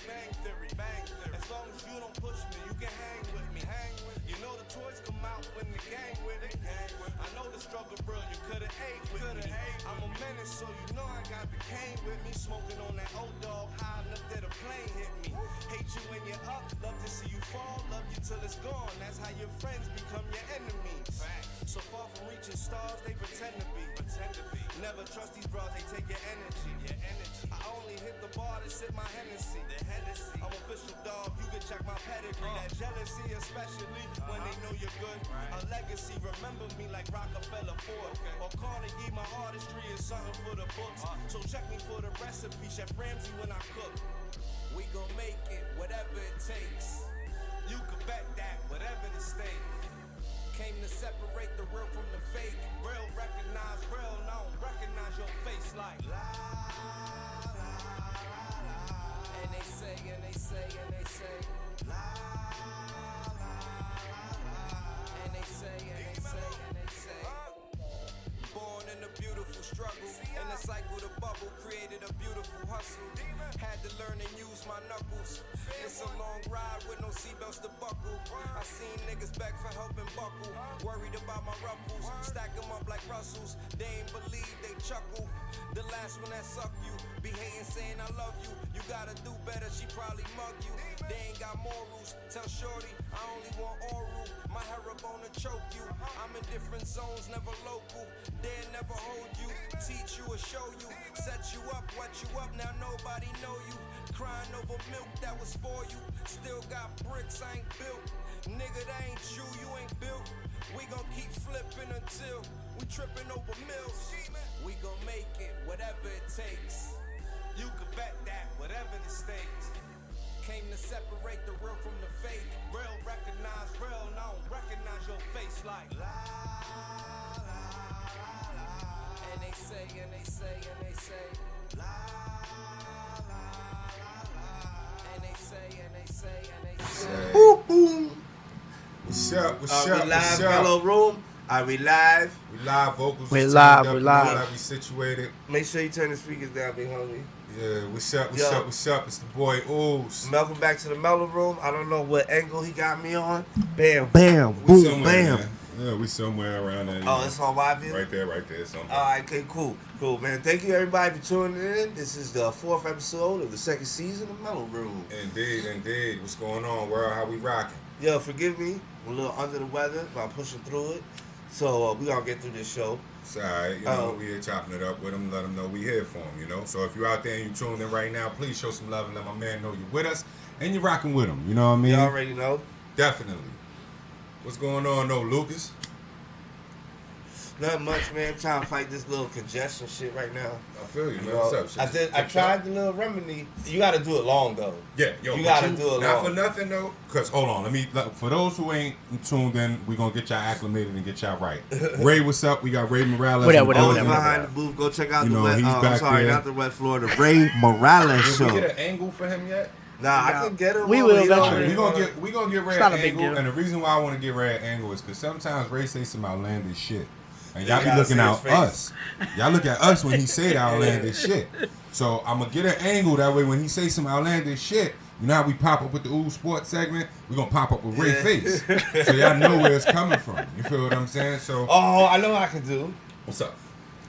bang theory. As long as you don't push me, you can hang with me. You know the toys come out when the gang with it. I know the struggle, bro. You could've ate with me. I'm a menace, so you know I got the cane with me. Smoking on that old dog, high enough that a plane hit me. Hate you when you're up, love to see you fall. Love you till it's gone. That's how your friends become your enemies. So far from reaching stars, they pretend to be. Never trust these bras, they take your energy. I only hit the bar to sip my Hennessy. I'm official dog, you can check my pedigree. That jealousy, especially when they know you're good. A legacy, remember me like Rockefeller Ford. Or Carnegie, my artistry is something for the books. So check me for the recipe, Chef Ramsay when I cook. We gon' make it, whatever it takes. You can bet that, whatever the stake. Came to separate the real from the fake. Real recognize real, and I don't recognize your face like la la la la. And they say, and they say, and they say la la la la. And they say, and they say, and they say. Born in a beautiful struggle, in a cycle the bubble created a beautiful hustle. Had to learn and use my knuckles. It's a long ride with no seatbelts to buckle. I seen niggas beg for help and buckle. Worried about my ruffles, stack them up like Russells. They ain't believe, they chuckle. The last one that suck you, be hating saying I love you. You gotta do better, she probably mug you. They ain't got morals, tell shorty I only want oral. My hair up on to choke you. I'm in different zones, never local. They'll never hold you, teach you or show you. Set you up, wet you up, now nobody know you. Crying over milk that will spoil you. Still got bricks, I ain't built. Nigga, that ain't you, you ain't built. We gon' keep flipping until we tripping over mills. We gon' make it, whatever it takes. You can bet that, whatever the stakes. Came to separate the real from the fake. Real recognize real, and I don't recognize your face like la la la la. And they say, and they say, and they say la la la la. And they say, and they say, and they say. Boom, boom. What's up? We live, MELLO-ROOM. Are we live? We live, vocals. We is live, turned up, we you know, live. like we situated. Make sure you turn the speakers down, big homie. Yeah, what's up? What's Yo. up? What's up? It's the boy Ooze. Welcome back to the MELLO-ROOM. I don't know what angle he got me on. Bam, bam, We boom, somewhere, bam. man. Yeah, we somewhere around there. you Oh, know. it's on my view? Right there, something. All right, okay, cool, man. Thank you, everybody, for tuning in. This is the 4th episode of the 2nd season of MELLO-ROOM. Indeed. What's going on, world? How we rocking? Yo, forgive me. I'm a little under the weather, but I'm pushing through it. So we gonna get through this show. It's all right. You know, we here chopping it up with them, let them know we here for them, you know. So if you're out there and you tuned in right now, please show some love and let my man know you're with us and you're rocking with him. You know what I mean? You already know. Definitely. What's going on, though, Lucas? Not much, man. I'm trying to fight this little congestion shit right now. I feel you, man. You What's know, up? I tried the little remedy. You got to do it long though. Yeah, yo, you but got to do it not long. for nothing though. Cause hold on, for those who ain't tuned in, we gonna get y'all acclimated and get y'all right. Ray, what's up? We got Ray Morales. What up, in the what up, what building. up? Behind the booth, go check out You the know, Wet. he's I'm back sorry, there. not the Wet Florida. Ray Morales Did we show. get an angle for him yet? Nah, I can get him. We on, will but he don't eventually. really We gonna get Ray It's not an a big angle, deal. and the reason why I want to get Ray an angle is because sometimes Ray say some outlandish shit, and You y'all be gotta looking see at his face. us. Y'all look at us when he say the outlandish shit. So I'm gonna get an angle that way when he say some outlandish shit. You know how we pop up with the Ooh Sports segment? We're gonna pop up with Ray face. So y'all know where it's coming from. You feel what I'm saying? So Oh, I know what I can do. what's up?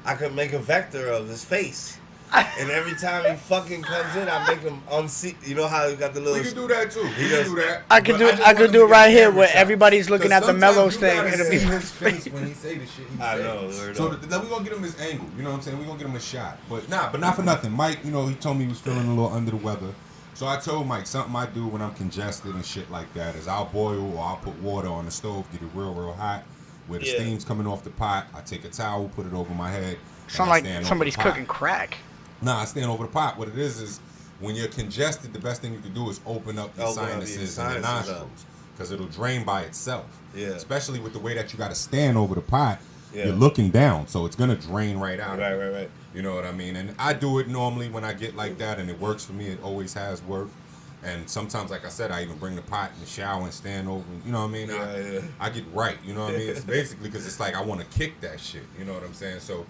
I could make a vector of his face. And every time he fucking comes in, I make him unseat. You know how he got the little. We can do that too. We can do that. I could But do just I want could him do to it get right a here camera where shot. everybody's looking at the Sometimes Mellows you thing. gotta It'll see be his face when he say the shit he I say. know, word So up. then we gonna get him his angle. You know what I'm saying? We gonna get him a shot. But not for nothing. Mike, you know, he told me he was feeling a little under the weather. So I told Mike something I do when I'm congested and shit like that is I'll boil or I'll put water on the stove, get it real hot. Where the Yeah. steam's coming off the pot, I take a towel, put it over my head. Sound and I like stand over somebody's the pot. cooking crack. Nah, I stand over the pot. What it is when you're congested, the best thing you can do is open up your Open up your sinuses and your sinuses nostrils because it'll drain by itself. Yeah. Especially with the way that you got to stand over the pot, Yeah. you're looking down, so it's gonna drain right out. Right. You know what I mean? And I do it normally when I get like that, and it works for me. It always has worked. And sometimes, like I said, I even bring the pot in the shower and stand over. You know what I mean? Yeah. I get right. You know what I mean? It's basically because it's like I want to kick that shit. You know what I'm saying? So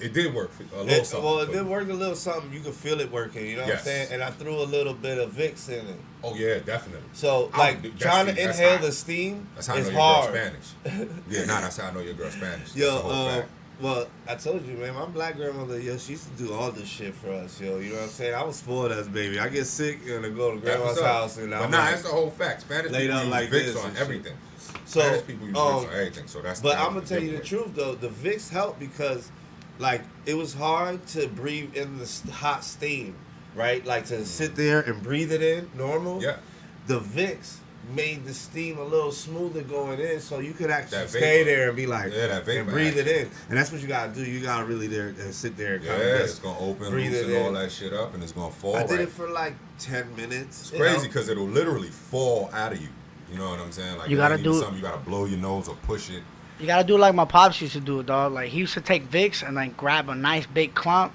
it did work for a little something. Well, it did work a little something. You could feel it working. You know what I'm Yes. saying? And I threw a little bit of Vicks in it. Oh yeah, definitely. So Oh, like that's- trying to that's inhale how- the steam That's how I know is your hard. girl Spanish. Yeah, that's how I know your girl Spanish. That's a Yo, whole fact. well, I told you, man, my black grandmother, yo, she used to do all this shit for us, yo. You know what I'm saying? I was spoiled as a baby. I get sick and I go to That's grandma's what's up. house and But I'm nah, like, that's the whole fact. Spanish laid people out use like Vicks this on and everything. So, Spanish people use Vicks on everything. So that's. But that I'm was gonna tell you the giveaway. truth though, the Vicks helped because, like, it was hard to breathe in the hot steam, right? Like to sit there and breathe it in normal. Yeah. The Vicks made the steam a little smoother going in, so you could actually That stay vapor. there and be like, Yeah, that vapor and breathe it action. in. And that's what you gotta do. You gotta really there and sit there and Yeah, kind of it's gonna open, breathe it loosen all in. that shit up, and it's gonna fall. I did right. it for like 10 minutes. It's crazy because it'll literally fall out of you. You know what I'm saying? Like You it gotta ain't even do- something you gotta blow your nose or push it. You gotta do like my pops used to do, dog. Like he used to take Vicks and like grab a nice big clump,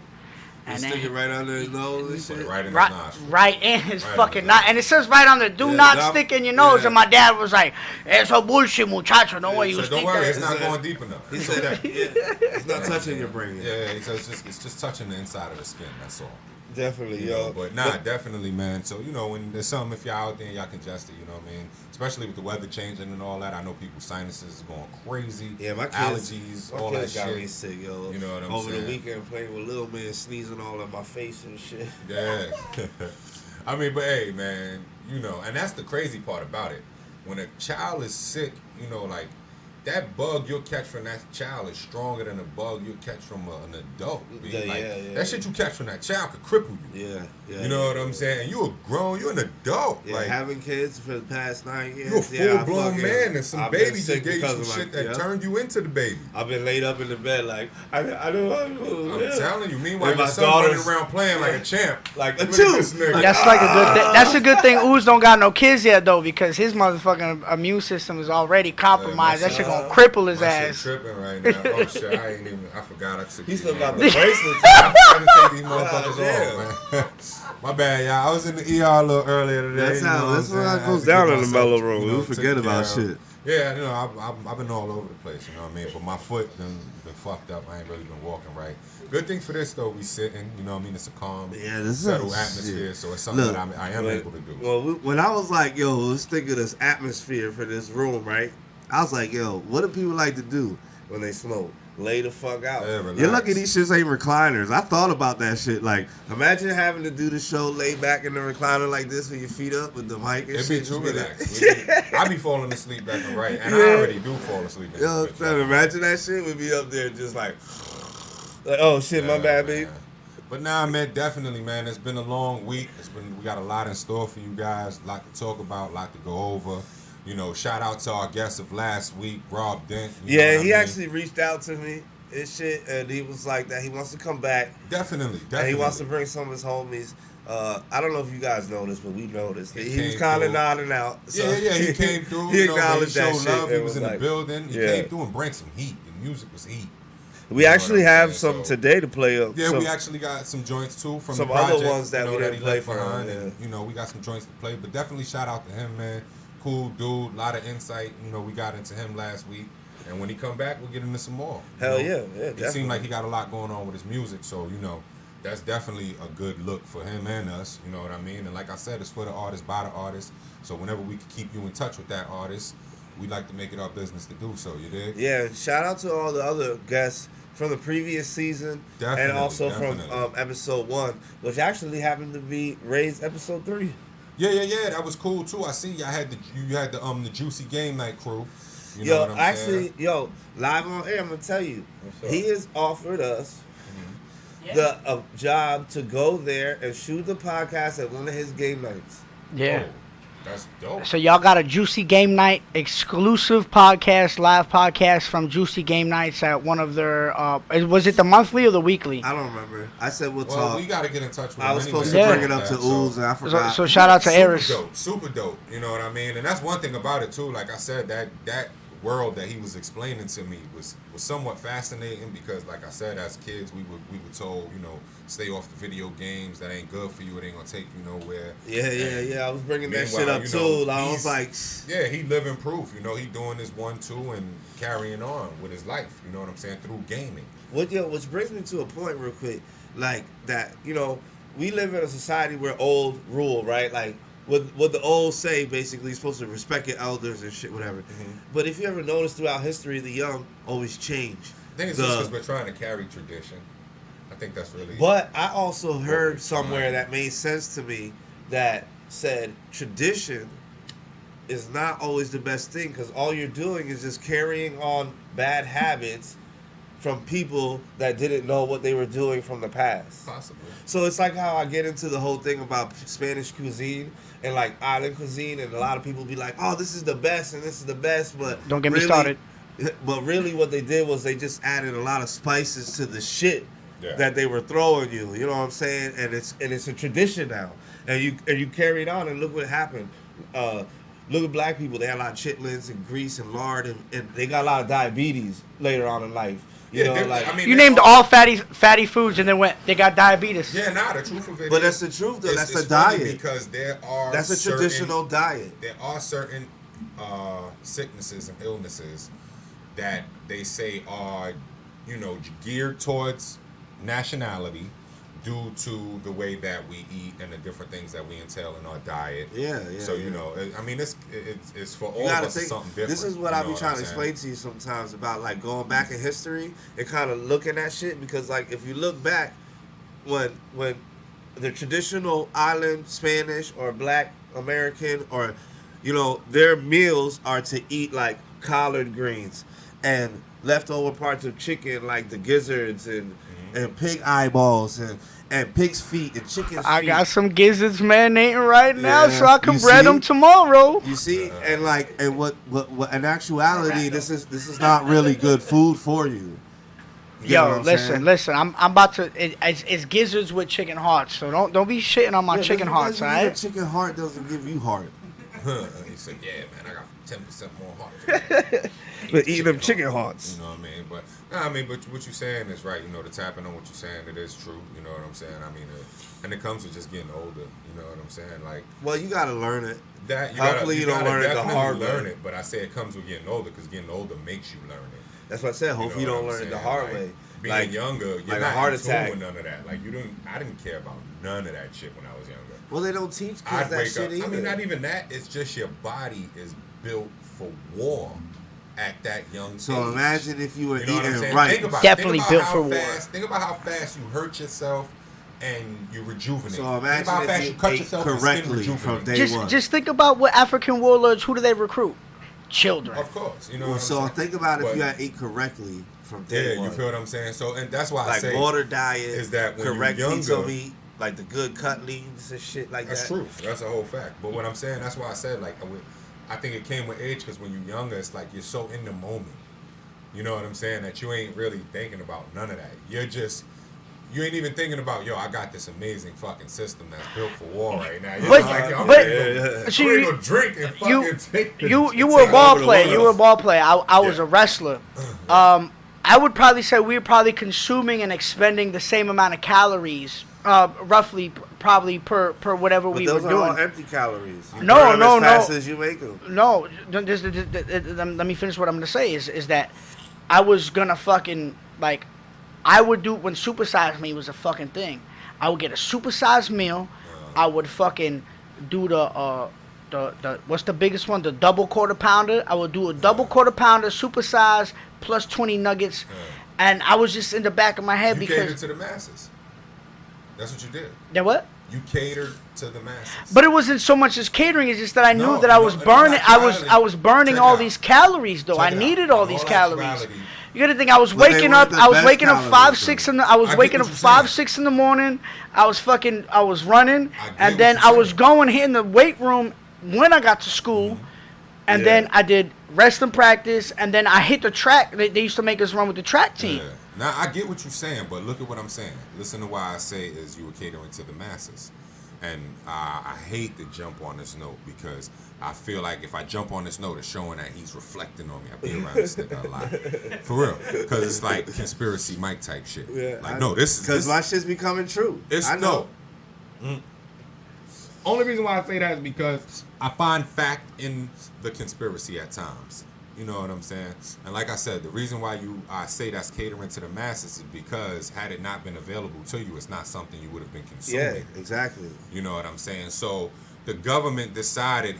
And and stick it then right under his nose and Put shit. it right in right, his nostril. right in his Right in fucking his nose. And it says right on there, do Yeah, not that- stick in your nose. yeah. And my dad was like, "It's a bullshit, muchacho. Don't worry, you So stick don't worry, that." it's not It's a- going deep enough. He It's said, okay. yeah, it's not touching your brain yet. Yeah, he says it's just touching the inside of the skin. That's all. Definitely, You yo. know, but nah, definitely, man. So you know, when there's something, if y'all out there and y'all congested, you know what I mean. Especially with the weather changing and all that, I know people's sinuses is going crazy. Yeah, my kids, allergies, my all that kids got me shit. sick, yo. You know what I'm Over saying? the weekend, playing with little man sneezing all in my face and shit. Yeah. I mean, but hey, man, you know, and that's the crazy part about it. When a child is sick, you know, like that bug you'll catch from that child is stronger than a bug you'll catch from an adult. B. Yeah, Like, yeah. that shit you catch from that child could cripple you. Yeah, yeah. You know what I'm saying? And you a grown, you're an adult. Yeah, like having kids for the past 9 years. you a yeah, full blown man, and some I've baby been just sick gave you because some of shit my- that yeah. turned you into the baby. I've been laid up in the bed like I don't want to move. I'm telling you. Meanwhile, And your my son running daughter's- around playing like a champ. Like a Look at two. this nigga. That's like a good thing. That's a good thing. Ooze don't got no kids yet though, because his motherfucking immune system is already compromised. That shit gonna cripple his My shit ass. tripping right now. Oh shit, I forgot I took He these still got the motherfuckers. bracelets. I forgot to take these motherfuckers God off, man. My bad, y'all. I was in the ER a little earlier today. That's you know how. what That's I'm what saying? I goes had to down get in the myself, mellow room. you know, We forget taken about care of. shit. Yeah, you know, I've been all over the place, you know what I mean? But my foot been fucked up. I ain't really been walking right. Good thing for this, though, we sitting, you know what I mean? It's a calm, Yeah, this settled is atmosphere, shit. so it's something Look, that I am able to do. Well, when I was like, yo, let's think of this atmosphere for this room, right? I was like, yo, what do people like to do when they smoke? Lay the fuck out. Yeah, relax. You're lucky these shits ain't recliners. I thought about that shit. Like, imagine having to do the show lay back in the recliner like this with your feet up with the mic and It'd shit. be too Just relaxed. I be falling asleep back and right, and I Yeah. already do fall asleep. In Yo, this bitch, son, like, imagine that shit would be up there just like oh shit, my yeah, bad, man. babe. But nah, man, definitely, man. It's been a long week. We got a lot in store for you guys. A lot to talk about, a lot to go over. You know, shout out to our guest of last week, Rob Dent. You know Yeah, what I he mean? actually reached out to me and shit, and he was like that he wants to come back. Definitely. And he wants to bring some of his homies. I don't know if you guys know this, but we noticed. He He was came kind of through. nodding out. So Yeah, he came through. He you know, man, acknowledged that showed shit. love. He and was in like, the building. He yeah. came through and bring some heat. The music was heat. We You know actually what I'm have saying? some So- today to play up. Yeah, some, we actually got some joints too from some the other project, ones that you know, we didn't he play left for him, behind, yeah. and you know we got some joints to play. But definitely shout out to him, man. Cool dude, a lot of insight. You know, we got into him last week, and when he come back, we'll get into some more. You Hell know? yeah, It definitely. seemed like he got a lot going on with his music, so you know that's definitely a good look for him and us. You know what I mean? And like I said, it's for the artist, by the artist. So whenever we can keep you in touch with that artist, we like to make it our business to do so. You dig? Yeah, shout out to all the other guests from the previous season Definitely, and also definitely. from episode 1, which actually happened to be Ray's episode 3. Yeah. That was cool too. I see y'all had the Juicy Game Night crew. You know Yo, what I'm actually, saying? yo, live on air, I'm gonna tell you, What's up? he has offered us Yeah. the job to go there and shoot the podcast at one of his game nights. Yeah. Oh, that's dope. So y'all got a Juicy Game Night exclusive podcast, live podcast from Juicy Game Nights at one of their. Was it the monthly or the weekly? I don't remember. I said we'll Well, talk. we got to get in touch with I him was supposed anyway. to Yeah. bring it up to Ooze, and I forgot. So shout out to super Eris. dope, super dope. You know what I mean? And that's one thing about it too. Like I said, that world that he was explaining to me was somewhat fascinating because, like I said, as kids we were told, you know, stay off the video games. That ain't good for you. It ain't gonna take you nowhere. Yeah. I was bringing that Meanwhile, shit up you know, too. I was like, yeah, he living proof. You know, he doing this 1-2 and carrying on with his life. You know what I'm saying, through gaming. which brings me to a point real quick, like that. You know, we live in a society where old rule, right? Like what the old say, basically, you're supposed to respect your elders and shit, whatever. Mm-hmm. But if you ever notice throughout history, the young always change. I think it's just because we're trying to carry tradition. I think that's really. But I also heard we're somewhere trying. that made sense to me that said tradition is not always the best thing because all you're doing is just carrying on bad habits from people that didn't know what they were doing from the past. Possibly. So it's like how I get into the whole thing about Spanish cuisine and like island cuisine, and a lot of people be like, "Oh, this is the best and this is the best," but Don't get me started. But really, what they did was they just added a lot of spices to the shit Yeah. that they were throwing you. You know what I'm saying? And it's a tradition now, and you carry it on. And look what happened. Look at black people. They had a lot of chitlins and grease and lard, and they got a lot of diabetes later on in life. You know, like I mean, You they named all fatty foods and then they got diabetes. Yeah, the truth of it. But is, that's the truth, though. That's it's the funny diet. because That's a traditional diet. There are certain sicknesses and illnesses that they say are, you know, geared towards nationality due to the way that we eat and the different things that we entail in our diet. Yeah. So you know, I mean, it's for all You of gotta us think, it's something different. this is what you I know be trying to I'm explain to you sometimes about like going back in history and kind of looking at shit, because like if you look back when the traditional island Spanish or black American, or you know, their meals are to eat like collard greens and leftover parts of chicken like the gizzards and pig eyeballs and pig's feet and chicken's feet. I got some gizzards marinating right now, Yeah, so I can you bread see? them tomorrow. You see, and like, and what in actuality, this is not really good food for you. You know what Yo, I'm listen. saying? I'm about to. It's gizzards with chicken hearts, so don't be shitting on my Yeah, chicken just hearts, because you eat alright? a chicken heart doesn't give you heart. he said, "Yeah, man, I got 10% more heart." But eating them chicken hearts. You know what I mean? But nah, I mean, but what you're saying is right. You know, to tap in on what you're saying, it is true. You know what I'm saying? I mean, and it comes with just getting older. You know what I'm saying? Like Well, you gotta learn it. that. Hopefully you don't gotta learn it the definitely hard learn way. it. But I say it comes with getting older because getting older makes you learn it. That's what I said. Hopefully you know don't what I'm learn it the saying? hard Like, way. Being Like younger, you're like a not heart in tune attack. with none of that. Like I didn't care about none of that shit when I was younger. Well, they don't teach kids I'd that wake shit up. either. I mean, not even that. It's just your body is built for war at that young age. So imagine if you were You know what I'm eating saying? right. Definitely think about built how for war. Think about how fast you hurt yourself and you rejuvenate. So think imagine about how if fast you you cut ate yourself and correctly skin from rejuvenate. day one. Just think about what African warlords. Who do they recruit? Children. Of course, you know. Well, what I'm so saying? think about if But, you had ate correctly from day yeah, one. you feel what I'm saying? So, and that's why I Like say water diet, is that when correct you're pizza younger, meat, like the good cut leaves and shit like that's that. true. That's a whole fact. But what I'm saying, that's why I said like I think it came with age because when you're younger, it's like you're so in the moment. You know what I'm saying? That you ain't really thinking about none of that. You ain't even thinking about, yo, I got this amazing fucking system that's built for war right now. You're But- just like, yo, I'm but- ready to See, go drink and you- fucking take You were a take ball over the player. world. You were a ball player. I was Yeah. a wrestler. I would probably say we were probably consuming and expending the same amount of calories, roughly, probably per whatever But we those were are all doing. empty calories. You No, burn them no, as fast no. as you make them. No, let me finish what I'm gonna say. Is that I was gonna fucking like, I would do when supersize me was a fucking thing. I would get a supersized meal. I would fucking do the what's the biggest one? The double quarter pounder. I would do a double quarter pounder, supersize plus 20 nuggets, and I was just in the back of my head You catered because to the masses. That's what you did. that what? You catered to the masses. But it wasn't so much as catering. It's just that I knew No, that I no, was in burning. I actuality, was burning check all it out. these calories though. Check I it out. needed all In these all calories. actuality, You gotta think I was But they waking weren't up. the I was best waking up calories, 5, though. 6 in the. I was I get waking what up you're 5, saying. 6 in the morning. I was running, I get and what then you're I was saying. going here in the weight room when I got to school, and Yeah. then I did wrestling practice, and then I hit the track. They used to make us run with the track team. Yeah. Now I get what you're saying, but look at what I'm saying. Listen to why I say is you were catering to the masses. And I hate to jump on this note because I feel like if I jump on this note, it's showing that he's reflecting on me. I be around this nigga a lot. For real. Because it's like conspiracy Mike type shit. Yeah, like, no, this is... Because my shit's becoming true. I know. Only reason why I say that is because I find fact in the conspiracy at times. You know what I'm saying? And like I said, the reason why I say that's catering to the masses is because had it not been available to you, it's not something you would have been consuming. Yeah, exactly. You know what I'm saying? So the government decided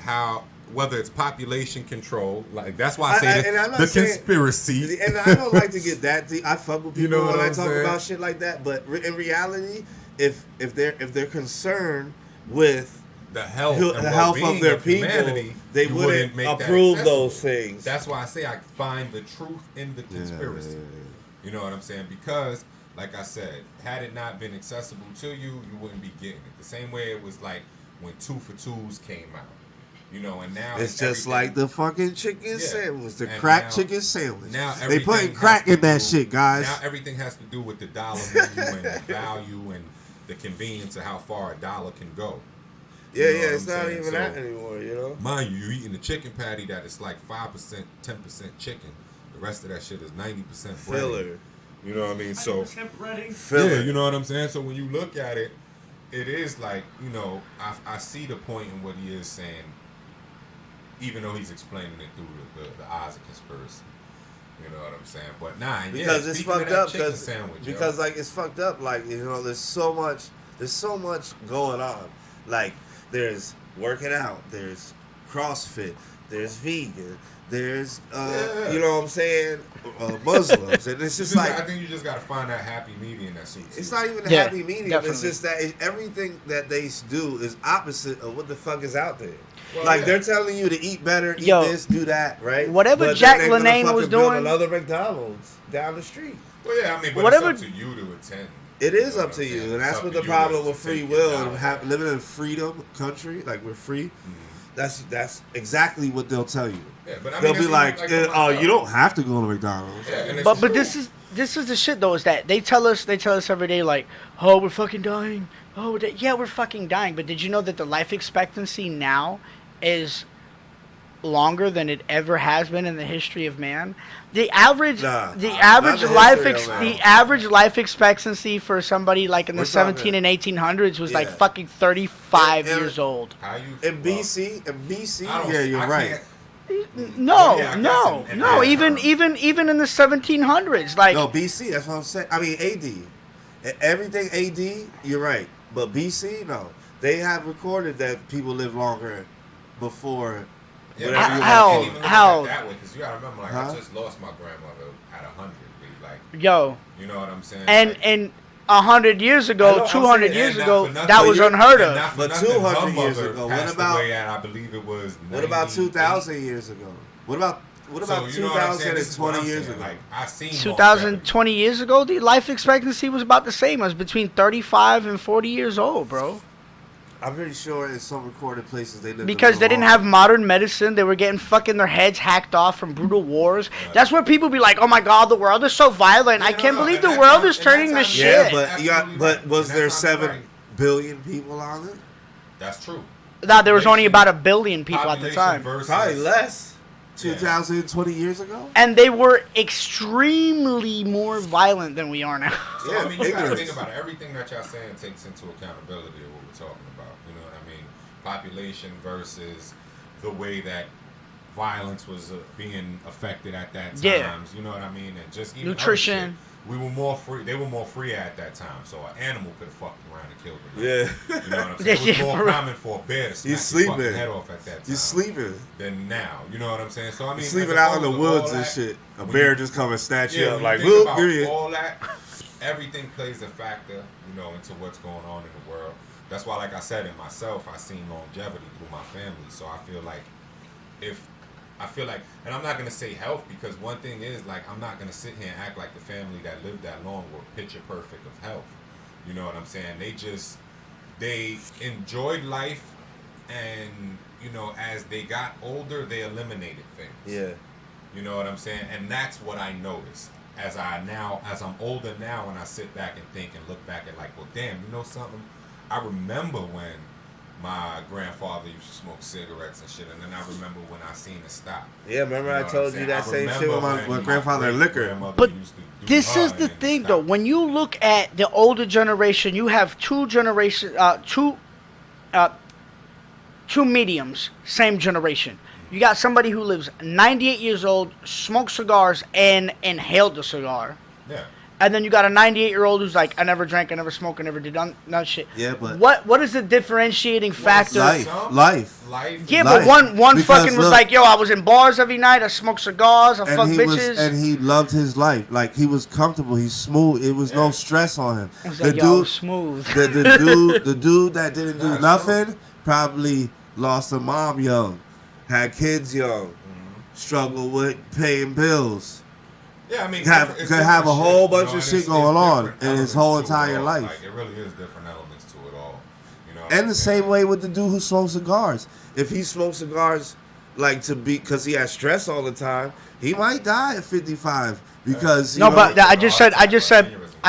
whether it's population control, like that's why I say conspiracy. And I don't like to get that deep. I fuck with people when I talk saying? about shit like that. But in reality, if they're concerned with the health of their people, humanity, they wouldn't approve those things. That's why I say I find the truth in the conspiracy. You know what I'm saying? Because, like I said, had it not been accessible to you, you wouldn't be getting it. The same way it was like when 2 for 2s came out. You know, and now it's just like the fucking chicken sandwich, the and crack now, chicken sandwich. Now they putting crack in that shit, guys. Now everything has to do with the dollar value and the value and the convenience of how far a dollar can go. Yeah, it's not even that anymore, you know? Mind you eating a chicken patty that is like 5%, 10% chicken. The rest of that shit is 90% filler. You know what I mean? So, filler. Yeah, you know what I'm saying? So when you look at it, it is like, you know, I see the point in what he is saying, even though he's explaining it through the eyes of conspiracy. You know what I'm saying? But because it's fucked up. Because like it's fucked up. Like, you know, there's so much going on. Like, there's working out, there's CrossFit, there's vegan, there's you know what I'm saying, Muslims, and it's just like I think you just gotta find that happy medium that suits you. It's not even a happy medium. Definitely. It's just that everything that they do is opposite of what the fuck is out there. Well, like they're telling you to eat better, eat this, do that, right? Whatever but Jack LaLanne was doing, another McDonald's down the street. Well, yeah, I mean, but it's up to you to attend. It is up to you, and that's what the problem with free will and living in a freedom country, like we're free. Mm-hmm. That's exactly what they'll tell you. Yeah, but I mean, they'll be like, "Oh, you don't have to go to McDonald's." Yeah, but this is the shit though. Is that they tell us every day like, "Oh, we're fucking dying." Oh, yeah, we're fucking dying. But did you know that the life expectancy now is longer than it ever has been in the history of man? The average life expectancy for somebody like in the 17 and 1800s was like fucking 35 years old. In BC, yeah, you're right. No. Even in the 1700s, like no BC. That's what I'm saying. I mean AD, everything AD. You're right, but BC, no. They have recorded that people live longer before. How? Because you gotta remember, like I just lost my grandmother at 100. Like, yo, you know what I'm saying? And 100 years ago, 200 years ago, that was unheard of. But 200 years ago, what about? I believe it was. What about 2,000 years ago? What about 2,020 years ago? Like, I seen 2020 years ago, the life expectancy was about the same. It was between 35 and 40 years old, bro. I'm pretty sure in some recorded places they lived because they didn't have modern medicine. They were getting fucking their heads hacked off from brutal wars. Right. That's where people be like, "Oh my God, the world is so violent. I can't believe the world is turning to shit." Yeah, but was there 7 billion people on it? That's true. No, there was only about 1 billion people at the time. Probably less. 2020 years ago, and they were extremely more violent than we are now. So, I mean, you gotta think about it. Everything that y'all saying takes into accountability of what we're talking about. You know what I mean? Population versus the way that violence was being affected at that time. Yeah. You know what I mean? And just even nutrition. We were more free. They were more free at that time, so an animal could have fucked around and killed them. Yeah, you know what I'm saying? It was more common for a bear to smack your fucking head off at that time. You're sleeping. Than now, you know what I'm saying? So I mean, you're sleeping out in the woods and shit. A bear just come and snatch you up like, look, all that, everything plays a factor, you know, into what's going on in the world. That's why, like I said, in myself, I seen longevity through my family. So I feel like and I'm not going to say health, because one thing is, like, I'm not going to sit here and act like the family that lived that long were picture perfect of health. You know what I'm saying? They enjoyed life, and, you know, as they got older, they eliminated things. Yeah. You know what I'm saying? And that's what I noticed. As I'm older now, and I sit back and think and look back at, like, well, damn, you know something? I remember when my grandfather used to smoke cigarettes and shit, and then I remember when I seen it stop. Yeah, remember You know I what told I'm you saying? that I same shit remember with my when grandfather and liquor. great-grandmother But used to do this her is the and it thing, stopped. though. When you look at the older generation, you have two mediums, same generation. You got somebody who lives 98 years old, smokes cigars, and inhaled the cigar. Yeah. And then you got a 98-year-old who's like, I never drank, I never smoked, I never did none shit. Yeah, but- what is the differentiating factor? Life. Yeah, Life. but one Because fucking was look- like, yo, I was in bars every night, I smoked cigars, I fucked bitches. And he loved his life. Like, he was comfortable. He's smooth. It was no stress on him. I was The like, yo, I was dude, smooth. the dude that didn't do That's nothing probably lost a mom young, had kids young, struggled with paying bills. Yeah, I mean, Could have different a whole shit, bunch you know, of and shit it's going on different in his elements whole to it entire all. life. Like, it really is different elements to it all. You know what And I'm the saying? same way with the dude who smokes cigars. If he smokes cigars, like because he has stress all the time, he might die at 55 because No, you know, but I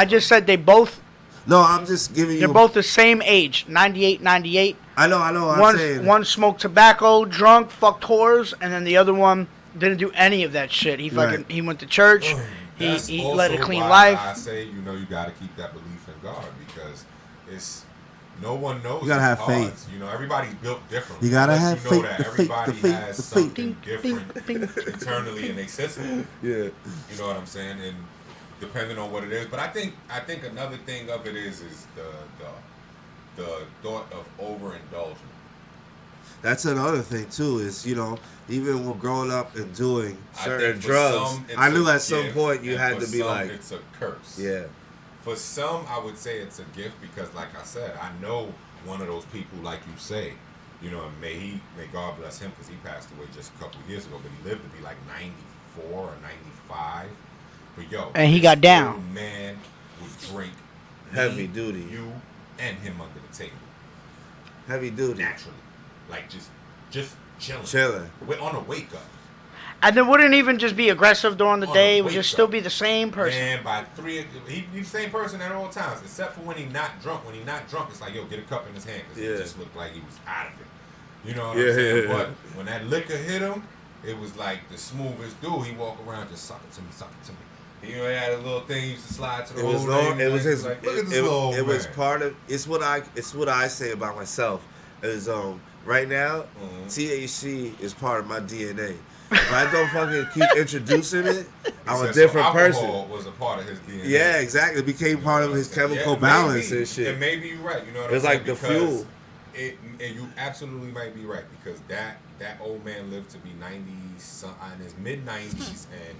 just said they both. no, I'm just giving you. They're both the same age, 98, 98. I know. I'm saying One smoked tobacco, drunk, fucked whores, and then the other one didn't do any of that shit. He fucking Right. he went to church. That's He also led a clean why life. I say, you know, you got to keep that belief in God because it's no one knows. You gotta the have cards. faith. You know, everybody's built differently. You gotta Unless have you know faith, that the faith, everybody the faith, has the faith. something different internally in their system. yeah. You know what I'm saying? And depending on what it is, but I think another thing of it is the thought of overindulging. That's another thing too. Is even when growing up and doing I certain think for drugs, some, it's I knew a at some gift, point you and had for to be some, like, it's a curse. yeah, For some, I would say it's a gift because, like I said, I know one of those people, like you say, you know, and may God bless him because he passed away just a couple of years ago, but he lived to be like 94 or 95. But yo, And he this got down. old man would drink Heavy me, duty. you and him under the table heavy duty, naturally, like just chilling, on a wake up. And it wouldn't even just be aggressive during the On day. a It would wake just still up. be the same person. And by 3, he's the same person at all times, except for when he's not drunk. When he's not drunk, it's like, yo, get a cup in his hand because Yeah. it just looked like he was out of it. You know what Yeah, I'm saying? yeah, yeah. But when that liquor hit him, it was like the smoothest dude. He walk around just suck it to me. You know, he had a little thing he used to slide to the It was old no, lady, it was his. like, look at this little old it was man. part of. It's what I say about myself. Is right now, Mhm. THC is part of my DNA. If I don't fucking keep introducing it, I'm a He said, different so person. alcohol was a part of his DNA. Yeah, exactly. It became You know part what of I'm his saying? chemical Yeah, balance maybe. and shit. And maybe you're right. You know what It's I'm saying? like the Because fuel. And you absolutely might be right because that old man lived to be 90 in his mid 90s and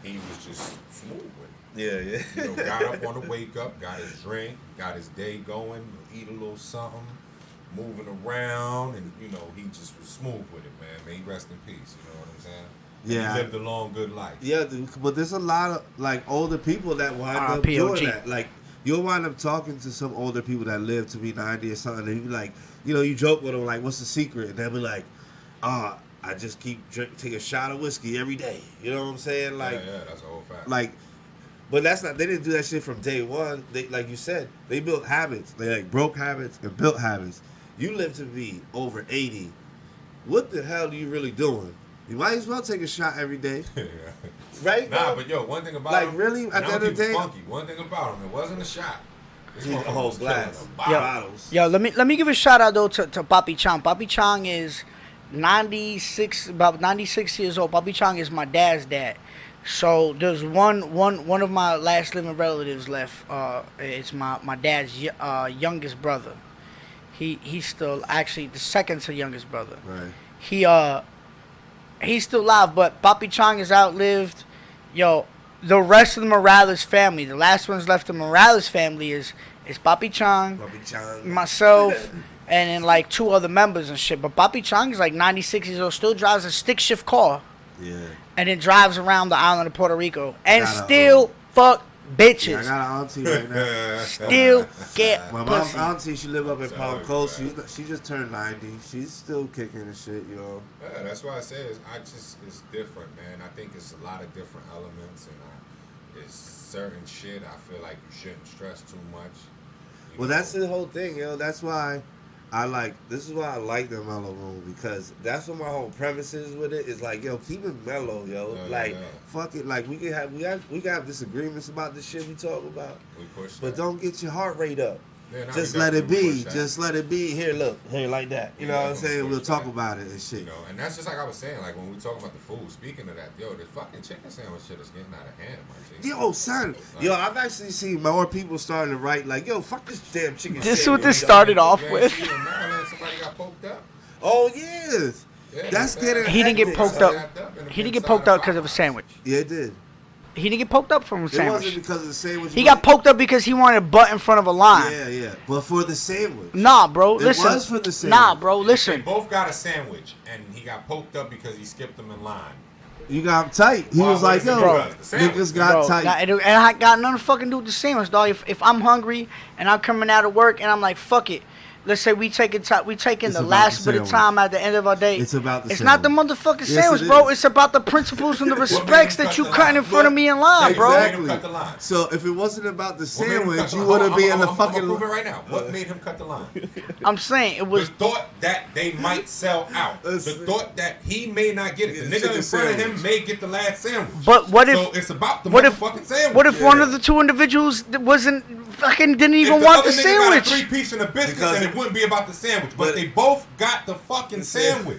he was just smooth with it. Yeah. You know, got up on the wake up, got his drink, got his day going, eat a little something, moving around, and you know he just was smooth with it, man. May he rest in peace. You know what I'm saying? And Yeah. he lived a long, good life. Yeah, but there's a lot of like older people that wind up POG. doing that. Like you'll wind up talking to some older people that live to be 90 or something, and you be like, you joke with them like, "What's the secret?" And they'll be like, I just take a shot of whiskey every day." You know what I'm saying? Like, yeah, that's a whole fact. like, but that's not. They didn't do that shit from day one. They, like you said, they built habits. They like broke habits and built habits. You live to be over 80. What the hell are you really doing? You might as well take a shot every day, right? Nah, bro? but yo, one thing about Like, him, really? and At the I'm end of the keep it day- funky. One thing about him, it wasn't a shot. This He- a motherfucker whole was killing glass. a Yeah. bottle. Bottles. Yo, let me give a shout out though to Papi Chang. Papi Chang is 96, about 96 years old. Papi Chang is my dad's dad. So there's one of my last living relatives left. It's my dad's youngest brother. He's still actually the second to youngest brother. Right. He's still alive, but Papi Chang has outlived, the rest of the Morales family. The last one's left of the Morales family is Papi Chang, Papi Chang. myself, and then like 2 other members and shit. But Papi Chang is like 96 years old, still drives a stick shift car, Yeah. and then drives around the island of Puerto Rico, and Gotta, still fuck Yeah, I bitches. got an auntie right now. Still get My mom's pussy. auntie, she live up in Palm Sorry, Coast. man. She just turned 90. She's still kicking and shit, Yeah, that's why I say it's different, man. I think it's a lot of different elements, and it's certain shit I feel like you shouldn't stress too much. Well, that's the whole thing, yo. That's why this is why I like the mellow room, because that's what my whole premise is with it. Is like, yo, keep it mellow, yo. Fuck it. Like we can have disagreements about the shit we talk about. We push but that. don't get your heart rate up. Yeah, no, just we let it definitely be. push that. Just let it be. Here, look. Here, like that. You know what I'm saying? We'll talk about it and shit. You know, and that's just like I was saying, like when we talk about the food. Speaking of that, yo, this fucking chicken sandwich shit is getting out of hand, my G. Yo, son. Yo, I've actually seen more people starting to write like, yo, fuck this damn chicken sandwich. This is what this started off with. Maryland, somebody got poked up. Oh, yes. Yeah, That's getting He didn't get hectic, poked son. up. He didn't get poked up because of a sandwich. Yeah, it did. He didn't get poked up from a It sandwich. wasn't because of the sandwich. He got poked up because he wanted a butt in front of a line. Yeah. But for the sandwich. Nah, bro. It Listen. was for the sandwich. Nah, bro. They Listen. both got a sandwich, and he got poked up because he skipped them in line. You got him tight. He Well, was like, what is it, yo, bro? The sandwich. niggas got Bro, tight. and I got nothing to fucking do with the sandwich, dog. If I'm hungry and I'm coming out of work and I'm like, fuck it. Let's say we taking It's the about last the bit of sandwich. time at the end of our day. It's about the It's not the sandwich. motherfucking Yes, sandwich, it bro. is. It's about the principles and the respects that you cutting in front of me in line, bro. Exactly. Cut the line. So if it wasn't about the What made him cut sandwich, the you line? wouldn't be in the I'm fucking. prove it right now. What made him cut the line? I'm saying it The was. thought that they might sell out. The thought that he may not get it. Yeah, The the nigga in chicken front of him sandwich. may get the last sandwich. But what if? So it's about the what if- motherfucking sandwich. What if Yeah. one of the two individuals that wasn't fucking didn't If even the want other the nigga got a sandwich? 3-piece and a biscuit, Because then it wouldn't be about the sandwich. But but- they both got the fucking sandwich.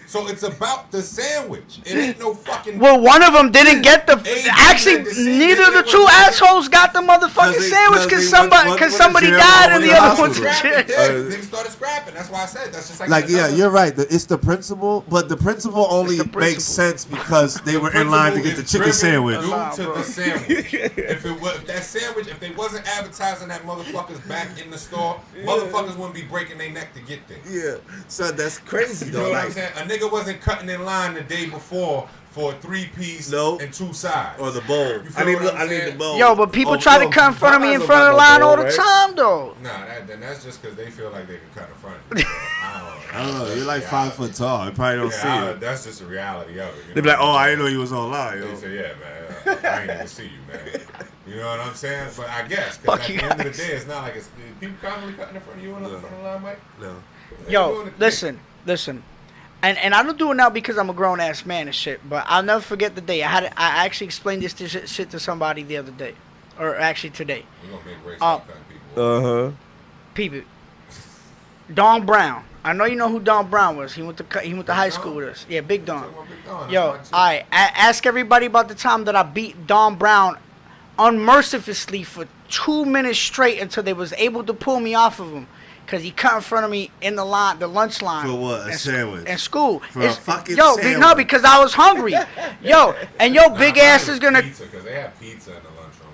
So it's about the sandwich. It ain't no fucking. Well, one of them didn't get the. Hey, Actually, the same neither of the nigga two was- assholes got the motherfucking they- sandwich because because they somebody went to jail died or and the went to other one's hospital. in jail. Niggas started scrapping. That's why I said that's just like. Like, yeah, another- you're right. It's the principle, but the principle only the principle. makes sense because they were in line to get the chicken sandwich. Due Nah, to bro. the sandwich. If that sandwich, if they wasn't advertising that motherfuckers back in the store, motherfuckers wouldn't be breaking their neck to get there. Yeah, so that's crazy You though. know what I'm Like, saying? A nigga wasn't cutting in line the day before for a 3-piece No. and 2 sides. or the bowl. You feel I need what I'm the saying? bowl. Yo, but people Oh, try to yo, cut in front of me in Popeyes front of the don't line got no all bowl, the right? time, though. Nah, then that's just because they feel like they can cut in front of you. bro. I don't know. You're like Yeah, 5 foot tall. You probably don't see Yeah, it. that's just the reality of it. They be like, oh, I didn't know you was online. They Yo. say, yeah, man, I ain't even see you, man. You know what I'm saying? But I guess, because Fuck at you the end of guys. the day, it's not like it's people constantly cutting in front of you in the front of the line, Mike. No. They Yo, doing it listen. And I don't do it now because I'm a grown ass man and shit. But I'll never forget the day I actually explained this shit to somebody the other day, or actually today. We're gonna make race stop cutting people. Uh huh. People, Don Brown. I know you know who Don Brown was. He went to high school with us. Yeah, Big Don. Talking about Big Don, that's Yo, my chick. I ask everybody about the time that I beat Don Brown unmercifully for 2 minutes straight until they was able to pull me off of him. Cause he cut in front of me in the line, the lunch line. For what? A in sandwich? In school. For a fucking no, sandwich? because I was hungry. Yo, and your Nah, big mine ass was is gonna. pizza, because they have pizza in the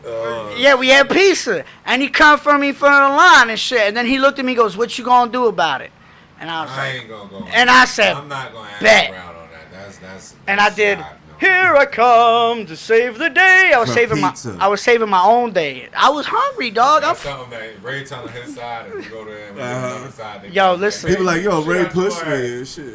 lunchroom. Yeah, we had pizza, and he cut in front of me in front of the line and shit. And then he looked at me, and goes, "What you gonna do about it?" And I was I like, ain't gonna go. on and that. I said, I'm not gonna ask bet. around on that. That's and I did. shot, no. Here I come to save the day. I was For saving pizza. I was saving my own day. I was hungry, dog. That's something that Ray telling his side, and we go to him and another side. they Yo, go, listen. People like, yo, Shit Ray out your pushed ass. me and shit. Yo.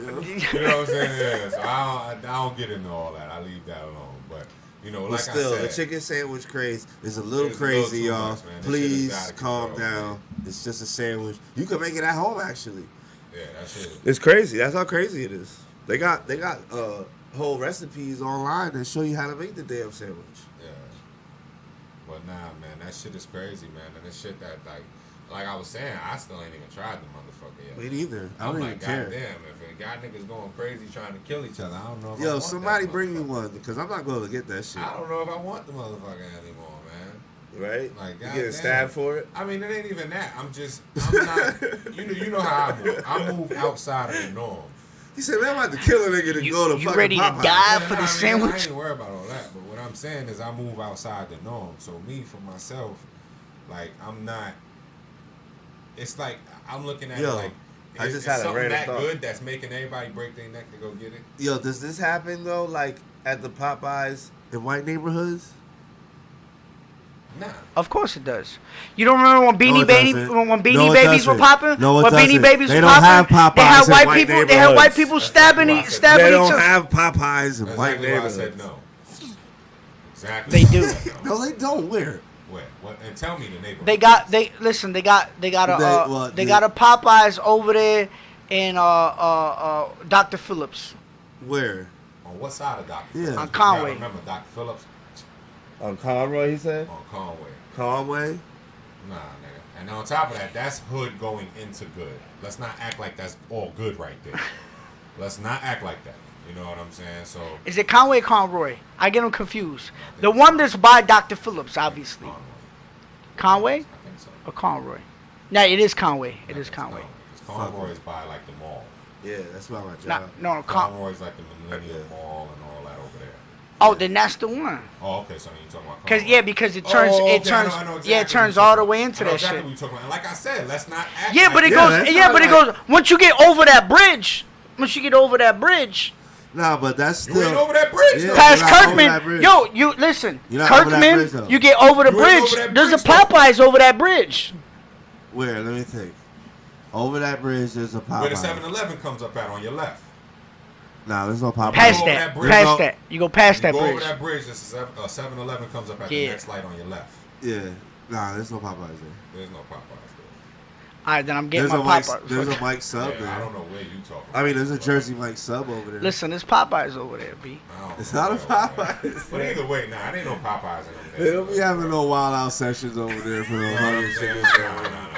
You know what I'm saying? Yeah. So I don't get into all that. I leave that alone. But you know, But like still, I said, the chicken sandwich craze is a little It's a little crazy, too y'all. much, man. This shit Please is out of calm control, down. It's just a sandwich. You can make it at home, actually. yeah, that shit. It's crazy. That's how crazy it is. They got whole recipes online that show you how to make the damn sandwich. Yeah. But nah, man, that shit is crazy, man. And it's shit that like I was saying, I still ain't even tried the motherfucker yet. Me neither. I I'm don't like, even care. goddamn, if it got niggas going crazy trying to kill each other, I don't know if I Yo, want somebody that bring me motherfucker. one because I'm not going to get that shit. I don't know if I want the motherfucker anymore, man. Right? Like, You getting goddamn. stabbed for it? I mean, it ain't even that. I'm not. You know how I move. I move outside of the norm. He said, man, I'm about to kill a nigga to go to you fucking ready to Popeye. die? I for the mean, I sandwich? ain't worried about all that. But what I'm saying is, I move outside the norm. So me, for myself, like I'm not. It's like I'm looking at it Yo, like. I Is just had a something random that thought. good that's making everybody break their neck to go get it? Yo, does this happen, though, like at the Popeyes in white neighborhoods? Nah. Of course it does. You don't remember when No, Beanie it Babies doesn't. when Beanie No, it Babies were doesn't. popping? No, it when Beanie doesn't. Babies They were don't have popping, they Popeyes had in white white people. They had white neighborhoods. people That's stabbing exactly why I said stabbing They each don't other. have Popeyes in That's white exactly why I neighborhoods. said no. Exactly. They why I do. said No, they don't. Where? Where? What? And tell me the neighborhood. They got a Popeyes over there in Dr. Phillips. Where? On what side of Dr. Yeah. Phillips? On You gotta Conway. remember Dr. Phillips On Conroy, he said. on Conway. Conway. Nah, nigga. And on top of that, that's hood going into good. Let's not act like that's all good right there. Let's not act like that. You know what I'm saying? So Is it Conway or Conroy? I get them confused. The one that's by Dr. Phillips, obviously. Conway I think so. or Conroy? Yeah, it is Conway. It is Conway. Because Conroy is by like the mall. Yeah, that's about my Nah, job. no, Conroy's like the Millennium Mall and all that over there. Oh, then that's the one. Oh, okay. So you're talking about Cause Conroy. because it turns, Oh, okay, it turns, I know yeah, it exactly turns what you're all the talking way about. into I know that exactly shit. what you're talking about. And like I said, let's not act Yeah, like but it Yeah, goes, that's yeah, not but it like- goes. Once you get over that bridge, Nah, but that's You still. ain't over that bridge, Yeah. though. past you're not over that Kirkman, bridge. yo, you listen, You're not over that bridge, Kirkman, though. you get over the You ain't bridge. over that There's a bridge, though. Popeyes over that bridge. Where? Let me think. Over that bridge, there's a Popeye. Where the 7-Eleven comes up at on your left. Nah, there's no Popeye. Past over that, that bridge. past No. that. You go past You that go bridge. over that bridge, there's a 7-Eleven comes up at the Yeah. next light on your left. Yeah. Nah, there's no Popeyes there. There's no Popeyes All right, then I'm getting There's a my Mike. Popeyes. There's a Mike sub there. Yeah, I there. don't know where you talking I mean, there's a about, Jersey Mike sub over there. Listen, there's Popeyes over there, B. I don't It's know not a where over there. Popeyes. But either way, nah, it ain't no Popeyes in They them don't be having no wild out sessions over there for no You know what I'm hundred saying? chickens. Nah.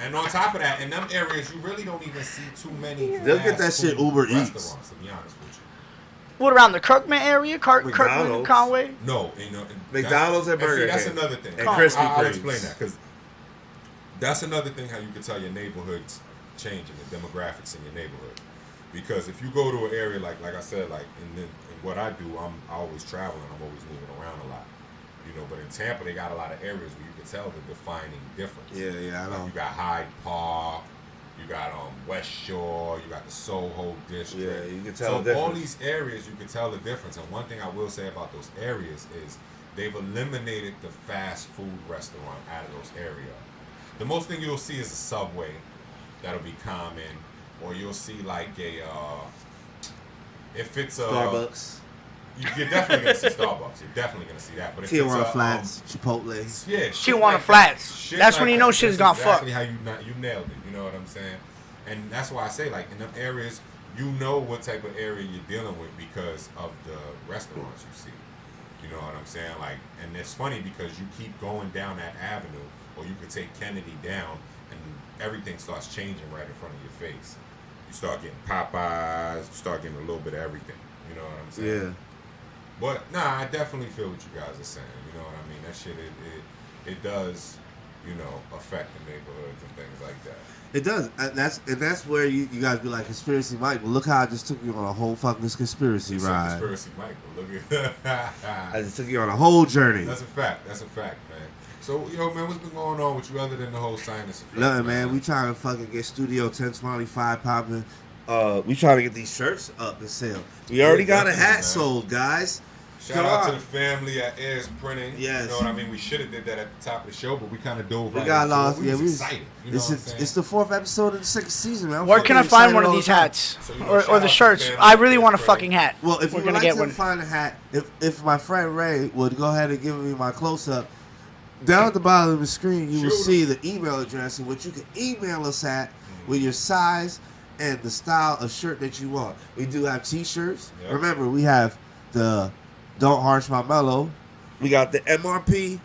And on top of that, in them areas, you really don't even see too many. They'll get that fast shit food Uber Eats. restaurants, to be honest with you. What around the Kirkman area? Kirkman, McDonald's. Conway. No, you know, McDonald's and Burger that's King. another thing. And I'll Krispy Kremes. explain that because that's another thing how you can tell your neighborhood's changing, the demographics in your neighborhood. Because if you go to an area like I said, like in what I do, I'm always traveling. I'm always moving around a lot. You know, but in Tampa they got a lot of areas where you can tell the defining difference. Yeah, I Like know. you got Hyde Park, you got West Shore, you got the Soho district. Yeah, you can tell the So all difference. these areas, you can tell the difference. And one thing I will say about those areas is they've eliminated the fast food restaurant out of those areas. The most thing you'll see is a Subway that'll be common, or you'll see like a if it's a Starbucks. You're definitely gonna see Starbucks. You're definitely gonna see that. But if Tijuana it's a, Flats, Chipotle. yeah, shit Tijuana like that. Flats. Shit That's like when you that. know shit's That's gonna fuck. exactly how you nailed it. You know what I'm saying? And that's why I say, like, in them areas, you know what type of area you're dealing with because of the restaurants you see. You know what I'm saying? Like, and it's funny because you keep going down that avenue, or you could take Kennedy down, and everything starts changing right in front of your face. You start getting Popeyes, you start getting a little bit of everything. You know what I'm saying? Yeah. But nah, I definitely feel what you guys are saying. You know what I mean? That shit, it does, you know, affect the neighborhoods and things like that. It does. And that's where you guys be like, Conspiracy Mike, but look how I just took you on a whole fucking conspiracy It's a ride. conspiracy, Mike. But look I at just took you on a whole journey. That's a fact. That's a fact, man. So, yo, man, what's been going on with you other than the whole sinus effect? Nothing, man. We trying to fucking get Studio 1025 popping. We trying to get these shirts up and sell. We already got a definitely, hat man. sold, guys. Shout Come out on. to the family at Ayers Printing. Yes. You know what I mean? We should have did that at the top of the show, but we kind of dove We right got into it. lost. We Yeah, was we excited. You know what I'm saying? it's the 4th episode of the 2nd season, man. I'm Where can I fucking find excited one of all these the time. hats So, you know, or shout the out to shirts? family I really want a Ayers fucking hat. Well, if We're you gonna would get like one. to find a hat, if my friend Ray would go ahead and give me my close-up, down at the bottom of the screen, you will Shoot 'em. see the email address in which you can email us at with your size and the style of shirt that you want. We do have T-shirts. Yep. Remember, we have the Don't Harsh My Mellow. We got the MRP,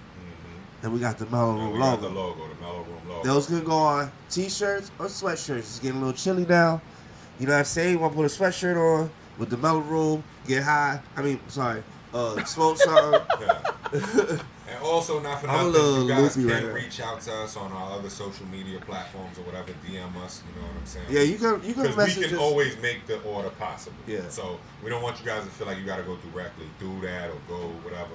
and we got the Mellow And Room we got logo. the logo, the Mellow Room logo. Those can go on T-shirts or sweatshirts. It's getting a little chilly now. You know what I'm saying? You want to put a sweatshirt on with the Mellow Room, get high. Smoke something. Yeah. And also, not for I'm a nothing, little you guys loopy can right now. reach out to us on our other social media platforms or whatever. DM us, you know what I'm saying? Yeah, you can Because message we can us. always make the order possible. Yeah. So we don't want you guys to feel like you got to go directly through that or go whatever.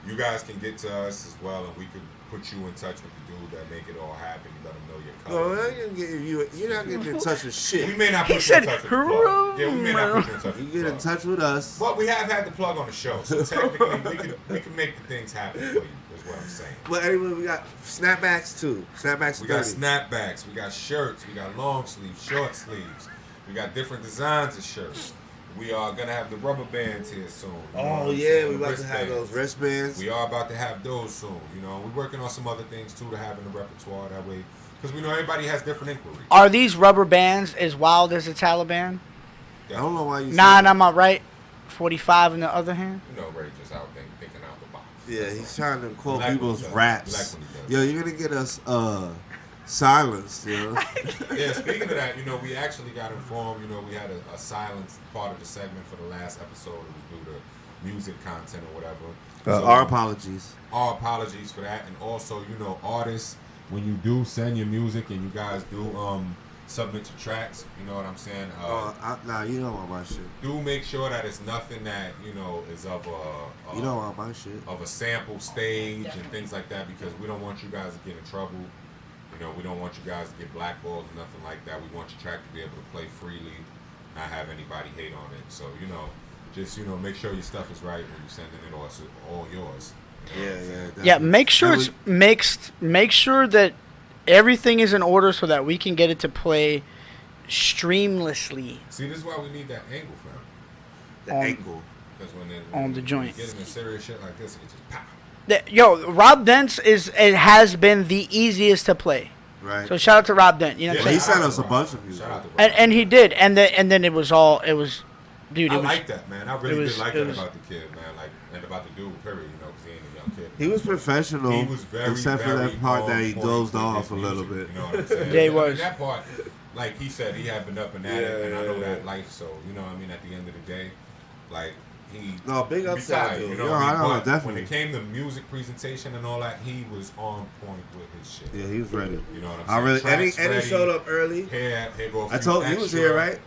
You guys can get to us as well, and we could put you in touch with the dude that make it all happen. You let him know your No, color. you're not getting in touch with We shit. may not He put you in said, touch with the plug. Yeah, we may not put you in touch You with get the in plug. touch with us. But we have had the plug on the show, so technically we can make the things happen for you. Is what I'm saying. But anyway, we got snapbacks too. Snapbacks. We got 30. snapbacks, we got shirts, we got long sleeves, short sleeves, we got different designs of shirts. We are gonna have the rubber bands here soon. You know what Oh I'm yeah, saying? we The about to have wristbands. those wristbands. We are about to have those soon. You know, we're working on some other things too to have in the repertoire that way, because we know everybody has different inquiries. Are these rubber bands as wild as the Taliban? I don't know why you. Nine on my right, 45 in the other hand. You know, Ray just out there thinking out the box. Yeah, he's trying to quote Like people's when he does. raps. Like when he does. Yo, you're gonna get us silenced, yo. Yeah, speaking of that, you know, we actually got informed, you know, we had a silence part of the segment for the last episode. It was due to music content or whatever. So, Our apologies. our apologies for that. And also, you know, artists, when you do send your music and you guys do submit your tracks, you know what I'm saying? Nah, you don't want my shit. Do make sure that it's nothing that, you know, is of a You don't want my shit. of a sample stage and things like that, because we don't want you guys to get in trouble. You know, we don't want you guys to get blackballed or nothing like that. We want your track to be able to play freely, not have anybody hate on it. So, you know, just, you know, make sure your stuff is right when you're sending it, or it's all yours. You know what I'm saying? Yeah, make sure And it's mixed. Make sure that everything is in order so that we can get it to play streamlessly. See, this is why we need that angle, fam. The on- angle. Because when On the you joint. get into serious shit like this, it just pop. Yo, Rob Dent's it has been the easiest to play. Right. So shout out to Rob Dent. You know what I'm he saying? sent us a bunch of music. Shout out to Rob. And he did, and then it was, dude. I It was, like that, man. I really was- did like it that was- about the kid, man. Like, and about the dude, period. You know, because he ain't a young kid. He was professional, He was very, except for very that part that he on point dozed with off his a little music, bit. You know what I'm saying? Yeah, he I mean, was. that part, like he said, he had been up and at it, and I know Yeah. that life. So, you know what I mean? At the end of the day, like, he... No, big ups to that besides, dude. you know Yo, what I I mean? know, But definitely. when it came to music presentation and all that, he was on point with his shit. Yeah, he was ready. You know what I'm I saying? really, Tracks and he ready. showed up early. Here go a I few told you was extra. here, right?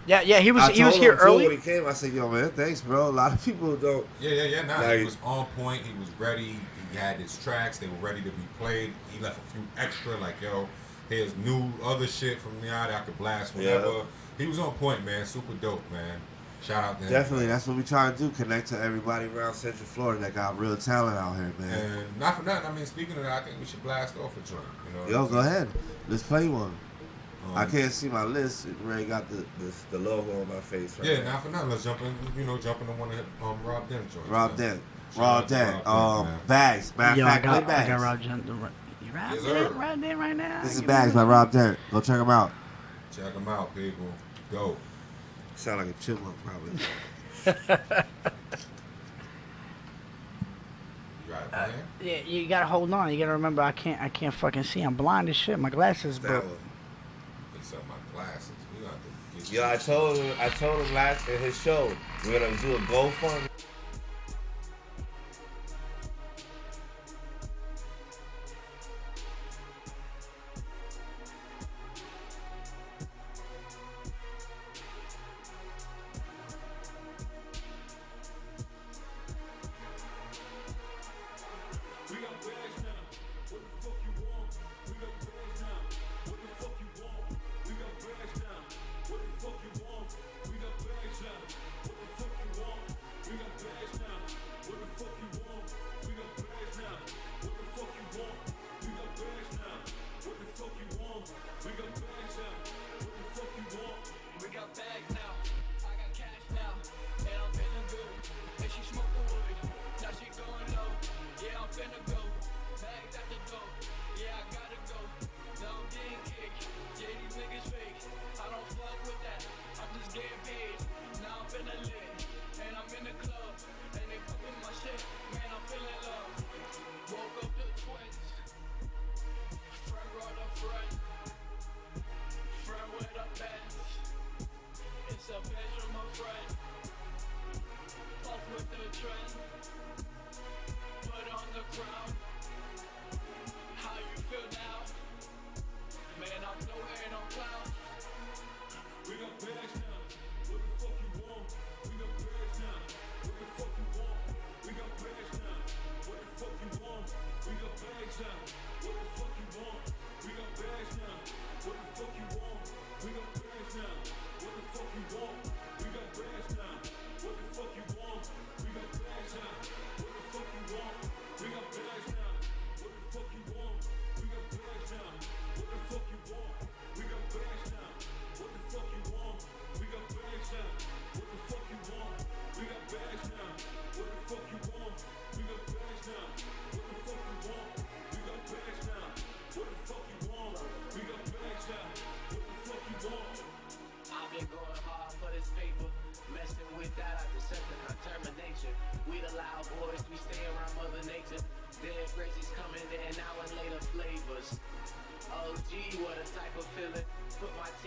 yeah, he was I told here him, too, early. when he came. I said, "Yo, man, thanks, bro. A lot of people don't." Yeah. Nah, Like- he was on point. He was ready. He had his tracks. They were ready to be played. He left a few extra, like, yo, here's new other shit from the out I could blast whenever. Yeah. He was on point, man. Super dope, man. Shout out to him. Definitely, that's what we try to do. Connect to everybody around Central Florida that got real talent out here, man. And not for nothing. I mean, speaking of that, I think we should blast off a joint. You know. Yo, what go I'm ahead. Let's play one. saying? I can't see my list. It already got the logo on my face. Right Yeah, now. not for nothing. Let's jump in. You know, jump into one of Rob Dent joints. Rob man. Dent. Shout Rob out to Dent. Rob Dent, man. Bags. Matter of Yo, I fact, play got Bags. Rob Dent. You Yes, Rob sir. Dent right there, right now. This is Give Bags me by Rob Dent. Go check him out. Check him out, people. Dope. Sound like a chipmunk, probably. You got it, man? Yeah, you gotta hold on. You gotta remember, I can't fucking see. I'm blind as shit. My glasses, That bro. one. Fix up my glasses. We got to get Yo, I told him last in his show we're gonna do a GoFundMe.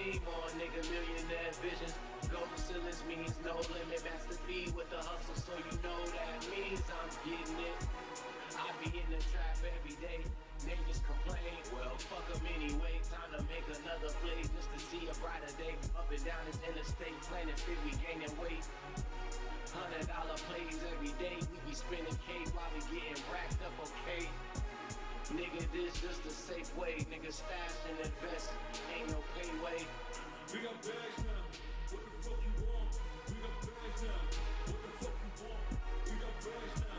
dream on, nigga, millionaire visions. Gold ceilings means no limit. Master P with the hustle, so you know that means I'm getting it. I be in the trap every day. Niggas complain, well, fuck them anyway. Time to make another play just to see a brighter day. Up and down this interstate, planning fit, we gaining weight. $100 plays every day. We be spending K while we getting racked up, okay? Nigga, this just a safe way. Niggas fast and invest, ain't no pay way. We got bags now. What the fuck you want? We got bags now. What the fuck you want? We got bags now.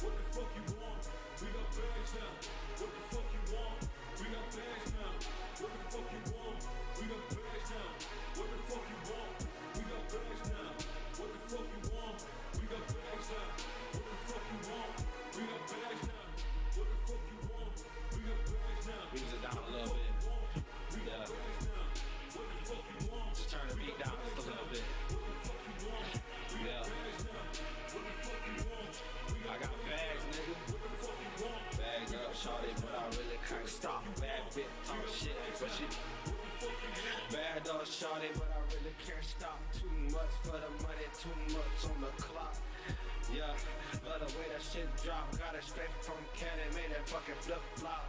What the fuck you want? We got bags now. What the fuck you want? We got bags now. What the fuck you want? We got bags now. What the fuck you want? We got bags now. What the fuck you want? We got bags now. What the fuck you want? We got bags now. What the fuck you want? We got bags now. Brings it down a little bit. Yeah. Just turn the beat down just a little bit. Yeah. I got bags, nigga. Bags up, shorty, but I really can't stop. Bad bitch, talk shit, but she bad dog, shorty, but I really can't stop. Too much for the money, too much on the clock. Yeah, love the way that shit drop. Got it straight from Canada, made it fucking flip flop.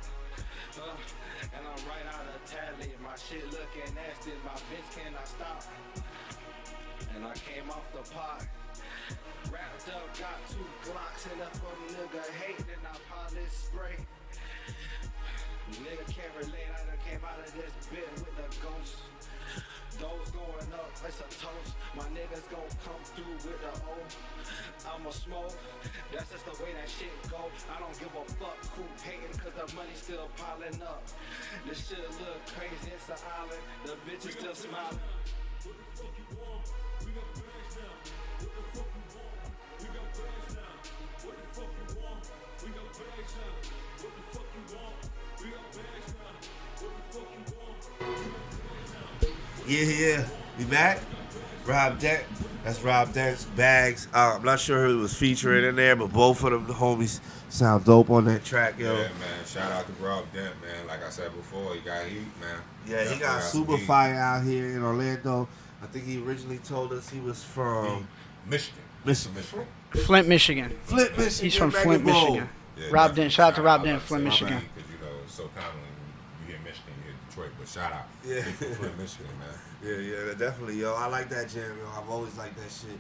And I'm right out of tally. My shit looking nasty, my bitch cannot stop. And I came off the pot, wrapped up, got 2 Glocks, and if a nigga hate, then I polish spray. Nigga can't relate, I done came out of this bit with the ghost. Those going up, it's a toast. My niggas gon' come through with the O. I'ma smoke, that's just the way that shit go. I don't give a fuck who hating, cause the money still piling up. This shit look crazy, it's an island, the bitches still smiling. What the fuck you want? We got bags now. What the fuck you want? We got bags now. What the fuck you want? We got bags now. What the fuck you want? We got bags now. What the fuck you want? Yeah. We back? Rob Dent. That's Rob Dent's Bags. I'm not sure who was featuring in there, but both of them homies sound dope on that track, yo. Yeah, man. Shout out to Rob Dent, man. Like I said before, he got heat, man. Yeah, he Definitely got some super heat. fire out here in Orlando. I think he originally told us he was from Michigan. Michigan. Flint, Michigan. Flint, Michigan. He's from Mega Flint, Bowl. Michigan. Yeah, Rob definitely. Dent. Shout out to Rob out. Dent, I was Flint, about to say Michigan. Because, you know, it's so commonly you hear Michigan, you hear Detroit, but shout out. Yeah. He from Flint, Michigan, man. Yeah, definitely, yo. I like that jam, yo. I've always liked that shit.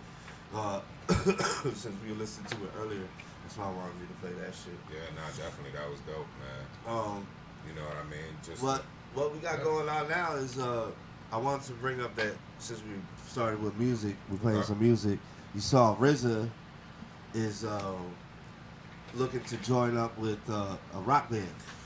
Since we listened to it earlier, that's why I wanted you to play that shit. Yeah, nah, definitely. That was dope, man. You know what I mean? Just What we got going on now is I wanted to bring up that since we started with music, we're playing some music. You saw RZA is looking to join up with a rock band.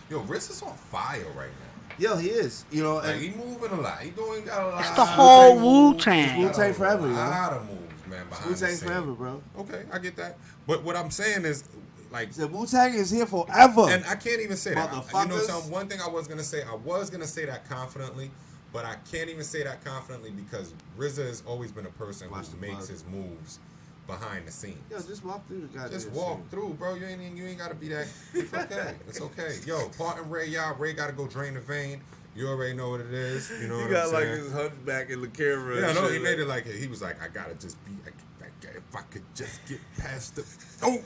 Yo, Riz is on fire right now. Yo, he is. You know, Like, and he moving a lot. He got a lot. It's the whole Wu It's Tang. Wu-Tang forever, A yo. lot of moves, man. Behind the Wu-Tang scenes. forever, bro. Okay, I get that. But what I'm saying is, like, The Wu-Tang is here forever. and I can't even say that. You know, Motherfuckers. something. One thing I was gonna say that confidently, but I can't even say that confidently because RZA has always been a person Watch who the makes plug. his moves behind the scenes. Yo, just walk through the goddamn Just walk shit. through, bro. You ain't gotta be that. It's okay. It's okay. Yo, Parton Ray, y'all. Ray gotta go drain the vein. You already know what it is. You know He what got I'm like saying? his hunchback in the camera. Yeah, and no, shit, he made it like he was like, I gotta just be. If I could just get past the. Oh,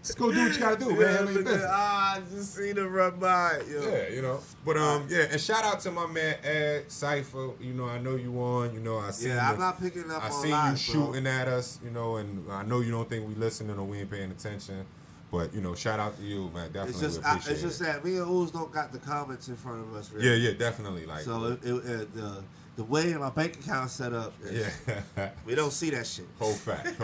just go do what you gotta do, man. Yeah, Handle your look at, business. I just seen him run by. Yo. Yeah, you know. But yeah, and shout out to my man Ed Cypher. You know, I know you on. You know, I see. Yeah, I'm not picking up I on seen you live, shooting at us. You know, and I know you don't think we listening or we ain't paying attention. But you know, shout out to you, man. Definitely, It's just, we appreciate it's just it. that me and Ooze don't got the comments in front of us. Really. Yeah, definitely. Like, So the way my bank account set up, is, yeah. we don't see that shit. Whole fact.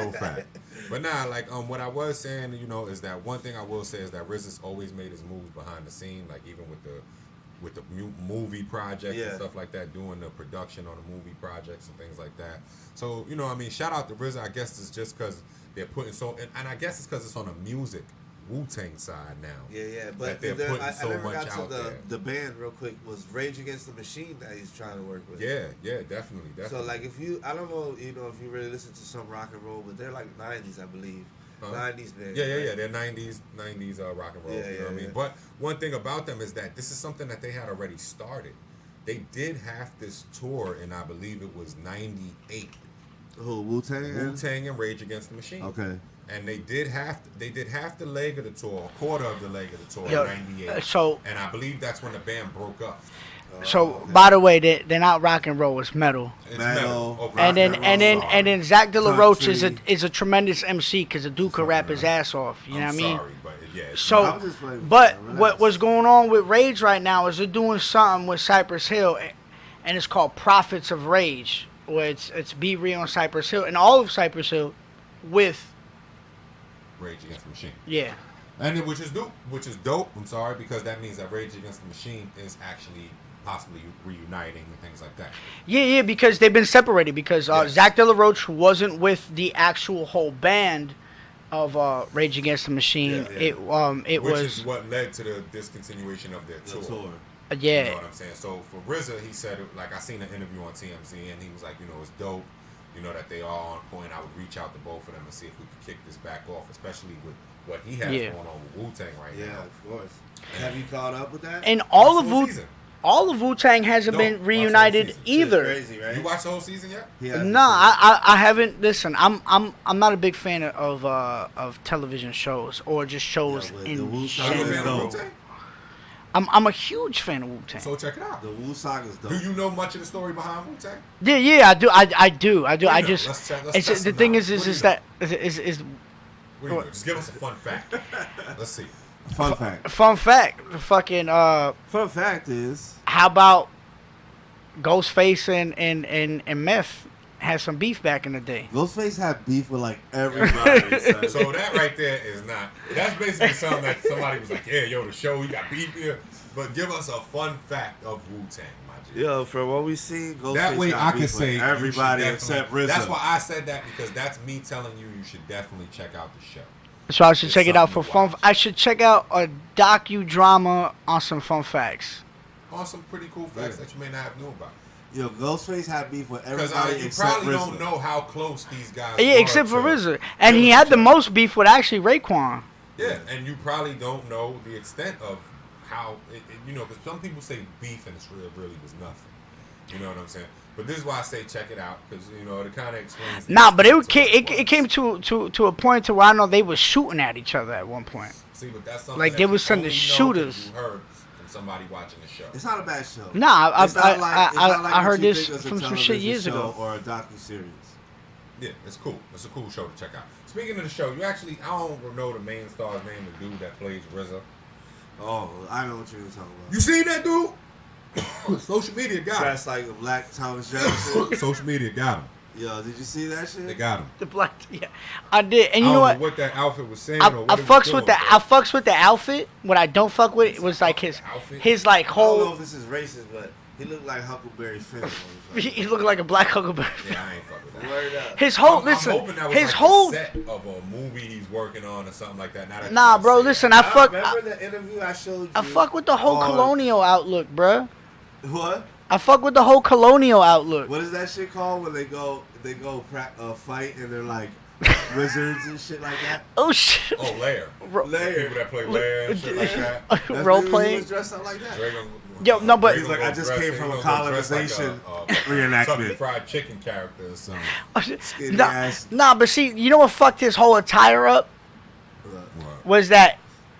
But nah, like what I was saying, you know, is that one thing I will say is that RZA's always made his moves behind the scene, like even with the movie projects Yeah. and stuff like that, doing the production on the movie projects and things like that. So you know, I mean, shout out to RZA. I guess it's just because they're putting and I guess it's because it's on a music Wu-Tang side now. Yeah, but that they're putting I so never much got to out there. the band real quick. Was Rage Against the Machine that he's trying to work with? Yeah, definitely. So like if you, I don't know, you know, if you really listen to some rock and roll, but they're like 90s, I believe. 90s band. Yeah. right? They're 90s rock and roll. Yeah, you know what I mean? yeah. But one thing about them is that this is something that they had already started. they did have this tour, and I believe it was '98. Who, Wu-Tang? Wu-Tang and Rage Against the Machine. Okay. And they did half the leg of the tour, a quarter of the leg of the tour Yo, in '98. so- and I believe that's when the band broke up. So, by the way, they're not rock and roll. It's metal. It's Metal. Okay. And then Rock and roll. Zach De La Roach Country. is a tremendous MC because the dude could rap his ass off. You know what I mean? Sorry, but yeah. It's So, I'm just playing with but you, what relax. what's going on with Rage right now is they're doing something with Cypress Hill, and it's called Prophets of Rage, where it's Be Real on Cypress Hill and all of Cypress Hill with Rage Against the Machine. yeah. And which is dope. I'm sorry, because that means that Rage Against the Machine is actually possibly reuniting and things like that. Yeah, because they've been separated because Yes. Zach De La Roach wasn't with the actual whole band of Rage Against the Machine. Yeah, yeah. It Which was is what led to the discontinuation of their The tour. tour. yeah. You know what I'm saying? So for RZA, he said, like, I seen an interview on TMZ, and he was like, it's dope, that they are on point. I would reach out to both of them and see if we could kick this back off, especially with what he has Yeah. going on with Wu-Tang right Yeah, now. of course. Have you caught up with that? And all Watch of the whole Wu season. all of Wu-Tang hasn't No, been watch the whole reunited season. Shit's either. crazy, right? You watched the whole season yet? He hasn't No, seen it. I haven't. Listen, I'm not a big fan of television shows or just shows Yeah, but the in Wu-Tang Are you a is fan general. of dope. Wu-Tang? I'm a huge fan of Wu-Tang. So check it out. The Wu Saga's dope. Do you know much of the story behind Wu-Tang? Yeah, I do. I do. do you I know? just. Let's It's test the them thing out. is What do you is know? that is What do you know? Just give us a fun fact. Let's see. Fun fact. fun fact. Fucking Fun fact is, how about Ghostface and Meth had some beef back in the day. Ghostface had beef with like everybody. son. So that right there is not. That's basically something that somebody was like, "Yeah, yo, the show, you got beef here." But give us a fun fact of Wu-Tang, my G. Yo, from what we see, Ghostface That way got I beef can with say you should everybody definitely- except RZA. That's why I said that, because that's me telling you should definitely check out the show. So I should It's check it out for something to fun. watch. I should check out a docudrama on some fun facts. On some pretty cool facts that you may not have known about. Yo, Ghostface had beef with Because everybody you except probably RZA. don't know how close these guys Yeah, were except for to- RZA, and he had the most beef with actually Raekwon. Yeah, and you probably don't know the extent of how, because some people say beef and it's really was nothing. You know what I'm saying? But this is why I say check it out, because, it kind of explains. Nah, but to it came to a point to where I know they were shooting at each other at one point. See, but that's something Like, that there was you some only know shooters. 'cause you heard from somebody watching the show. It's not a bad show. Nah, It's not like- it's not like I what heard you this think it's a from some shit television years show ago. or a docu-series. Yeah, it's cool. It's a cool show to check out. Speaking of the show, I don't know the main star's name, the dude that plays RZA. Oh, I know what you're talking about. You seen that dude? Social media got Dressed like a black Thomas Jefferson. him. Social media got him. Yo, did you see that shit? They got him. The black, yeah, I did, and you I know don't what? that outfit was saying. I or what it was fucks doing, with the but- I fucks with the outfit. What I don't fuck with was like Outfit? his like I don't know whole. if this is racist, but he looked like Huckleberry Finn. He looked like a black Huckleberry. Yeah, I ain't fuck with that. Word up. His whole I'm listen, hoping that was his like whole the set of a movie he's working on or something like that. Now that nah, you bro. say Listen, that. I fuck. Remember the interview I showed you? I fuck with the whole on- colonial outlook, bruh. What? I fuck with the whole colonial outlook. What is that shit called when they go fight and they're like wizards and shit like that? Oh shit. Oh, Lair. Ro- The people that play Lair and shit like that. That's Role when He playing. was dressed up like that. Yo, no, but- He's like, I just came from a He gonna go dress colonization like reenactment. Kentucky Fried Chicken character or something. Skinny Nah, ass. nah, but see, you know what fucked his whole attire up What? was that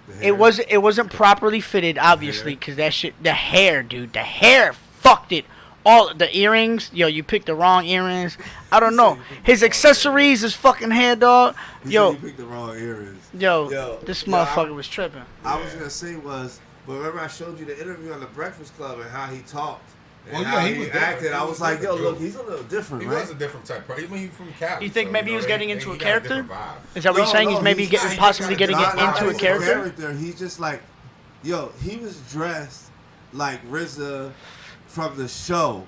The hair. it wasn't properly fitted, obviously, because that shit, the hair, dude, the hair fucked it. All the earrings, yo, you picked the wrong earrings. I don't know. His accessories, his fucking hair, dog. He said Yo, you picked the wrong earrings. yo, this yo, motherfucker was tripping. I was gonna say was, but remember I showed you the interview on the Breakfast Club and how he talked and Well, yeah, how he he, was different. acted. He I was was like, yo, different, look, dude. he's a little different, He right? was a different type. I mean, he's from Cali. You think so, maybe he was getting he into a got character? different vibe. Is that what you're saying? He's maybe he's getting, not- he possibly just getting got Not into a as character? He's just like, yo, he was dressed like RZA from the show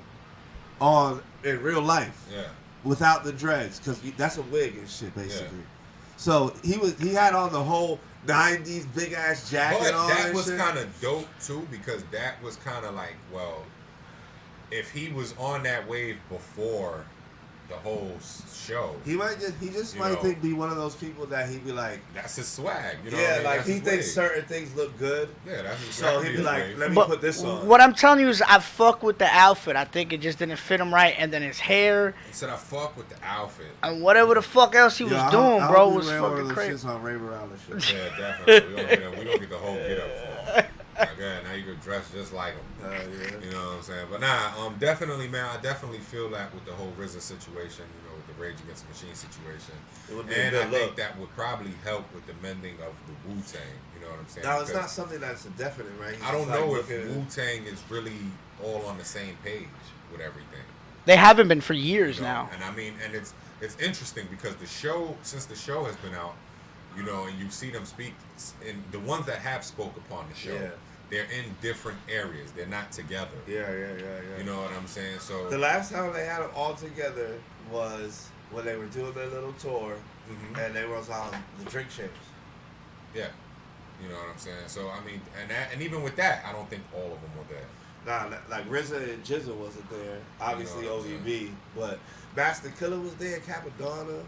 in real life. Yeah. Without the dreads, because that's a wig and shit, basically. So he had on the whole '90s big ass jacket But on. that and was shit. kind of dope too, because that was kind of like, well, if he was on that wave before the whole show. He just You might know. be one of those people that he'd be like, That's his swag. You know yeah, what I mean? like That's he his thinks wave. certain things look good. Yeah, that's his So that could he'd be his like, wave. let me But put this on. what I'm telling you is, I fuck with the outfit. I think it just didn't fit him right, and then his hair He said I fuck with the outfit. and whatever the fuck else he was doing, bro, was fucking crazy. On Ray Morales shit. Yeah, definitely. We gonna get the whole get up for him. Okay, now you can dress just like him. Yeah. You know what I'm saying? But nah, definitely, man. I definitely feel that with the whole RZA situation, you know, with the Rage Against the Machine situation, It would be a and good I think look. that would probably help with the mending of the Wu-Tang. You know what I'm saying? Now it's Because not something that's indefinite, right? He's I don't just, like, know if looking- Wu-Tang is really all on the same page with everything. They haven't been for years You know? now. And I mean, and it's interesting because since the show has been out, you know, and you see them speak, and the ones that have spoke upon the show, Yeah. they're in different areas. They're not together. Yeah. You know what I'm saying? So The last time they had them all together was when they were doing their little tour, Mhm. and they was on the Drink Champs. yeah, you know what I'm saying. So I mean, and even with that, I don't think all of them were there. Nah, like RZA and Jizza wasn't there. Obviously You know what I'm OVB, but Master Killer was there. Capadonna,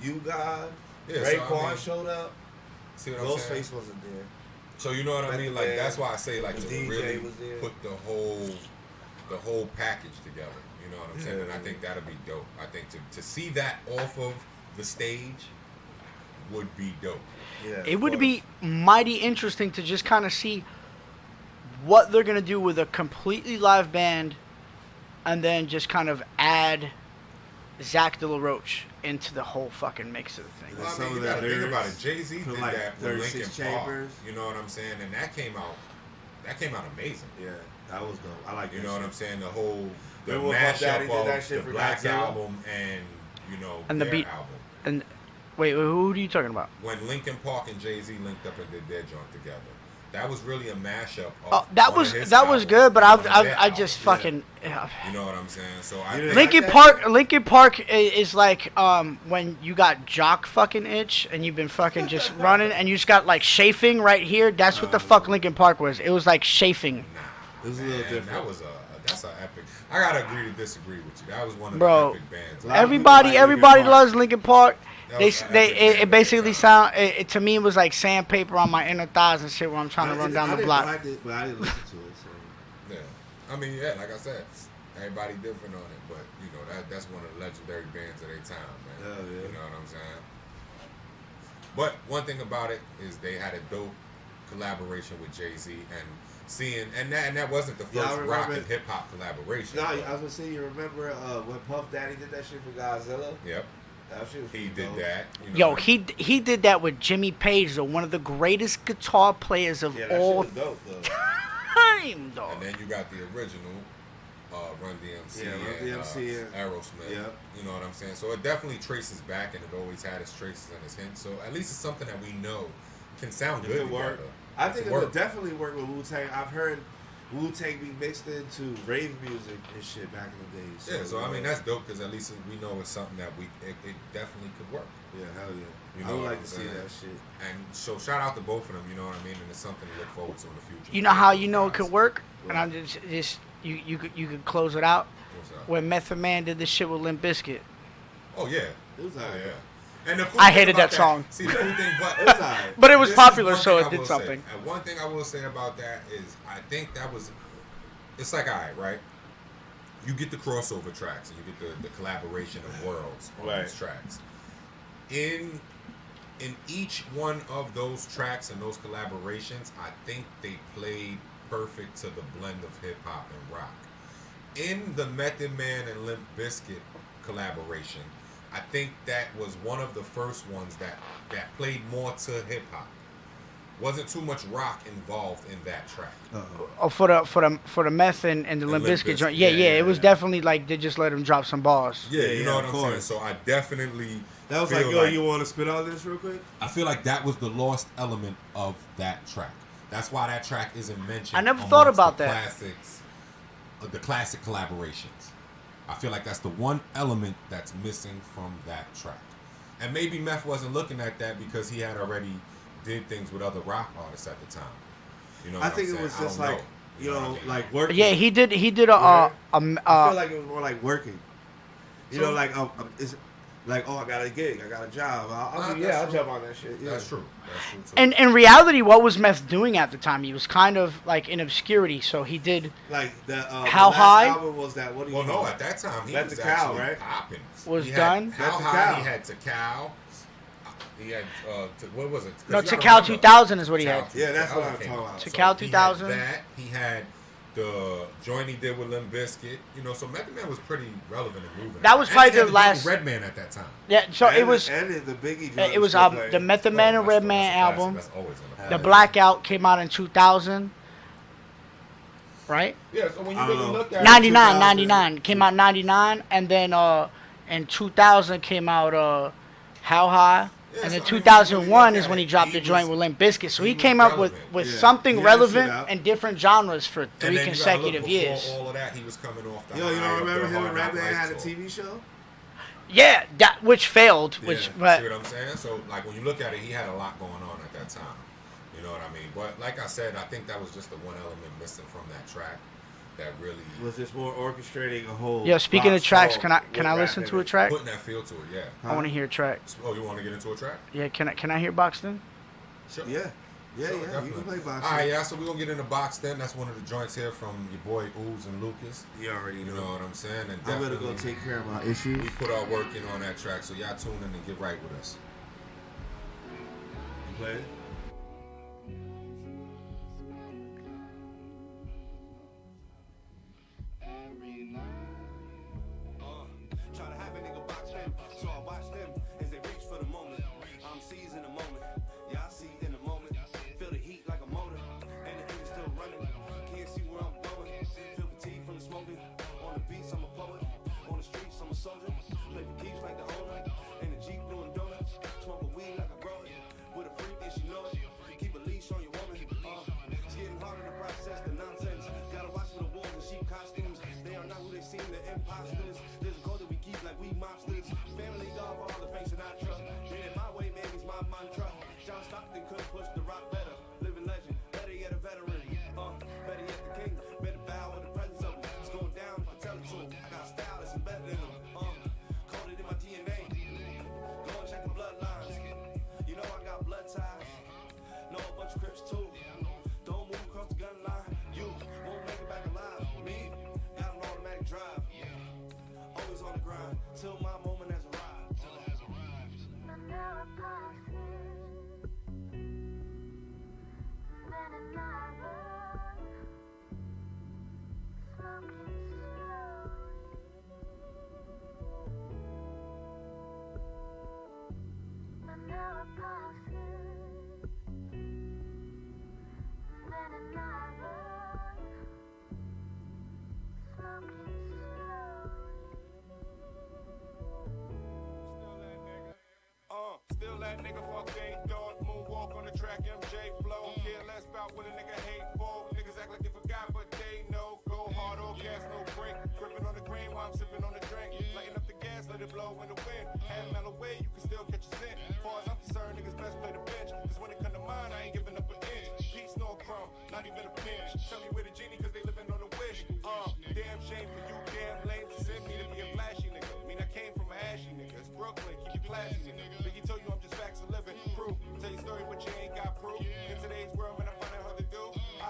You God, Yeah, so, Raekwon I mean, showed up. See what I'm saying? Ghostface wasn't there. So you know what I mean? Like Yeah. that's why I say like The to DJ really was there. put the whole package together. You know what I'm saying? And I think that'd be dope. I think to see that off of the stage would be dope. Yeah, It of would course. be mighty interesting to just kind of see what they're gonna do with a completely live band, and then just kind of add Zach De La Roche into the whole fucking mix of the thing. Well, I Some mean, you of that gotta think about it. lyrics Jay-Z from, did like, that with 36 Linkin Park. Chambers. You know what I'm saying? And that came out amazing. Yeah, that was dope. I like You that know what shit. I'm saying? The Remember when Puff Daddy mashup did that of shit the for Black Godzilla? Album and And the their beat- album. And wait, who are you talking about? When Linkin Park and Jay-Z linked up and did their joint together. That was really a mashup of Oh, that one was of his that was albums good, but and one of their I just albums. fucking. You know what I'm saying? So I You think didn't like Linkin Park is like when you got jock fucking itch and you've been fucking just running and you just got like chafing right here. That's what the fuck Linkin Park was. It was like chafing. It was a little man, different. That was that's an epic. I gotta agree to disagree with you. That was one of Bro, the epic bands. lot of Everybody people like everybody Linkin Park. loves Linkin Park. That They was an they epic band it at basically the sound to me it was like sandpaper on my inner thighs and shit when I'm trying to run down the block. I didn't listen to it. So. Yeah, I mean, yeah, like I said, everybody different on it, but you know that's one of the legendary bands of their time, man. Hell yeah. You know what I'm saying? But one thing about it is they had a dope collaboration with Jay-Z and seeing, and that wasn't the Yeah, I first remember rock it. and hip hop collaboration. No, I but- was gonna say, you remember when Puff Daddy did that shit for Godzilla? Yep, That shit was he pretty did dope. that. You Yo, know, he did that with Jimmy Page, though, one of the greatest guitar players of Yeah, that all shit was dope though. time, dog. And then you got the original Run DMC, Yeah, Run and DMC and- Aerosmith. Yep. You know what I'm saying? So it definitely traces back, and it always had its traces and its hints. So at least it's something that we know can sound It good could work. together. I think it work. would definitely work with Wu Tang. I've heard Wu Tang be mixed into rave music and shit back in the day. Yeah, so I mean that's dope because at least we know it's something that it definitely could work. Yeah, hell yeah. You I know would what like I'm to see saying? that shit. And so shout out to both of them. You know what I mean? And it's something to look forward to in the future. You know how you know it Guys. could work? And Right. I'm just you could close it out What's up? when Method Man did this shit with Limp Bizkit. Oh yeah. It was Oh alright. yeah. And the cool I thing hated about that song. See the cool thing, but It was alright. But it was this is popular, one so thing it I did will say. something. And one thing I will say about that is I think that was, it's like, all right? You get the crossover tracks and you get the collaboration of worlds on Right. these tracks. In each one of those tracks and those collaborations, I think they played perfect to the blend of hip hop and rock. In the Method Man and Limp Bizkit collaboration, I think that was one of the first ones that played more to hip hop. Wasn't too much rock involved in that track. Oh, for the Meth and the Limp Limp Bizkit Bizkit, joint. Yeah, yeah, it was yeah. definitely like they just let him drop some bars. Yeah, you know yeah, what of I'm saying. course. So I definitely That was feel like, yo, you want to spit on this real quick? I feel like that was the lost element of that track. That's why that track isn't mentioned. I never thought amongst about the that. Classics, the classic collaborations. I feel like that's the one element that's missing from that track. And maybe Meth wasn't looking at that because he had already did things with other rock artists at the time. You know, I what think I'm it was saying? I just don't like, know. you know, what I mean? like working. Yeah, he did Yeah. a I feel like it was more like working. You know, like it's like, oh, I got a gig, I got a job. I'll jump on that shit. Yeah. That's true. That's true too. And in reality, what was Meth doing at the time? He was kind of like in obscurity, so he did Like How the last High? album was that? What do you Well, call no, it? at that time he Let was the Cow, actually right? popping. Was He done? Had How Let the High? Cow. He had Takao. He had what was it? 'Cause no you gotta Takao remember, 2000 is what he had. Takao Yeah, that's what I'm 2000 talking came about. out. Takao he 2000. had that. He had the joint he did with Limp Bizkit. You know, so Method Man was pretty relevant and moving. That was And probably he had the last- Redman at that time. Yeah, so and it was and the Biggie. it was still the playing. Method Man and that's Redman a classic. album. That's always gonna The play. Blackout came out in 2000, right? Yeah, so when you I don't really know. look at 99, 2000. 99 came out 99, and then in 2000 came out How High, Yeah, and so then I mean, when you 2001 really is look when at he it, dropped he the joint was- with Limp Bizkit. So he he was came up with relevant. Yeah. something He had relevant shit out. in different genres for And 3 then you gotta consecutive look, years. Before all of that, he was coming off the Yo, you high don't of remember the him Hard and Knock Redman Life had a tour. TV show? Yeah, that which failed, which Yeah, but see what I'm saying? So, like, when you look at it, he had a lot going on at that time. You know what I mean? But like I said, I think that was just the one element missing from that track that really Was this more orchestrating a whole? yeah. Speaking of rock tracks, song can I with listen rap to in a it? track? putting that feel to it. Yeah. I want to hear a track. Oh, you want to get into a track? Yeah, can I hear Boxton? Sure. Yeah, yeah, Sure, yeah. You definitely. can play box. All right, yeah. So we're gonna get into Box then. That's one of the joints here from your boy Ooze and Lucas. You already You know. know what I'm saying? And I'm gonna definitely go take care of my issues. we put our work in on that track. So y'all tune in and get right with us. You play it? Try to have a nigga box them, so I watch them as they reach for the moment. I'm seizing the moment, yeah, I see in the moment. Feel the heat like a motor, and the engine's still running. Can't see where I'm going, feel fatigue from the smoking. On the beats, I'm a poet, on the streets, I'm a soldier. Play for keeps like the owner, in the Jeep doing donuts. Smoking weed like a grower, with a freak and she know it. Keep a leash on your woman, it's getting harder to process the nonsense. Gotta watch for the wolves in sheep costumes. They are not who they seem, they're imposters. There's a code that we keep like we mobsters. Family dog for all the Frank Sinatra. Doing it my way, baby, it's my mantra. John Stockton couldn't push the rock better. Living legend, better yet a veteran. Better yet the king. Better bow in the presence of him. It's going down if I tell it to him. I got style that's embedded in him. Coded in my DNA. Go and check the bloodlines. You know I got blood ties. Know a bunch of Crips too. Don't move across the gun line. You won't make it back alive. Me, got an automatic drive. Always on the grind till my moment has arrived. Still that nigga fuck they dog. Moonwalk on the track, MJ flow. Care less about what a nigga hate for. Niggas act like they forgot, but they know. Go hard, all gas, no brake. Gripping on the green while I'm sipping on the drink. Lighting up the gas, let it blow in the wind. Have mellow way, you can still catch a scent. Far as I'm concerned, niggas best play the bench. Cause when it come to mine, I ain't giving up an inch. Peace, no crumb, not even a pinch. Tell me where the genie, cause they living on a wish. Damn shame for you, damn lame to send me to be a flashy nigga. Mean I came from a ashy nigga. It's Brooklyn, keep you classy nigga. Biggie told you I'm just facts of living proof. Tell your story, but you ain't got proof. In today's world, man, I find it hard to do.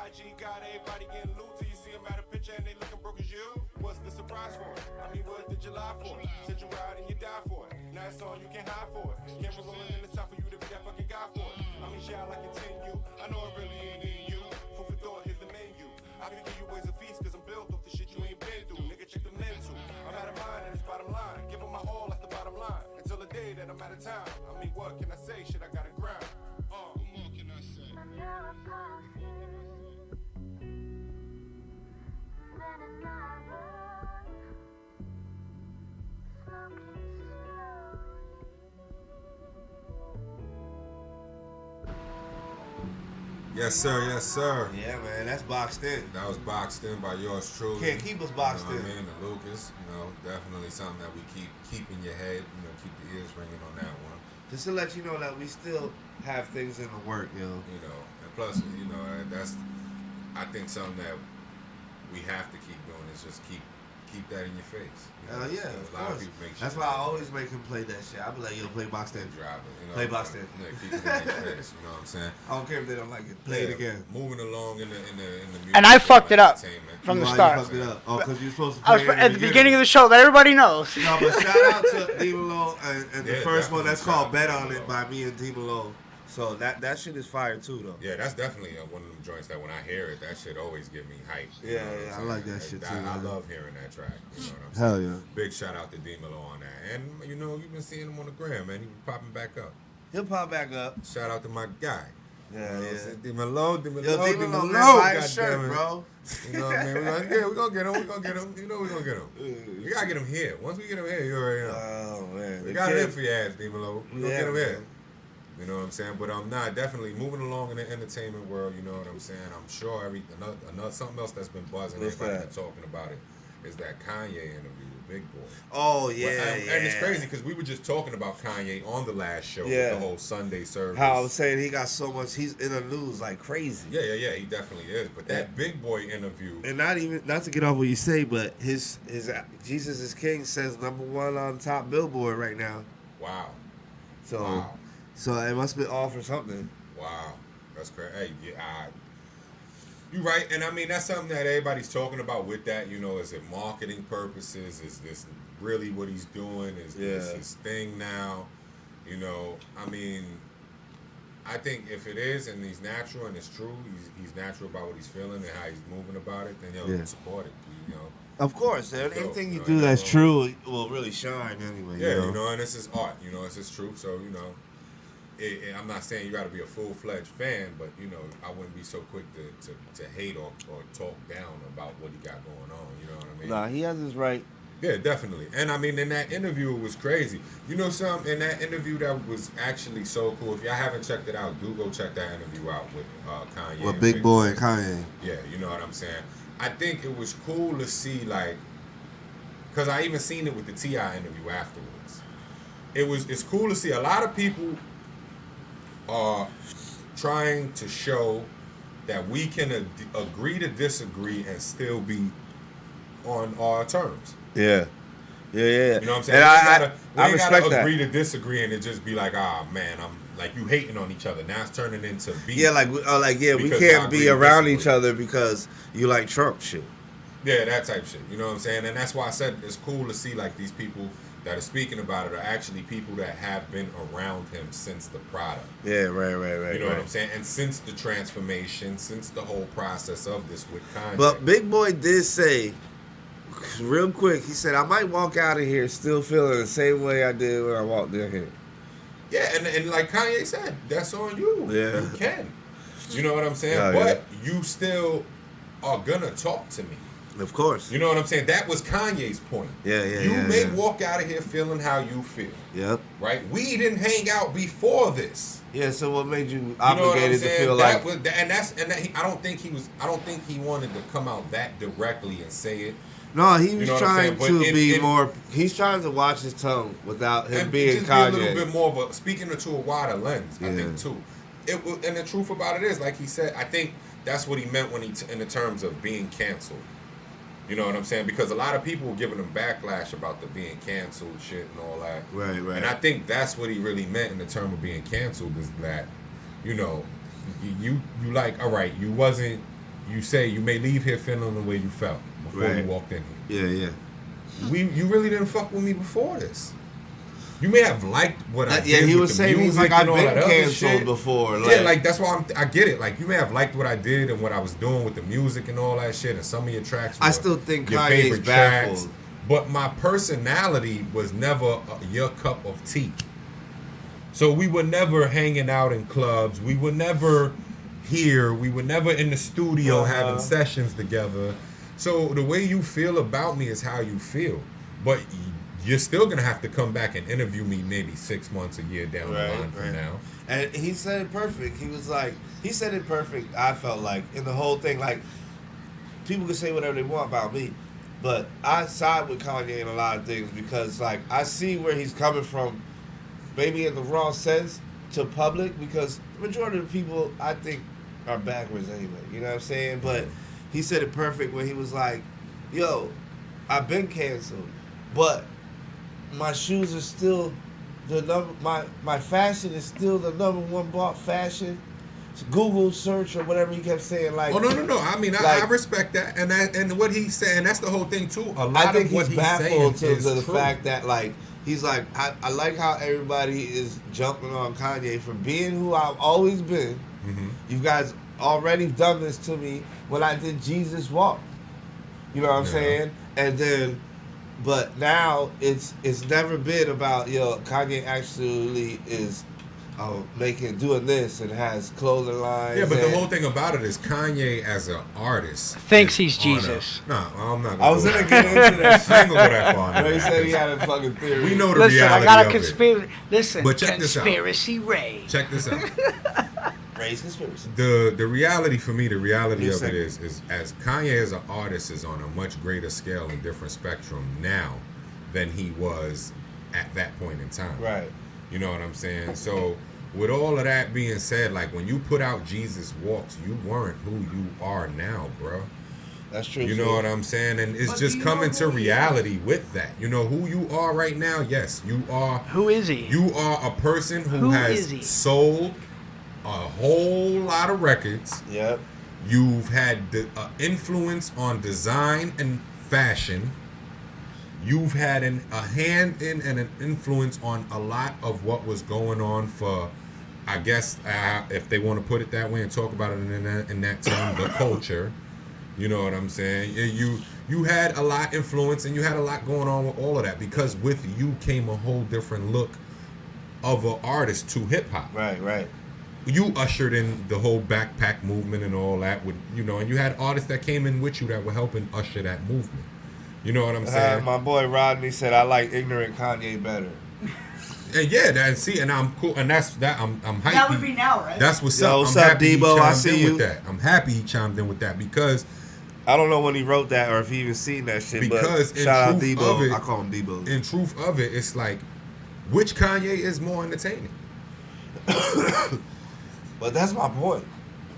IG got everybody getting loot till you see them at a picture and they looking broke as you. What's the surprise for? I mean, what did you lie for? Said you ride and you die for it. Now it's on, you can't hide for it. Camera rolling and it's time for you to be that fucking guy for it. I mean, shit, I continue. I know it really ain't in you. Food for thought, here's the menu. I can give you ways of feast cause I'm built off the shit you ain't been through. Nigga, check the mental. I'm out of mind and it's bottom line. Give 'em my all, that's the bottom line. Until the day that I'm out of town. I mean, what can I say? Shit, I got to grind. What more can I say? Yes, sir. Yes, sir. Yeah, man, that's boxed in. That was Boxed In by yours truly. Can't keep us boxed you know in. what I mean? The Lucas, definitely something that we keep in your head, keep the ears ringing on that one. Just to let you know that we still have things in the work, yo. And plus, that's I think something that we have to keep doing is just keep keep that in your face. You know, Hell yeah, a of lot course. people make That's sure why I always make him play that shit. I be like, yo, play box then. drive it. You know, Play box then. Yeah, keep it in your face. You know what I'm saying? I don't care if they don't like it. Play it Yeah, again. Moving along in the music. And I fucked it up entertainment. from the Why start. You fucked it up. Oh, because you're supposed to I play was it at the beginning of the show that everybody knows. No, but shout out to D-Malo and the Yeah, first one definitely that's shout called out Bet to on D-Malo. It by me and D-Malo. So that shit is fire too, though. Yeah, that's definitely one of them joints that when I hear it, that shit always give me hype. You Yeah, know what yeah, I'm I saying? like that shit too, I man. love hearing that track. You know what I'm saying? Hell yeah. Big shout out to D-Malo on that. And, you know, you've been seeing him on the gram, man. He been popping back up. He'll pop back up. Shout out to my guy. Yeah, You know what I'm yeah. saying? D-Malo, Yo, D-Malo, man, God buy his shirt, damn it. bro. You know what I mean? We're gonna get him. We're gonna get him. You know we're gonna get him. We gotta get him here. Once we get him here, you already know. Oh, man. We got it in for your ass, D-Malo. We're gonna Yeah, get him here. man. You know what I'm saying? But I'm not definitely moving along in the entertainment world. You know what I'm saying? I'm sure another something else that's been buzzing. What's Everybody that? been talking about it. Is that Kanye interview with Big Boy? Oh, yeah, And it's crazy because we were just talking about Kanye on the last show Yeah. with the whole Sunday service. How I was saying he got so much, he's in the news like crazy. Yeah, he definitely is. But that Big Boy interview, And not to get off what you say, but his Jesus is King says #1 on top Billboard right now. wow, So Wow. so it must be all for something. wow, that's crazy. Hey, yeah, you're right, and I mean that's something that everybody's talking about with that. You know, is it marketing purposes? Is this really what he's doing? Is this Yeah. his thing now? You know, I mean, I think if it is and he's natural and it's true, he's natural about what he's feeling and how he's moving about it, then Yeah. support it. You know, Of course, Dope, anything you know, do ain't that's no- true will really shine anyway. yeah, you know, and this is art. You know, it's his truth. So you know. I'm not saying you got to be a full-fledged fan, but you know, I wouldn't be so quick to hate or talk down about what he got going on. You know what I mean? Nah, he has his right. Yeah, definitely. And I mean, in that interview, it was crazy. You know, in that interview that was actually so cool. If y'all haven't checked it out, do go check that interview out with Kanye. With and Big Boy and Kanye. Yeah, you know what I'm saying. I think it was cool to see, like, because I even seen it with the T.I. interview afterwards. It's cool to see a lot of people are trying to show that we can agree to disagree and still be on our terms. Yeah. Yeah. You know what I'm saying? And We I ain't respect gotta that. agree to disagree and it just be like, man, I'm like you hating on each other. Now it's turning into beef. Yeah, we Because can't I be agree to around disagree. each other because you like Trump shit. Yeah, that type shit. You know what I'm saying? And that's why I said it's cool to see like these people that are speaking about it are actually people that have been around him since the product. Yeah, right. You know what I'm saying? And since the transformation, since the whole process of this with Kanye. But Big Boy did say, real quick, he said, I might walk out of here still feeling the same way I did when I walked in here. yeah, and like Kanye said, that's on you. Yeah. You can. You know what I'm saying? Yeah, but you still are gonna talk to me. Of course. You know what I'm saying? That was Kanye's point. Yeah, You yeah, may yeah. walk out of here feeling how you feel, Yep. right? We didn't hang out before this. Yeah, so what made you You know what I'm obligated to saying? feel That like... was, I don't think he wanted to come out that directly and say it. No, he You was know what I'm trying saying? But to be in- more... He's trying to watch his tongue without him And being just be a Kanye. little bit more of a speaking to a wider lens. I Yeah. think too. It was, and the truth about it is, like he said, I think that's what he meant when in the terms of being canceled. You know what I'm saying? Because a lot of people were giving him backlash about the being canceled shit and all that. Right. And I think that's what he really meant in the term of being canceled is that, you know, you like, all right, you say you may leave here feeling the way you felt before you Right. walked in here. Yeah. You really didn't fuck with me before this. You may have liked what I did. Yeah, he with was the saying, he's music like, and I've all been that other canceled shit. before. Yeah, like that's why I get it. Like you may have liked what I did and what I was doing with the music and all that shit, and some of your tracks. I were still think your Kanye's favorite baffled. tracks, but my personality was never your cup of tea. So we were never hanging out in clubs. We were never here. We were never in the studio having sessions together. So the way you feel about me is how you feel, but you're still gonna have to come back and interview me maybe 6 months, a year down the line from now. And he said it perfect. He was like, he said it perfect. I felt like in the whole thing, like people can say whatever they want about me, but I side with Kanye in a lot of things because like I see where he's coming from, maybe in the wrong sense to public because the majority of the people I think are backwards anyway. You know what I'm saying? But he said it perfect when he was like, "Yo, I've been canceled, but my shoes are still the number. My fashion is still the #1 bought fashion. Google search or whatever he kept saying. Like, Oh no! I mean, I respect that, and what he's saying. That's the whole thing too. A lot I think of what he's he's baffled saying to is the true. fact that like he's like I like how everybody is jumping on Kanye for being who I've always been. Mm-hmm. You guys already done this to me when I did Jesus Walk. You know what I'm Yeah. saying? And then, but now it's never been about Kanye actually is doing this and has clothing lines. Yeah, but the and- whole thing about it is Kanye as an artist Thinks is he's on a- Jesus. Nah, I'm not. Gonna I was go gonna that get far. into that shit. I ain't gonna go that far. But he said he had a fucking theory. We know the Listen, reality I got a of it. conspiracy. Listen, But check this out. conspiracy Ray. Check this out. Raise conspiracy. The reality for me, the reality New of it segment. is as Kanye as an artist is on a much greater scale and different spectrum now than he was at that point in time. Right. You know what I'm saying? So with all of that being said, like when you put out Jesus Walks, you weren't who you are now, bro. That's true. You too. know what I'm saying? And it's But just do you coming know to who he is? reality with that. You know who you are right now? Yes, you are. Who is he? You are a person who, Who has is he? sold a whole lot of records. Yep. You've had influence on design and fashion. You've had a hand in and an influence on a lot of what was going on for, I guess, if they want to put it that way and talk about it in that term, the culture. You know what I'm saying? You had a lot influence and you had a lot going on with all of that because with you came a whole different look of an artist to hip hop. Right. You ushered in the whole backpack movement and all that with and you had artists that came in with you that were helping usher that movement. You know what I'm saying? My boy Rodney said I like ignorant Kanye better. And yeah, and I'm cool, and that's that. I'm hyped. That would be now, right? That's what's Yo, up. what's I'm up, happy he Debo? I chimed see in you. with that. I'm happy he chimed in with that because I don't know when he wrote that or if he even seen that shit. Because but in shout out truth Debo. of it- I call him Debo. in truth of it, it's like which Kanye is more entertaining? But that's my point.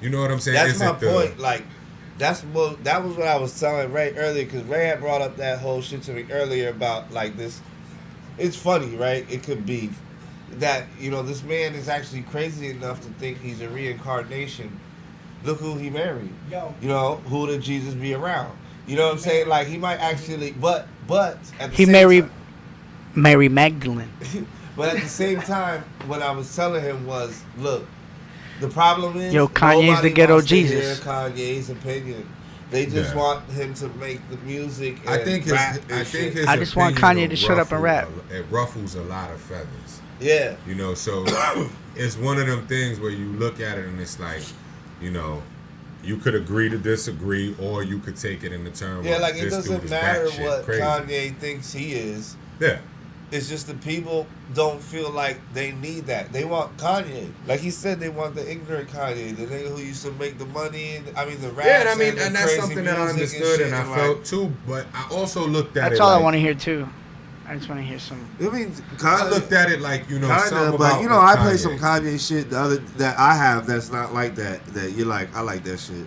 You know what I'm saying? That's Is my it the- point. Like, that was what I was telling Ray earlier because Ray had brought up that whole shit to me earlier about like this. It's funny, right? It could be that this man is actually crazy enough to think he's a reincarnation. Look who he married. Yo. Who did Jesus be around? You know what I'm saying? Like he might actually, but at the He same married time- Mary Magdalene. But at the same time, what I was telling him was, look, the problem is Yo, Kanye's nobody the ghetto wants to Jesus. hear Kanye's opinion. They just Yeah. want him to make the music. And I think rap and shit. I just want opinion Kanye to shut up and rap. It ruffles a lot of feathers. Yeah, So it's one of them things where you look at it and it's like, you could agree to disagree, or you could take it in the term. yeah. of Like it this doesn't dude is matter batshit what crazy. Kanye thinks he is. Yeah. It's just the people don't feel like they need that. They want Kanye. Like he said, they want the ignorant Kanye, the nigga who used to make the money. The rap. Yeah, and the and that's crazy something that I music understood and shit, I like, felt too. But I also looked at That's it. all I like, want to hear too. I just want to hear some. I mean, I looked at it like something Kinda, about but I play Kanye. some Kanye shit. The other that I have that's not like that. That you like. I like that shit.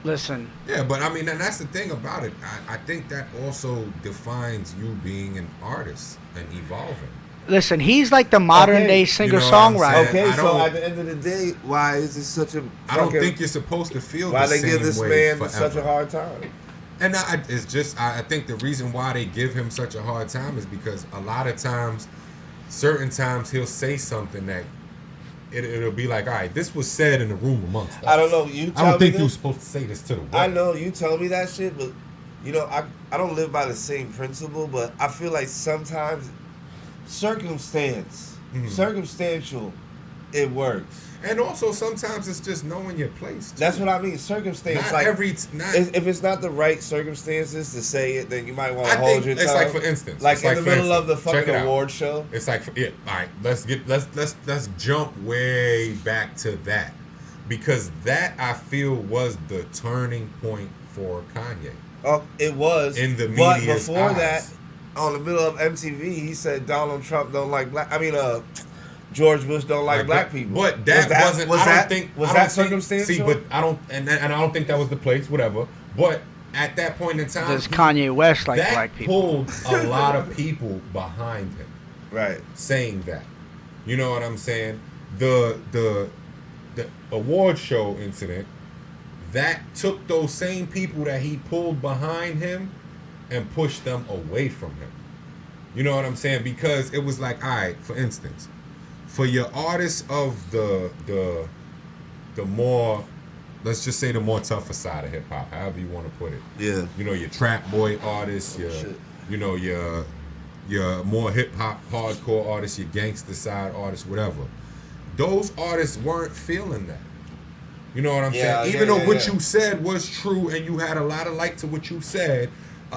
Listen, Yeah, but I mean, and that's the thing about it. I think that also defines you being an artist and evolving. listen. He's like the modern Okay. day You singer know what I'm songwriter. saying? Okay, I so don't- at the end of the day, why is this such a? I don't fucking- think you're supposed to feel why the they same give this way man forever. such a hard time. And it's just, I think the reason why they give him such a hard time is because a lot of times, certain times he'll say something that it'll be like, all right, this was said in the room amongst us. I don't know. You tell I don't think me you were this. supposed to say this to the world. I know you tell me that shit, but I don't live by the same principle. But I feel like sometimes circumstantial, it works. And also sometimes it's just knowing your place. Too. That's what I mean. Circumstance, Not like not. if it's not the right circumstances to say it, then you might want I to hold think your tongue. it's like, for instance, like it's in like the for middle of the instance, check fucking it out. award show. It's like, yeah, all right, let's jump way back to that, because that I feel was the turning point for Kanye. Oh, it was In the but media's before eyes. that, on the middle of MTV, he said Donald Trump don't like black. I mean, George Bush don't like black people. But that wasn't. Was I that don't think was I that don't think- circumstantial? See, but I don't, and I don't think that was the place. Whatever. But at that point in time, Does Kanye West like that black people? pulled a lot of people behind him Right. saying that. You know what I'm saying? The award show incident that took those same people that he pulled behind him and pushed them away from him. You know what I'm saying? Because it was like, all right, for instance, for your artists of the more, let's just say the more tougher side of hip hop, however you want to put it. Yeah. You know, your trap boy artists, your Shit. you know, your more hip hop hardcore artists, your gangster side artists, whatever. Those artists weren't feeling that. You know what I'm saying? Even though what you said was true and you had a lot of like to what you said,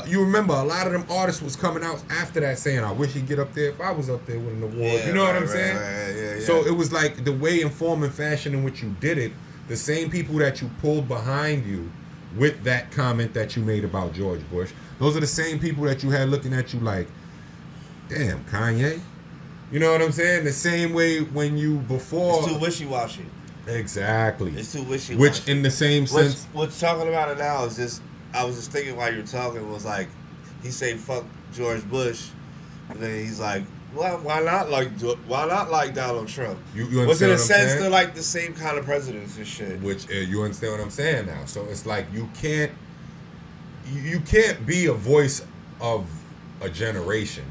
you remember a lot of them artists was coming out after that saying, I wish he'd get up there if I was up there with an award. Yeah, you know what I'm right, saying? right, So it was like the way and form and fashion in which you did it, the same people that you pulled behind you with that comment that you made about George Bush, those are the same people that you had looking at you like, damn, Kanye. You know what I'm saying? The same way when you before. It's too wishy-washy. Exactly. It's too wishy-washy. Which in the same sense. What's talking about it now is just, I was just thinking while you were talking was like, he said fuck George Bush, and then he's like, well, why not like Donald Trump? You Was in understand a what I'm sense saying? they're like the same kind of presidents and shit. Which you understand what I'm saying now. So it's like you can't be a voice of a generation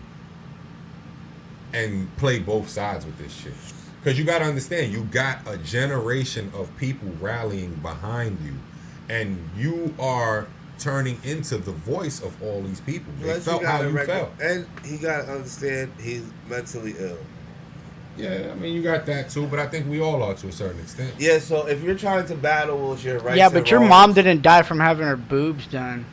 and play both sides with this shit. Because you got to understand, you got a generation of people rallying behind you, and you are turning into the voice of all these people. They Plus, felt how you gotta felt. and he got to understand he's mentally ill. Yeah, I mean, you got that too, but I think we all are to a certain extent. Yeah, so if you're trying to battle with your rights, Yeah, and but your wrongs, mom didn't die from having her boobs done.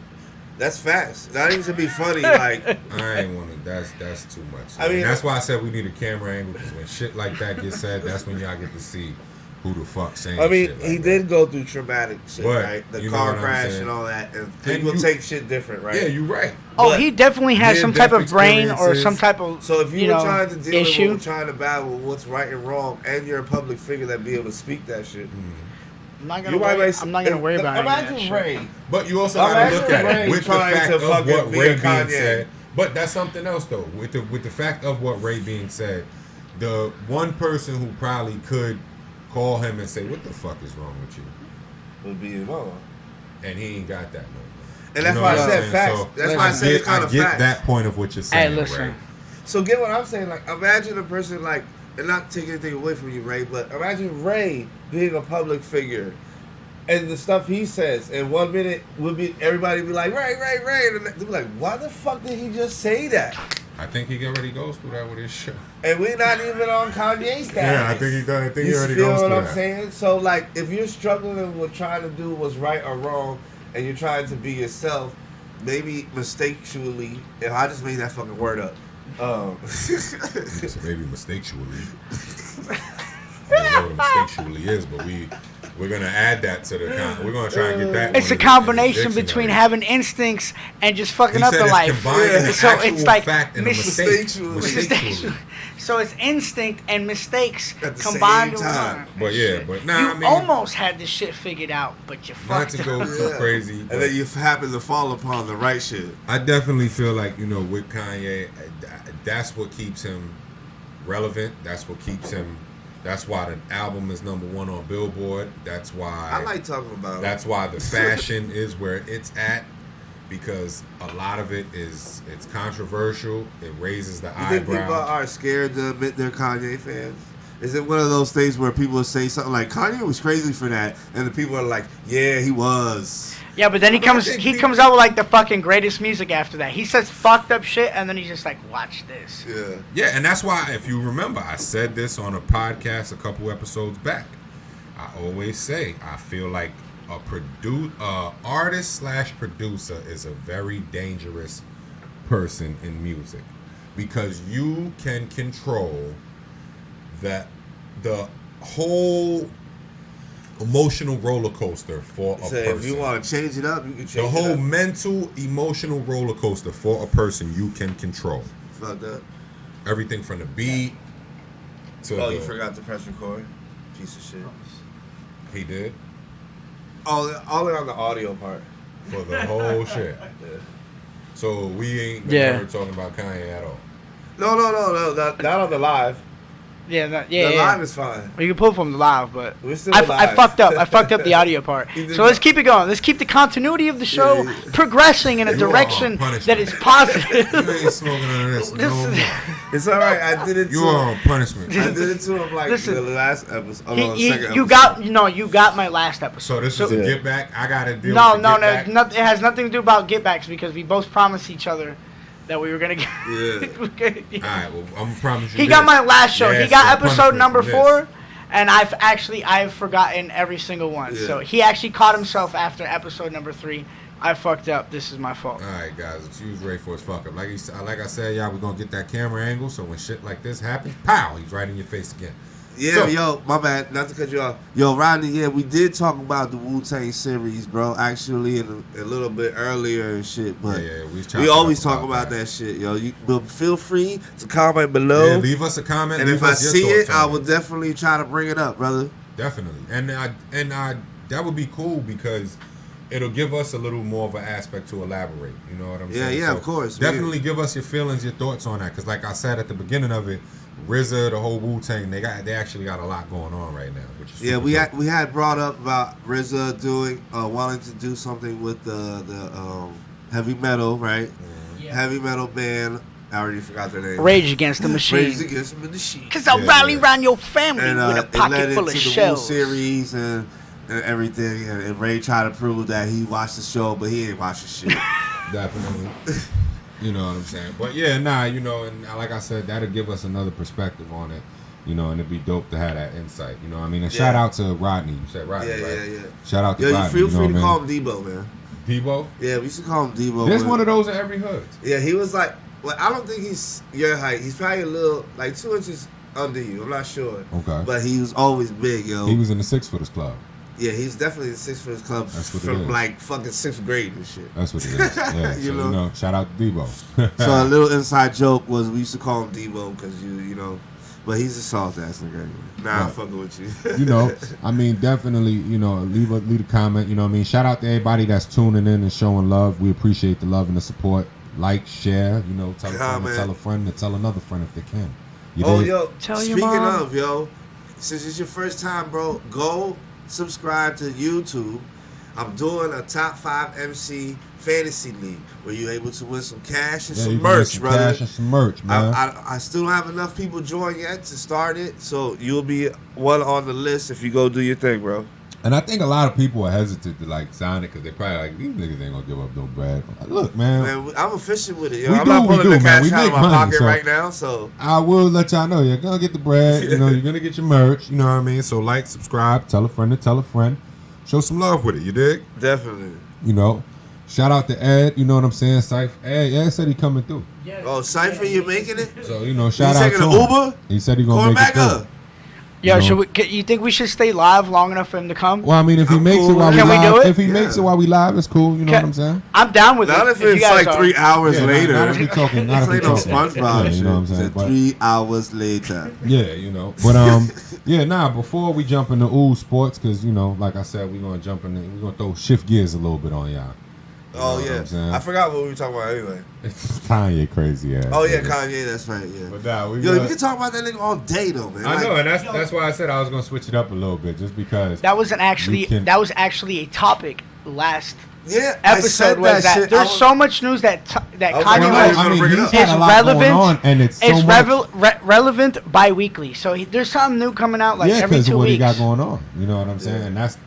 That's facts. Not even to be funny, like. I ain't want to. That's too much. I mean, that's why I said we need a camera angle, because when shit like that gets said, that's when y'all get to see who the fuck saying. I mean, shit like he that. did go through traumatic shit, But, right? The you know car what I'm crash saying? and all that, and people you- take shit different, right? Yeah, you're right. Oh, But he definitely has some type near-death of brain or experiences. some type of So if you were know, trying to deal with issue. what we're trying to battle with what's right and wrong, and you're a public figure that be able to speak that shit, I'm not you gonna might worry. make- I'm not gonna worry about any of that Imagine shit. Ray. But you also got to look at Ray it with the trying fact to of fucking what be Ray a being Kanye. said. But that's something else though. With the fact of what Ray being said, the one person who probably could call him and say, "What the fuck is wrong with you?" Would be your mama. And he ain't got that no more. And that's You know why I what I'm said saying? facts. So, That's why I said it's kind of I get facts. that point of what you're saying, Hey, listen. Ray. So get what I'm saying? Like, imagine a person like, and not taking anything away from you, Ray, but imagine Ray being a public figure, and the stuff he says. And 1 minute would be everybody be like, Ray, and they'd be like, why the fuck did he just say that? I think he already goes through that with his show. And we're not even on Kanye status. Yeah, I think he done. I think You he already feel goes what through I'm that. saying? So, like, if you're struggling with trying to do what's right or wrong, and you're trying to be yourself, maybe mistakenly, if I just made that fucking word up, So maybe mistakenly. I don't know what mistakenly is, but we're gonna add that to the. We're gonna try and get that. It's one a in the combination dictionary. between having instincts and just fucking He up said in it's life. combining an So actual it's like fact and a mistake. Mistakenly. So it's instinct and mistakes At the combined same in time. one. But yeah, but nah, You I mean, almost had this shit figured out, but you not fucked to it go up. too crazy. And but then you happen to fall upon the right shit. I definitely feel like, with Kanye, that's what keeps him relevant. That's what keeps him. That's why the album is #1 on Billboard. That's why I like talking about That's why the fashion is where it's at, because a lot of it's controversial. It raises the You think people eyebrow. are scared to admit they're Kanye fans? Is it one of those things where people say something like Kanye was crazy for that, and the people are like, yeah, he was. Yeah, but then he But I comes think he people- comes out with like the fucking greatest music after that. He says fucked up shit and then he's just like, watch this. Yeah. Yeah, and that's why, if you remember, I said this on a podcast a couple episodes back. I always say I feel like a artist/producer is a very dangerous person in music, because you can control the whole emotional roller coaster for a So person. if you want to change it up, you can change The it whole up. mental, emotional roller coaster for a person you can control. Fucked up. Everything from the beat to Oh, the, you forgot to press record? Piece of shit. He did. Oh, only on the audio part. for the whole shit. So we ain't Yeah. never talking about Kanye at all. No, not on the live. Yeah, The yeah. live is fine. You can pull from the live, but We're still I alive. fucked up. I fucked up the audio part. You did So let's not. keep it going. Let's keep the continuity of the show Yeah. progressing in a You are direction on punishment. that is You positive. ain't smoking none of this no more. It's all right. I did it. You to are him. on punishment. I did it to him like Listen. the last episode. Oh, no, the second you episode. you got my last episode. So this is a Yeah. get back. I gotta deal No, with no, the no, get back. no. It has nothing to do about get backs because we both promised each other that we were gonna get. Yeah. All right, well, I'm gonna promise you. He got this. my last show. Yeah, He got so episode punishment number for 4, and I've forgotten every single one. Yeah. So he actually caught himself after episode number 3. I fucked up. This is my fault. All right, guys, excuse Ray for his fuck up. Like I said, y'all, we're gonna get that camera angle. So when shit like this happens, pow, he's right in your face again. Yeah, So- yo, my bad. Not to cut you off. Yo, Rodney, yeah, we did talk about the Wu-Tang series, bro. Actually, a little bit earlier and shit. But Yeah, we always talk about that shit, yo. You but feel free to comment below. Yeah, leave us a comment. and leave if I us your see thoughts it, I on will definitely try to bring it up, brother. Definitely, and that would be cool because it'll give us a little more of an aspect to elaborate. You know what I'm saying? Yeah, of course. Definitely give us your feelings, your thoughts on that. Because like I said at the beginning of it, RZA, the whole Wu-Tang, they actually got a lot going on right now. Which is Yeah, super dope. we had brought up about RZA doing wanting to do something with the heavy metal, right? Yeah. Heavy metal band. I already forgot their name. Rage Against the Rage Machine. Against the Machine. Cause I'll Yeah, rally yeah. around your family And with a it led pocket full into of the Wu shells. series and everything. And Ray tried to prove that he watched the show, but he ain't watched the shit. Definitely. You know what I'm saying? But yeah, nah, you know, and like I said, that'll give us another perspective on it. You know, and it'd be dope to have that insight. You know what I mean? And shout Yeah. out to Rodney. You said Rodney, Yeah, right? yeah. Shout out to Yo, you Rodney. feel you know free to what I call mean? him Debo, man. Debo? Yeah, we used to call him Debo. There's but- one of those in every hood. Yeah, he was like, well, I don't think he's your height. He's probably a little, like 2 inches under you. I'm not sure. Okay. But he was always big, yo. He was in the Six Footers Club. Yeah, he's definitely the 6 Foot Club That's what it from is. like fucking 6th grade and shit. That's what it is. Yeah. You So, know? shout out to Debo. So a little inside joke was we used to call him Debo because you know, but he's a soft ass nigga anyway. Nah, I'm Right. fucking with you. You know, I mean, definitely, you know, leave a comment. You know what I mean? Shout out to everybody that's tuning in and showing love. We appreciate the love and the support. Like, share, you know, tell a friend to Comment. tell a friend to tell another friend if they can. You Oh, dig? yo, Tell your speaking mom. of, yo, since it's your first time, bro, go subscribe to YouTube. I'm doing a top 5 MC fantasy league where you're able to win some cash and Yeah, some you can get merch, some brother. cash and some merch, man. I still don't have enough people join yet to start it, so you'll be one on the list if you go do your thing, bro. And I think a lot of people are hesitant to like sign it because they probably like these niggas ain't gonna give up no bread. Look, man, Man, I'm efficient with it. Yo. We I'm do, not we pulling do, the man. cash We out of make my money, pocket so- right now, so I will let y'all know you're gonna get the bread. You know, you're gonna get your merch. You know what I mean? So like, subscribe, tell a friend to tell a friend. Show some love with it. You dig? definitely. You know, shout out to Ed. You know what I'm saying? Ed said he coming through. Oh, Cypher, you making it? So you know, shout You out taking to an him. Uber? He said he Call gonna him make back it up. through. Yo, You know? you think we should stay live long enough for him to come? Well, I mean, if he I'm makes cool it while with we it. Can we live, do it? if he makes it while we live, it's cool. You know what I'm saying? I'm down with Not it. if you it's guys like are. 3 hours Yeah, later. Not if we talking. Not if This we ain't no talking. SpongeBob Yeah, you know what I'm shit. saying? It's But- 3 hours later. Yeah, you know. But yeah, nah, before we jump into sports, because you know, like I said, we're gonna jump in, we're gonna throw shift gears a little bit on y'all. You know Oh, what I'm yeah. saying? I forgot what we were talking about anyway. Kanye crazy ass. Oh, yeah, nigga. Kanye, that's right, yeah. But nah, we Yo, got- we can talk about that nigga all day, though, man. I Like, know, and that's why I said I was gonna switch it up a little bit, just because. That wasn't actually. You can- That was actually a topic last yeah, I episode. said Was that shit. there's so much news that I was Kanye wondering how you West were I mean, bring it he's up. had is a lot relevant. going on, and it's so It's much. relevant bi-weekly. So there's something new coming out like Yeah, every because 2 of what he weeks. got going on. You know what I'm saying? Yeah. And that's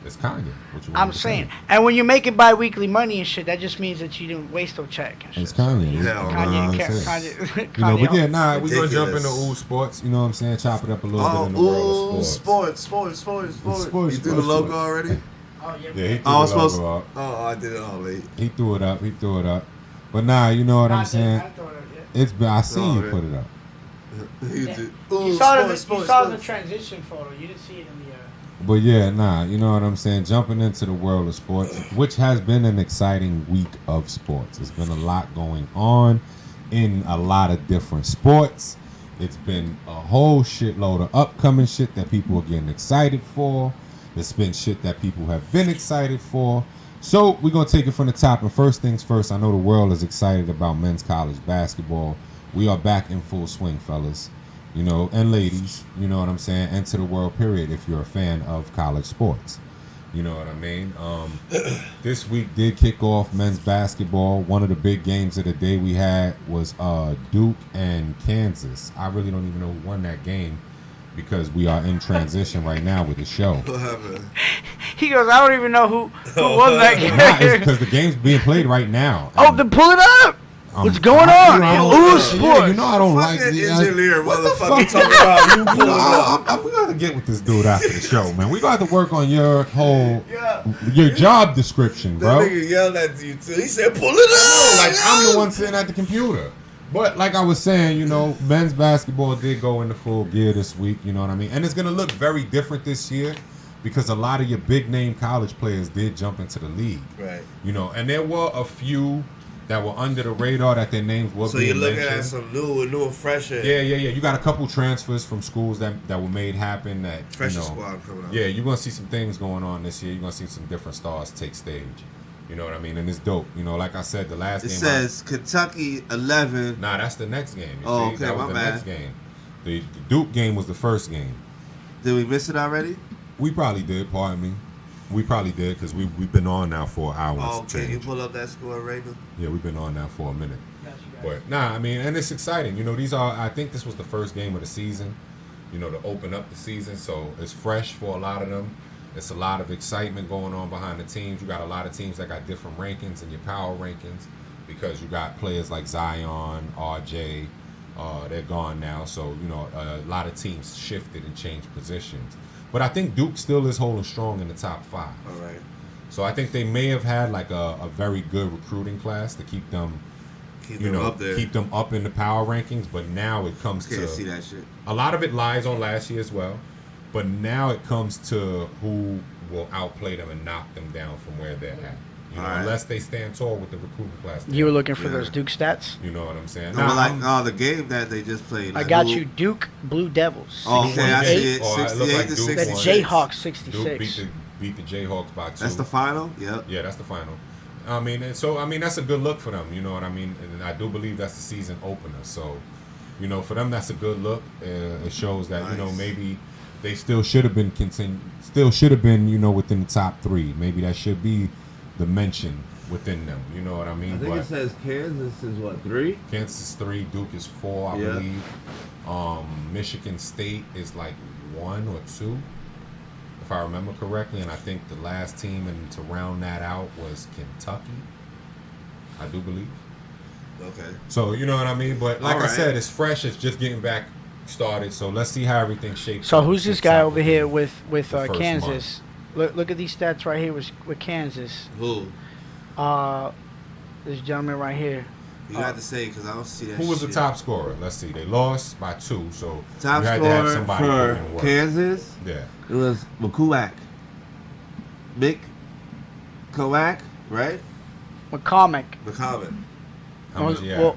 it's Kanye. What you want I'm me to saying, say. and when you're making bi-weekly money and shit, that just means that you didn't waste no check. And shit. It's Kanye. Hell You know no. what I'm Kanye, saying? Kanye, You know, but yeah, Kanye. nah, we gonna jump into Ridiculous. sports. You know what I'm saying? Chop it up a little bit Oh, in the world ooh, of sports. sports. Sports, You threw the logo sports. already? Oh, yeah. Yeah, he threw I was the logo supposed up. Oh, I did it all late. He threw it up. But nah, you know what I'm saying? It's been. I seen Oh, you man. put it up. You Yeah. did. You Ooh, saw the sports. transition photo. You didn't see it in the. But yeah, nah, you know what I'm saying? Jumping into the world of sports, which has been an exciting week of sports. There's been a lot going on in a lot of different sports. It's been a whole shitload of upcoming shit that people are getting excited for. There's been shit that people have been excited for. So we're gonna take it from the top. And first things first, I know the world is excited about men's college basketball. We are back in full swing, fellas. You know, and ladies. You know what I'm saying? Enter the world, period. If you're a fan of college sports. You know what I mean? This week did kick off men's basketball. One of the big games of the day we had was Duke and Kansas. I really don't even know who won that game because we are in transition right now with the show. What happened? He goes, I don't even know who won that game. Nah, it's because the game's being played right now. Oh, then pull it up. What's going I on? don't- Ooh, yeah, sports. you know I don't like Fucking the engineer, what the motherfucker, fuck? talking about you pulling up. We gotta get with this dude after the show, man. We got to work on your whole Yeah. your job description, That bro. nigga yelled at you too. He said, "Pull it up!" Like I'm the one sitting at the computer. But like I was saying, you know, men's basketball did go into full gear this week. You know what I mean? And it's gonna look very different this year because a lot of your big name college players did jump into the league. Right. You know, and there were a few that were under the radar that their names were So being you're looking mentioned. at some new and fresher. Yeah. You got a couple transfers from schools that were made happen. That Fresher you know, squad coming out. yeah, you're gonna see some things going on this year. You're gonna see some different stars take stage. You know what I mean? And it's dope. You know, like I said, the last It game. says Kentucky 11. Nah, that's the next game. You Oh, see? okay, That was my the bad. next game. The Duke game was the first game. Did we miss it already? We probably did. Pardon me. We probably did because we've been on now for hours. Oh, can you change. pull up that score, Raymond? Yeah, we've been on now for a minute. But nah, I mean, and it's exciting. You know, these are. I think this was the first game of the season. You know, to open up the season, so it's fresh for a lot of them. It's a lot of excitement going on behind the teams. You got a lot of teams that got different rankings in your power rankings because you got players like Zion, RJ. They're gone now, so you know a lot of teams shifted and changed positions. But I think Duke still is holding strong in the top 5. All right. So I think they may have had like a very good recruiting class to keep them, Keep you them know, up there. keep them up in the power rankings. But now it comes Can't to see that shit. a lot of it lies on last year as well. But now it comes to who will outplay them and knock them down from where they're at. You know, All right. unless they stand tall with the recruiting class. You were looking for Yeah. those Duke stats? You know what I'm saying? No, Nah, but like, I'm- the game that they just played. I like, got who- you, Duke Blue Devils. Oh, okay, I see 68. it. Oh, it looked 68 like to Duke The 66. won. Jayhawks Duke 66. beat the Jayhawks by 2. That's the final? Yep. Yeah, that's the final. I mean, and so I mean that's a good look for them. You know what I mean? And I do believe that's the season opener. So, you know, for them that's a good look. It shows that you know Nice. maybe they still should have been still should have been you know within the top 3. Maybe that should be the mention within them. You know what I mean? I think it says Kansas is what, 3? Kansas is 3, Duke is 4, I Yeah. believe. Michigan State is like 1 or 2, if I remember correctly. And I think the last team and to round that out was Kentucky, I do believe. Okay. So you know what I mean. But like All I right. said, it's fresh. It's just getting back started. So let's see how everything shapes. So up. who's this Shapes guy out over with here the- with the first Kansas? Look at these stats right here with Kansas. Who? This gentleman right here. You got to say, because I don't see that Who was the shit. top scorer? Let's see. They lost by 2, so Top you had to have scorer somebody put in for work. Kansas? Yeah. It was McCulloch. Mick Kowak, right? McCormick. McCollum. How much? Yeah.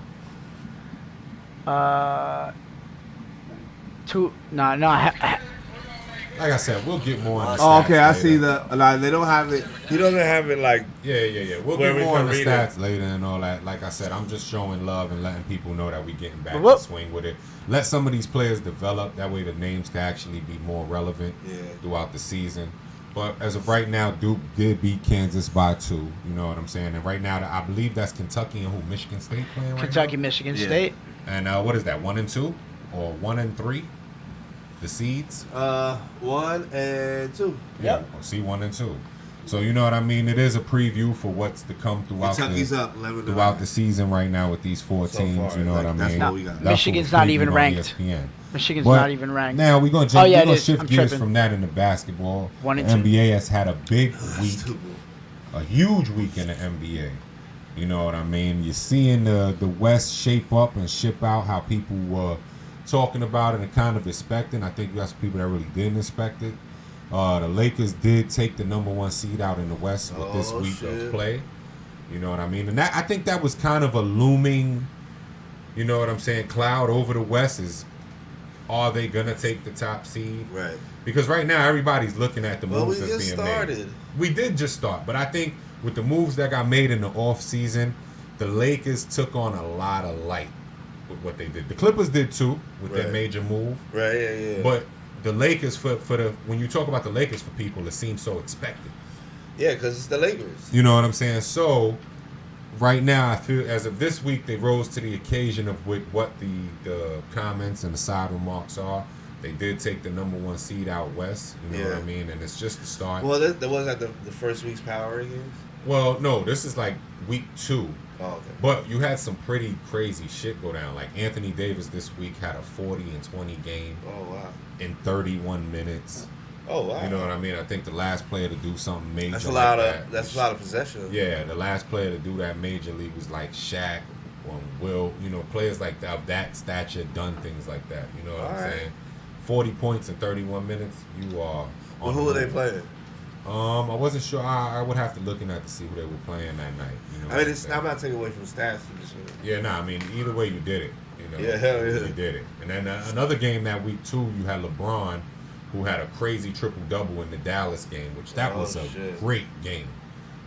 Two. No. Like I said, we'll get more on the Oh, stats okay. I later. see the. Like, they don't have it. He doesn't have it like. Yeah. We'll Where get we more on can the read it. stats later and all that. Like I said, I'm just showing love and letting people know that we getting back Whoop. in swing with it. Let some of these players develop. That way the names can actually be more relevant Yeah. throughout the season. But as of right now, Duke did beat Kansas by 2. You know what I'm saying? And right now, I believe that's Kentucky and who? Michigan State playing right Kentucky, now? Michigan Yeah. State. And what is that, 1 and 2? Or 1 and 3? The seeds? 1 and 2. Yeah. See, 1 and 2. So you know what I mean? It is a preview for what's to come throughout Kentucky's the, up 11 to throughout 9. the season right now with these 4 So teams. far, You know like, what I that's mean? what we got. That's Michigan's what was not even previewed on ranked. ESPN. Michigan's But not even ranked. Now we're gonna Oh, yeah, it we're gonna is. shift I'm gears tripping. from that into basketball. 1 and The 2. NBA has had a big week, Stupid. a huge week in the NBA. You know what I mean? You're seeing the West shape up and ship out how people were talking about it and kind of expecting. I think you got some people that really didn't expect it. The Lakers did take the number 1 seed out in the West with this Oh, week shit. of play. You know what I mean? And that I think that was kind of a looming, you know what I'm saying, cloud over the West is, are they going to take the top seed? Right. Because right now everybody's looking at the Well, moves we that's just being started. made. We did just start, but I think with the moves that got made in the off season, the Lakers took on a lot of light with what they did. The Clippers did too with their Right. major move. Right, yeah. But the Lakers, for the when you talk about the Lakers for people, it seems so expected. Yeah, because it's the Lakers. You know what I'm saying? So right now, I feel as of this week, they rose to the occasion of what the comments and the side remarks are. They did take the number 1 seed out west. You know what I mean? And it's just the start. Well, that was like the first week's power games. Well, no, this is like week 2. Oh, okay. But you had some pretty crazy shit go down. Like Anthony Davis this week had a 40-20 game Oh wow. in 31 minutes. Oh wow. You know what I mean? I think the last player to do something major. That's a like lot that of. That's was- a lot of possession. Yeah, the last player to do that major league was like Shaq or Will. You know, players like that, of that stature done things like that. You know what I'm Alright. saying? 40 points in 31 minutes. You are. Well, on who the were they move. playing? I wasn't sure. I would have to look in that to see who they were playing that night. You know. I mean, I'm not taking away from stats. I'm just. Yeah, nah. I mean, either way, you did it. You know. Yeah, hell yeah. You did it. And then another game that week too, you had LeBron, who had a crazy triple double in the Dallas game, which that Oh, was a shit. great game.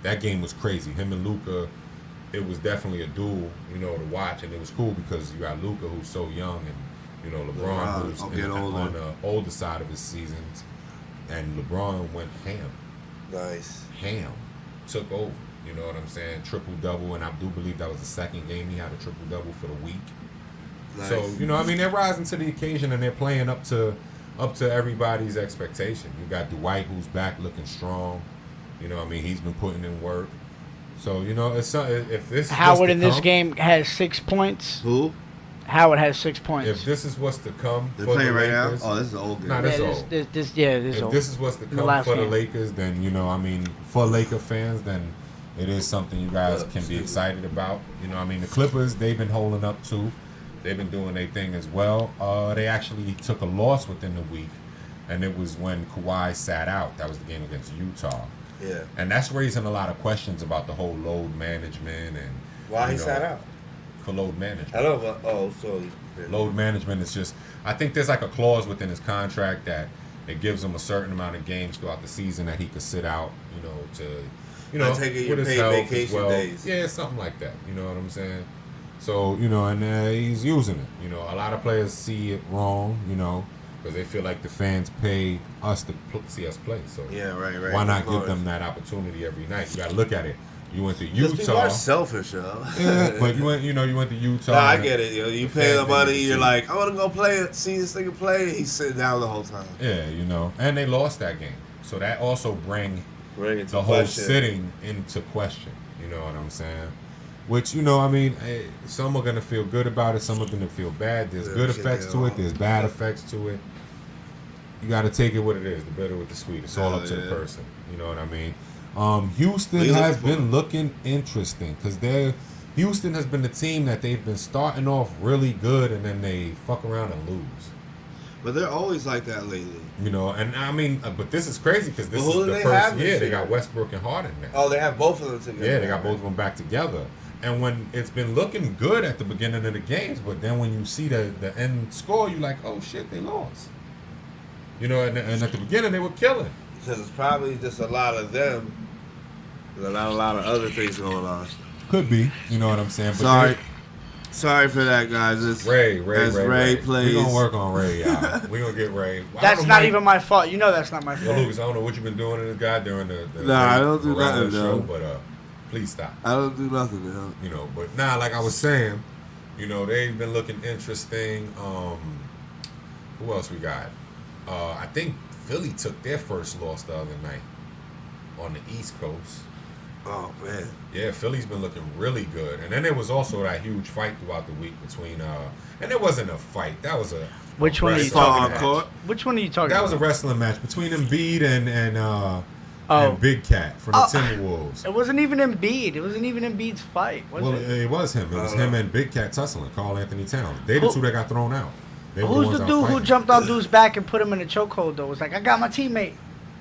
That game was crazy. Him and Luka, it was definitely a duel, you know, to watch, and it was cool because you got Luka, who's so young, and you know LeBron, LeBron, who's I'll get older. on the older side of his seasons, and LeBron went ham, Nice. took over. You know what I'm saying? Triple double, and I do believe that was the second game he had a triple double for the week. Nice. So you know, I mean, they're rising to the occasion and they're playing up to everybody's expectation. You got Dwight, who's back looking strong. You know, I mean, he's been putting in work. So you know, if this is Howard what's to in this come- game has 6 points. Who? Howard has 6 points. if this is what's to come They're for playing the right now. Lakers, Oh, this is an old game. Nah, yeah, that's this, old. this if old. this is what's to The come last for the game. Lakers, then you know, I mean, for Laker fans, then it is something you guys can be excited about. You know, I mean, the Clippers, they've been holding up too. They've been doing their thing as well. They actually took a loss within the week, and it was when Kawhi sat out. That was the game against Utah. Yeah. And that's raising a lot of questions about the whole load management and Why you he know, sat out? for load management. I don't know. Oh, so. Load management is just, I think there's like a clause within his contract that it gives him a certain amount of games throughout the season that he could sit out, you know, to, you know, I take it with your his paid health as vacation well. days. Yeah, something like that. You know what I'm saying? So, you know, and he's using it. You know, a lot of players see it wrong, you know, because they feel like the fans pay us to see us play. So Yeah, right. why of not give course. them that opportunity every night? You got to look at it. You went to Because people Utah. are selfish, yo. Yeah, but you went to Utah. Nah, I get it, yo. You The pay the fans money, need to you're see. like, I want to go play it, see this nigga play. He's sitting down the whole time. Yeah, you know, and they lost that game, so that also bring Bring it to the whole question. sitting into question. You know what I'm saying? Which, you know, I mean, some are gonna feel good about it, some are gonna feel bad. There's Yeah, good shit, effects they to it. all- There's bad effects to it. You got to take it what it is, the bitter with the sweet. It's all Hell up to the yeah. person. You know what I mean? Houston What you has looking for? been looking interesting because Houston has been the team that they've been starting off really good and then they fuck around and lose. But they're always like that lately. You know, and I mean, but this is crazy because this Well, who is do the they first have this year they year? got Westbrook and Harden now. Oh, they have both of them together. Yeah, they got both of them back together. And when it's been looking good at the beginning of the games, but then when you see the end score, you're like, oh shit, they lost. You know, and at the beginning they were killing. Because it's probably just a lot of them. There's not a lot of other things going on. Could be, you know what I'm saying? But Sorry. Sorry for that, guys. It's, Ray as Ray plays. We're gonna work on Ray, y'all. We're gonna get Ray. I That's don't not mind- even my fault. You know that's not my Yo, fault. Lucas, I don't know what you've been doing to this guy during the Nah, I don't do Morales nothing, show, though. but please stop. I don't do nothing, man. You know, but now, like I was saying, you know, they've been looking interesting. Who else we got? I think Philly took their first loss the other night on the East Coast. Oh, man. Yeah, Philly's been looking really good. And then there was also that huge fight throughout the week between and it wasn't a fight. That was a Which one are you wrestling talking match. court? Which one are you talking That was a about? wrestling match between Embiid and Oh. Big Cat from the Timberwolves. It wasn't even Embiid. It wasn't even Embiid's fight, was Well, it? it was him. It was him and Big Cat tussling, Carl Anthony Towns. They the Who- two that got thrown out. They were Who's ones the that was dude who fighting. jumped on dude's back and put him in a chokehold, though? Was like, I got my teammate.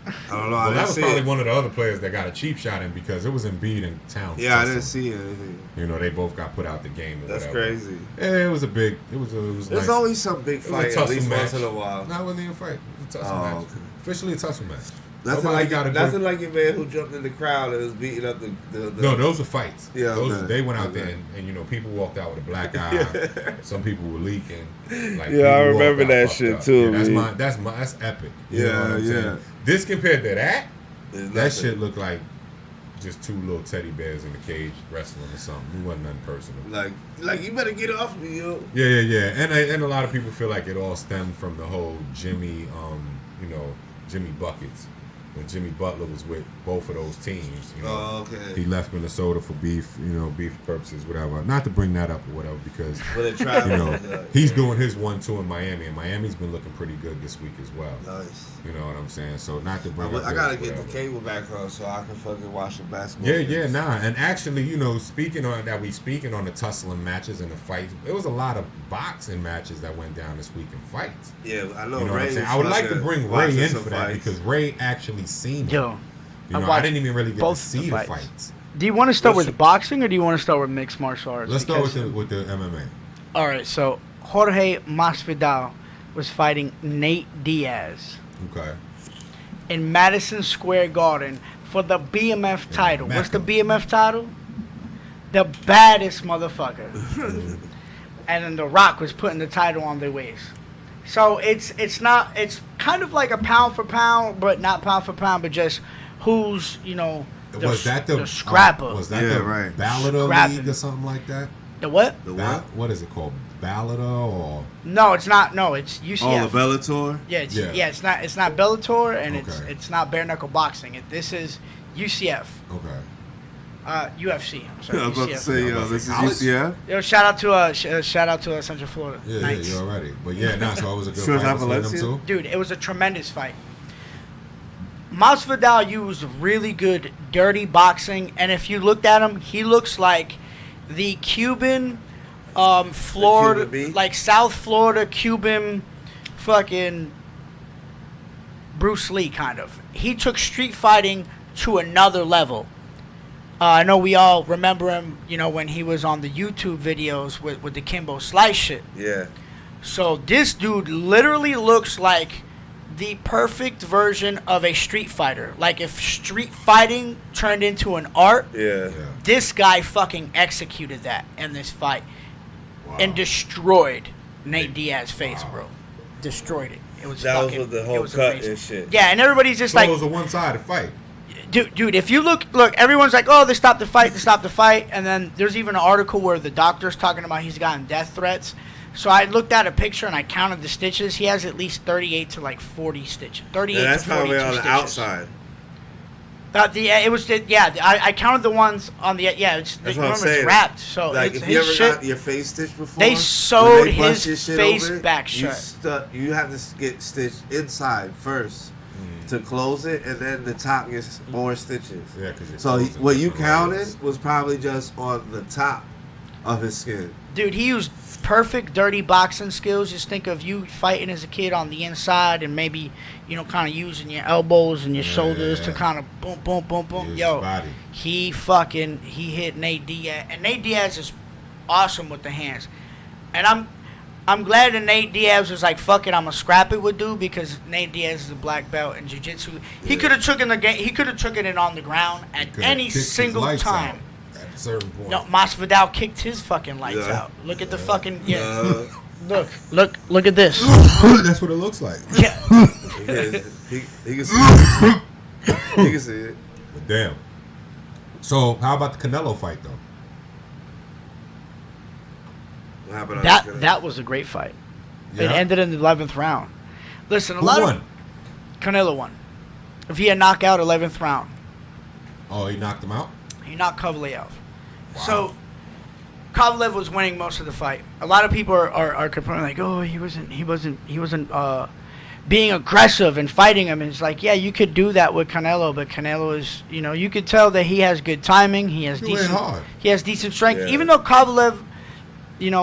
I don't know. I Well, that didn't was see probably it. one of the other players that got a cheap shot in because it was Embiid and Towns. Yeah, I tussling. didn't see anything. You know, they both got put out the game. Or That's whatever. crazy. Yeah, it was a big. It was There's nice. always some big It was a fight at tussle least match. once in a while. No, it wasn't even a fight. It was a tussle Oh, match. okay. Officially a tussle match. Nothing like your man who jumped in the crowd and was beating up the No, those are fights. Yeah, They went out there and people walked out with a black eye. Some people were leaking. Like, Yeah, I people remember walked out that fucked shit up. too, Yeah, man. that's epic. You know what I'm Yeah, saying? This compared to that, It's that nothing. shit looked like just two little teddy bears in a cage wrestling or something. It wasn't nothing personal. Like you better get off me, yo. Yeah. And a lot of people feel like it all stemmed from the whole Jimmy Buckets. When Jimmy Butler was with both of those teams, Oh, okay. he left Minnesota for beef purposes, whatever. Not to bring that up or whatever, because But it traveled. he's doing his 1-2 in Miami, and Miami's been looking pretty good this week as well. Nice. You know what I'm saying? So not to bring up I gotta this, get the whatever. cable back on so I can fucking watch the basketball. Yeah, games. And actually, speaking on the tussling matches and the fights, there was a lot of boxing matches that went down this week in fights. Yeah, I know. You know what I'm Ray saying? was I would like to fucking bring watching Ray in some for that fights. because Ray actually seen it. Yo, You know, I watched didn't even really get to both see the the fights. fights. Do you want to start What's with boxing or do you want to start with mixed martial arts? Let's start Because- with the MMA. All right, so Jorge Masvidal was fighting Nate Diaz Okay. in Madison Square Garden for the BMF title. What's the Mecca. BMF title? The baddest motherfucker. And then The Rock was putting the title on their waist. So it's kind of like a pound for pound, but not pound for pound, but just who's Was that the scrapper? Was that Yeah, the right. Ballader Scrapping. League or something like that? The what? The what? What is it called? Ballader or No, it's not. No, it's UCF. Oh, the Bellator? Yeah, Yeah. it's not Bellator, and Okay. it's not bare knuckle boxing. This is UCF, okay? UFC. I'm sorry, I was about to UCF. say, Yeah, this is college? UCF. Yo, shout out to Central Florida. Yeah, Knights. you're already. But yeah, so it was a good Sure, fight between them Valencia? two. Dude, it was a tremendous fight. Masvidal used really good dirty boxing, and if you looked at him, he looks like the Cuban, Florida, Cuban B? like South Florida Cuban, fucking Bruce Lee kind of. He took street fighting to another level. I know we all remember him, when he was on the YouTube videos with the Kimbo Slice shit. Yeah. So this dude literally looks like the perfect version of a street fighter. Like if street fighting turned into an art, Yeah. this guy fucking executed that in this fight Wow. and destroyed Nate Diaz's face, bro. Destroyed it. It was That was fucking. with the it whole was cut amazing. and shit. Yeah, and everybody's just So like, it was a one-sided fight. dude, if you look, everyone's like, oh, they stopped the fight, and then there's even an article where the doctor's talking about he's gotten death threats. So I looked at a picture and I counted the stitches. He has at least 38 to like 40 stitches. 38 And that's to 42 probably on the stitches. outside. I counted the ones on the That's what I'm remember saying. it's wrapped. So Like it's if you his ever shit. got your face stitched before, They when sewed they bust his your shit face open, back shut. You have to get stitched inside first to close it, and then the top gets more stitches. Yeah, because So what you counted was probably just on the top of his skin. Dude, he used perfect dirty boxing skills. Just think of you fighting as a kid on the inside and maybe, kind of using your elbows and your shoulders to yeah. kind of boom, boom, boom, boom. Use Yo, your body. he hit Nate Diaz. And Nate Diaz is awesome with the hands. And I'm glad that Nate Diaz was like, fuck it, I'm going to scrap it with dude because Nate Diaz is a black belt in jiu-jitsu. He Yeah. could have taken the game. He could have taken it on the ground at Could've any kicked his single lights time. out at a certain point. No, Masvidal kicked his fucking lights Yeah. out. Look at the fucking Uh, Look at this. That's what it looks like. Yeah. he can see it. He can see it. But damn. So how about the Canelo fight though? What happened on That was a great fight. It Yeah? ended in the 11th round. Listen, a Who lot won? of Canelo won via knockout 11th round. Oh, he knocked him out. He knocked Kovalev. Wow. So Kovalev was winning most of the fight. A lot of people are complaining like, oh, he wasn't being aggressive and fighting him. And it's like, yeah, you could do that with Canelo, but Canelo is, you could tell that he has good timing. He has He went hard. He has decent strength. Yeah. Even though Kovalev,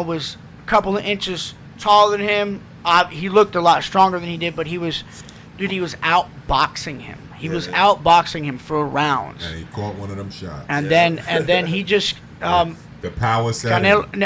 was a couple of inches taller than him, he looked a lot stronger than he did. But he was outboxing him. He was outboxing him for rounds. And he caught one of them shots. And Yeah. then he just That The power set.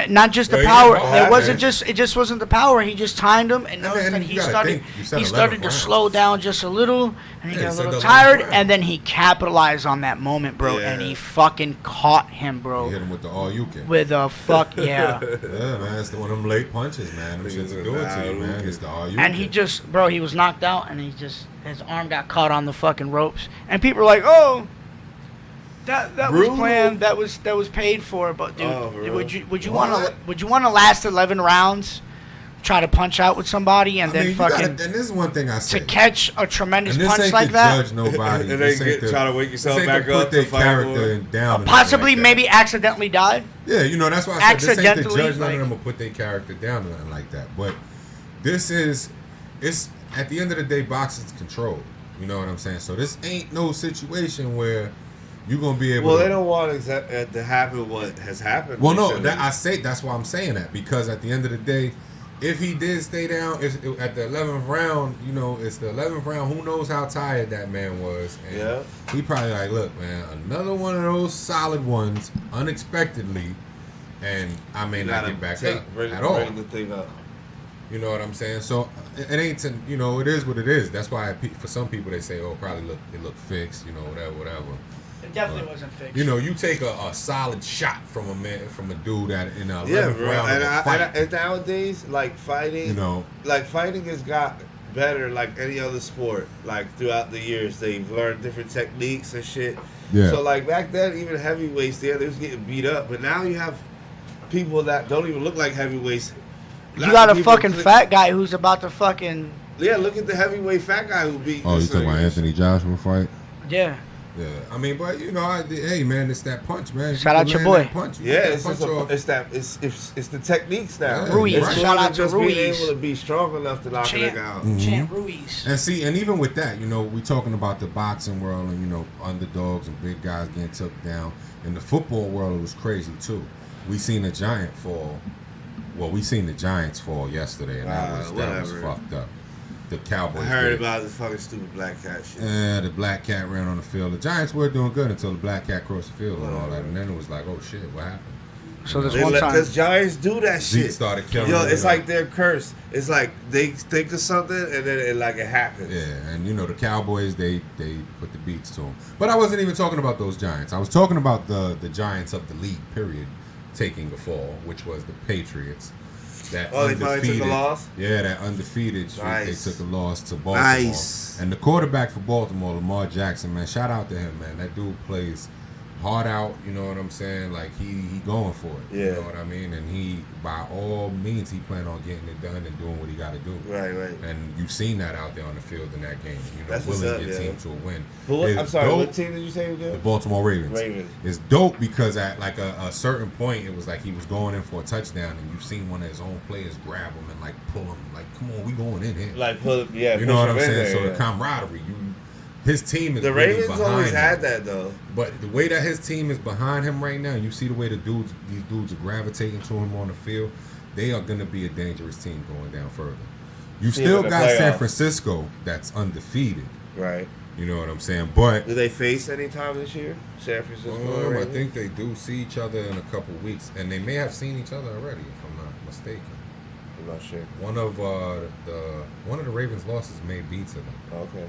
Not just the Yeah, he power. didn't fall, It wasn't man. It just wasn't the power. He just timed him and noticed and that you he gotta started. think, you said He 11 started to rounds. slow down just a little, and he Yeah, got a he said little the 11th tired. round. And then he capitalized on that moment, bro. Yeah. And he fucking caught him, bro. He hit him with the all you can. With a fuck yeah. Yeah, man, it's one of them late punches, man. Them shits will do it to you, man. It's the all you And can. he just, bro, he was knocked out, and his arm got caught on the fucking ropes, and people were like, "Oh, that was Brutal. planned, that was paid for." But dude, Oh, for real? would you What? want to last 11 rounds, try to punch out with somebody, and I then mean, you fucking gotta, and this is one thing I say. to catch a tremendous and this punch ain't like to that? judge nobody. And This then ain't to- try to wake yourself this ain't back up Put their to fight character more. down. or Possibly, nothing like that. maybe accidentally died. Yeah, you know, that's why I said this ain't to Accidentally, judge none like- of them or put their character down or nothing like that. But this is, it's at the end of the day, boxing's controlled. You know what I'm saying? So this ain't no situation where you're gonna be able. Well, to, they don't want to happen what has happened. Well, no, recently. that's why I'm saying that, because at the end of the day, if he did stay down at the 11th round, you know, it's the 11th round. Who knows how tired that man was? And Yeah. he probably like, look, man, another one of those solid ones, unexpectedly, and I may You not gotta get back take- up bring, at all. Bring the thing up. You know what I'm saying? So it ain't, to, you know, it is what it is. That's why for some people they say, oh, probably it looked fixed, you know, whatever. It definitely wasn't fixed. You know, you take a solid shot from a dude that in a 11th Yeah, bro. round of a fight. And nowadays, like fighting, You know. like fighting has got better, like any other sport. Like throughout the years, they've learned different techniques and shit. Yeah. So like back then, even heavyweights, they was getting beat up, but now you have people that don't even look like heavyweights. You got a People fucking click- fat guy who's about to fucking Yeah, look at the heavyweight fat guy who beat. Oh, you this talking about nigga. Anthony Joshua fight? yeah. Yeah, I mean, but you know, hey man, it's that punch, man. Shout You out can your land boy. that Punch. You Yeah, get that it's punch just off. it's the techniques now. Yeah, Ruiz, It's right. more shout than out to just being Ruiz. able to be strong enough to knock a Champ, nigga out. Champ Ruiz. And see, and even with that, you know, we talking about the boxing world and, you know, underdogs and big guys getting took down. In the football world, it was crazy too. We seen a giant fall. Well, we seen the Giants fall yesterday, and that was Whatever. fucked up. The Cowboys. I heard did. about this fucking stupid black cat shit. Yeah, the black cat ran on the field. The Giants were doing good until the black cat crossed the field and all that, and then it was like, oh shit, what happened? So this They one time, because Giants do that Zeke shit. started killing Yo, them, it's you know. like they're cursed. It's like they think of something and then it happens. Yeah, and you know the Cowboys, they put the beats to them. But I wasn't even talking about those Giants. I was talking about the Giants of the league, period, taking a fall, which was the Patriots. That Oh, they finally took a loss? Yeah, that undefeated shit. Nice. They took a loss to Baltimore. Nice. And the quarterback for Baltimore, Lamar Jackson, man, shout out to him, man. That dude plays hard out, you know what I'm saying? Like he going for it. You Yeah. know what I mean? And he, by all means, he plan on getting it done and doing what he got to do. Right, right. And you've seen that out there on the field in that game. You know, That's what's willing up, your yeah. team to a win. But what, It's I'm sorry, dope. what team did you say The again? Baltimore Ravens. Ravens. It's dope because at like a certain point, it was like he was going in for a touchdown, and you've seen one of his own players grab him and like pull him, like, come on, we going in here. Like put yeah, You know what push I'm them in saying? there, So yeah. the camaraderie, his team is The really Ravens behind always him. had that though. But the way that his team is behind him right now, you see the way these dudes are gravitating to him on the field. They are going to be a dangerous team going down further. You See him still in the got San playoffs. Francisco that's undefeated. Right. You know what I'm saying? But Do they face any time this year? San Francisco. or I Ravens? think they do see each other in a couple weeks, and they may have seen each other already, if I'm not mistaken. I'm not sure. One of the Ravens' losses may be to them. Okay.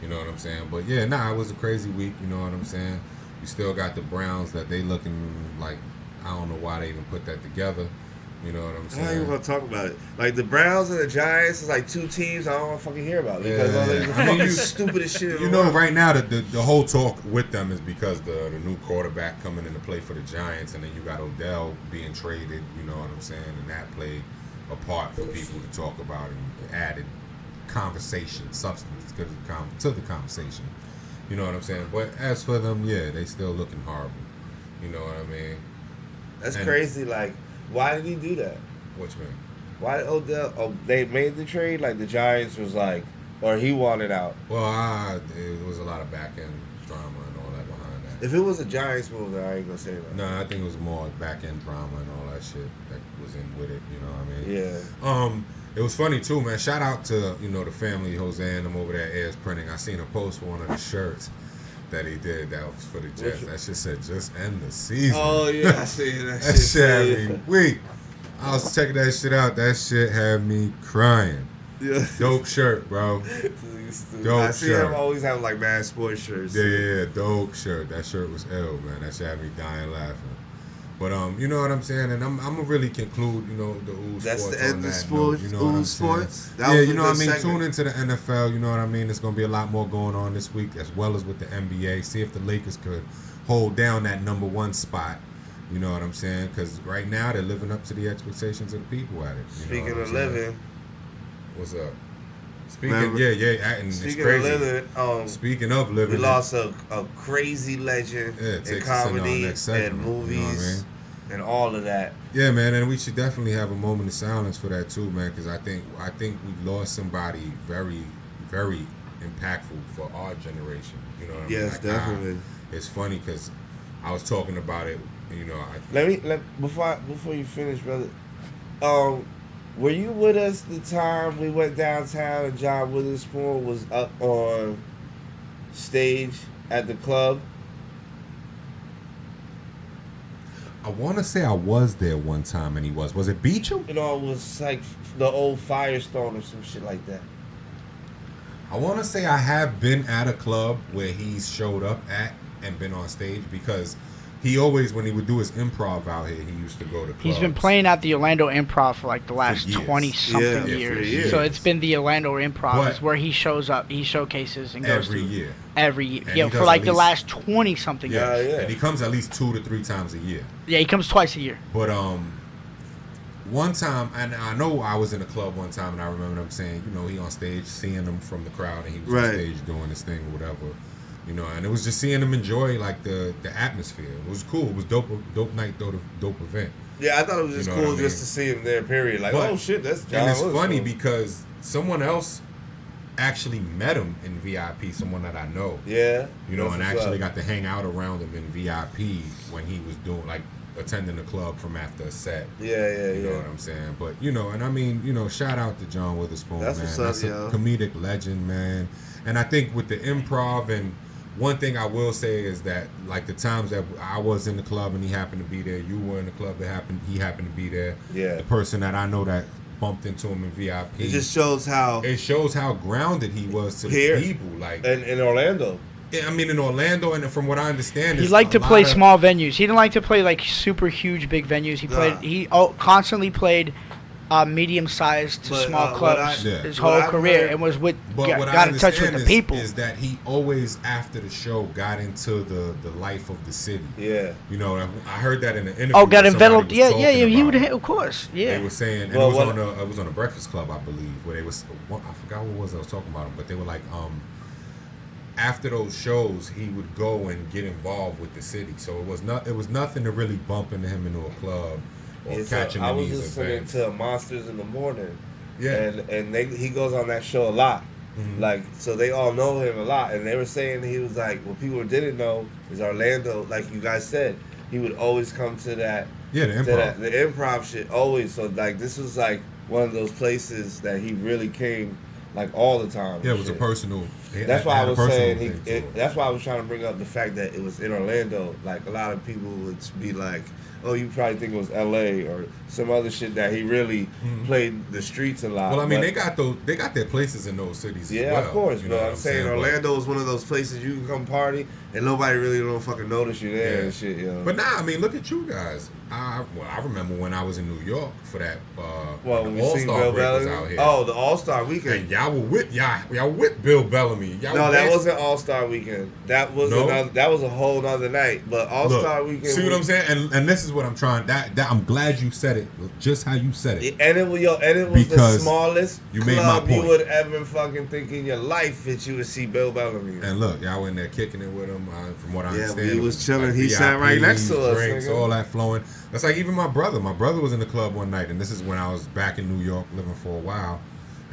You know what I'm saying? But yeah, it was a crazy week. You know what I'm saying? You still got the Browns that they looking like, I don't know why they even put that together. You know what I'm I don't saying? even want to talk about it. Like the Browns and the Giants is like two teams I don't want to fucking hear about because all Yeah. the I mean, fucking stupidest shit. in You the know, world. right now the whole talk with them is because the new quarterback coming into play for the Giants, and then you got Odell being traded. You know what I'm saying? And that played a part for people to talk about and added conversation, substance to the conversation. You know what I'm saying? But as for them, yeah, they still looking horrible. You know what I mean? That's and- crazy. Like, why did he do that? Which man? Why did Odell? Oh, they made the trade. Like the Giants was like, or he wanted out. Well, there was a lot of back end drama and all that behind that. If it was a Giants move, then I ain't gonna say that. No, I think it was more back end drama and all that shit that was in with it. You know what I mean? Yeah. It was funny too, man. Shout out to the family, Jose and them over there at Ayers Printing. I seen a post for one of the shirts that he did that was for the Jets. Which- That shit said just end the season. Oh yeah, I see that. That shit had me weak. I was checking that shit out. That shit had me crying. Yeah. Dope shirt, bro. Dope I see shirt. him always have like mad sports shirts. Yeah, dope shirt. That shirt was ill, man. That shit had me dying laughing. But you know what I'm saying, and I'm gonna really conclude, you know, the Ooh That's Sports the end on of that sports. note, you know what Ooh I'm Sports. saying? That Yeah, was you a know what I good mean. segment. Tune into the NFL. You know what I mean. There's gonna be a lot more going on this week, as well as with the NBA. See if the Lakers could hold down that number one spot. You know what I'm saying? Because right now they're living up to the expectations of the people at it. You know Speaking what I'm of saying? living, What's up? Speaking, Remember- and it's speaking crazy. of living, Speaking of living, we lost a crazy legend Yeah, it in takes us into our comedy next segment, and you know what I movies mean? and all of that. Yeah, man, and we should definitely have a moment of silence for that too, man, because I think we lost somebody very, very impactful for our generation. You know what I mean? Yes, definitely. It's funny because I was talking about it. You know, Before you finish, brother. Were you with us the time we went downtown and John Witherspoon was up on stage at the club? I want to say I was there one time, and he was. Was it Beecham? You know, it was like the old Firestone or some shit like that. I want to say I have been at a club where he's showed up at and been on stage because he always, when he would do his improv out here, he used to go to clubs. He's been playing at the Orlando Improv for like the last years. 20-something Yeah, for years. years. So it's been the Orlando Improv But- is where he shows up, he showcases and goes every through year. every year. And Yeah, he for does like at the least- last 20-something Yeah, years. yeah. And he comes at least 2 to 3 times a year. Yeah, he comes twice a year. But one time, and I know I was in a club one time, and I remember them saying, you know, he on stage, seeing him from the crowd, and he was Right. on stage doing his thing or whatever, you know, and it was just seeing him enjoy like the atmosphere. It was cool. It was dope night, dope event. Yeah, I thought it was just You know what cool I just mean? to see him there. Period. Like, But- oh shit, that's John. And it's Witherspoon. funny because someone else actually met him in VIP, someone that I know. Yeah, You know, that's and what's actually up. got to hang out around him in VIP when he was doing like attending the club from after a set. Yeah, You know what I'm saying? But you know, and I mean, you know, shout out to John Witherspoon, That's man. what's up, That's a yo. comedic legend, man. And I think with the improv, and one thing I will say is that like the times that I was in the club and he happened to be there, you were in the club he happened to be there. Yeah. The person that I know that bumped into him in VIP. It just shows how It shows how grounded he was to Here. the people. Like, in Orlando. I mean, in Orlando, and from what I understand, He it's liked a to play lot of- small venues. He didn't like to play like super huge big venues. He played. Nah. He constantly played medium-sized to But, small what clubs I- Yeah. his what whole I've career, heard- and was with But what I got in touch with understand the people. is that he always, after the show, got into the life of the city. Yeah. You know, I heard that in an interview. Oh, got where somebody enveloped. was Yeah, talking he would. about it. Of course, yeah. They were saying, and Well, it was on a Breakfast Club, I believe, where they was. I forgot what it was I was talking about him, but they were like, after those shows, he would go and get involved with the city. So it was nothing to really bump into him into a club or Yeah, so catch him I in was these listening events. to Monsters in the Morning. Yeah. And he goes on that show a lot. Mhm. Like, so they all know him a lot. And they were saying he was like, what people didn't know is Orlando, like you guys said, he would always come to that. Yeah, the To improv. that, the improv shit always. So, like, this was like one of those places that he really came, like, all the time. Yeah, it and was a shit. personal. That's why I had a was personal saying thing to it. that's why I was trying to bring up the fact that it was in Orlando. Like a lot of people would be like, "Oh, you probably think it was L.A. or some other shit that he really played the streets a lot." Well, I mean, But- they got their places in those cities. yeah, as well, of course. you know But what I'm saying But- Orlando is one of those places you can come party and nobody really don't fucking notice you there Yeah. and shit. You know? But nah, I mean, look at you guys. I remember when I was in New York for that. well, when when the we All seen Star Bill break was Bellamy. out here. Oh, the All Star Weekend. And y'all were with Bill Bellamy. Y'all No, that danced- wasn't All Star Weekend. That was No? that was a whole nother night. But All Look, Star Weekend. See what I'm saying? And this is what I'm trying. That I'm glad you said it. Just how you said it. And it was the Because smallest you made my club you point. would ever fucking think in your life that you would see Bill Bellamy. And look, y'all in there kicking it with him. From what I Yeah, understand, we it was chilling. He sat VIPs, right next to us, Drinks, nigga. all that flowing. That's like even my brother. My brother was in the club one night, and this is when I was back in New York living for a while.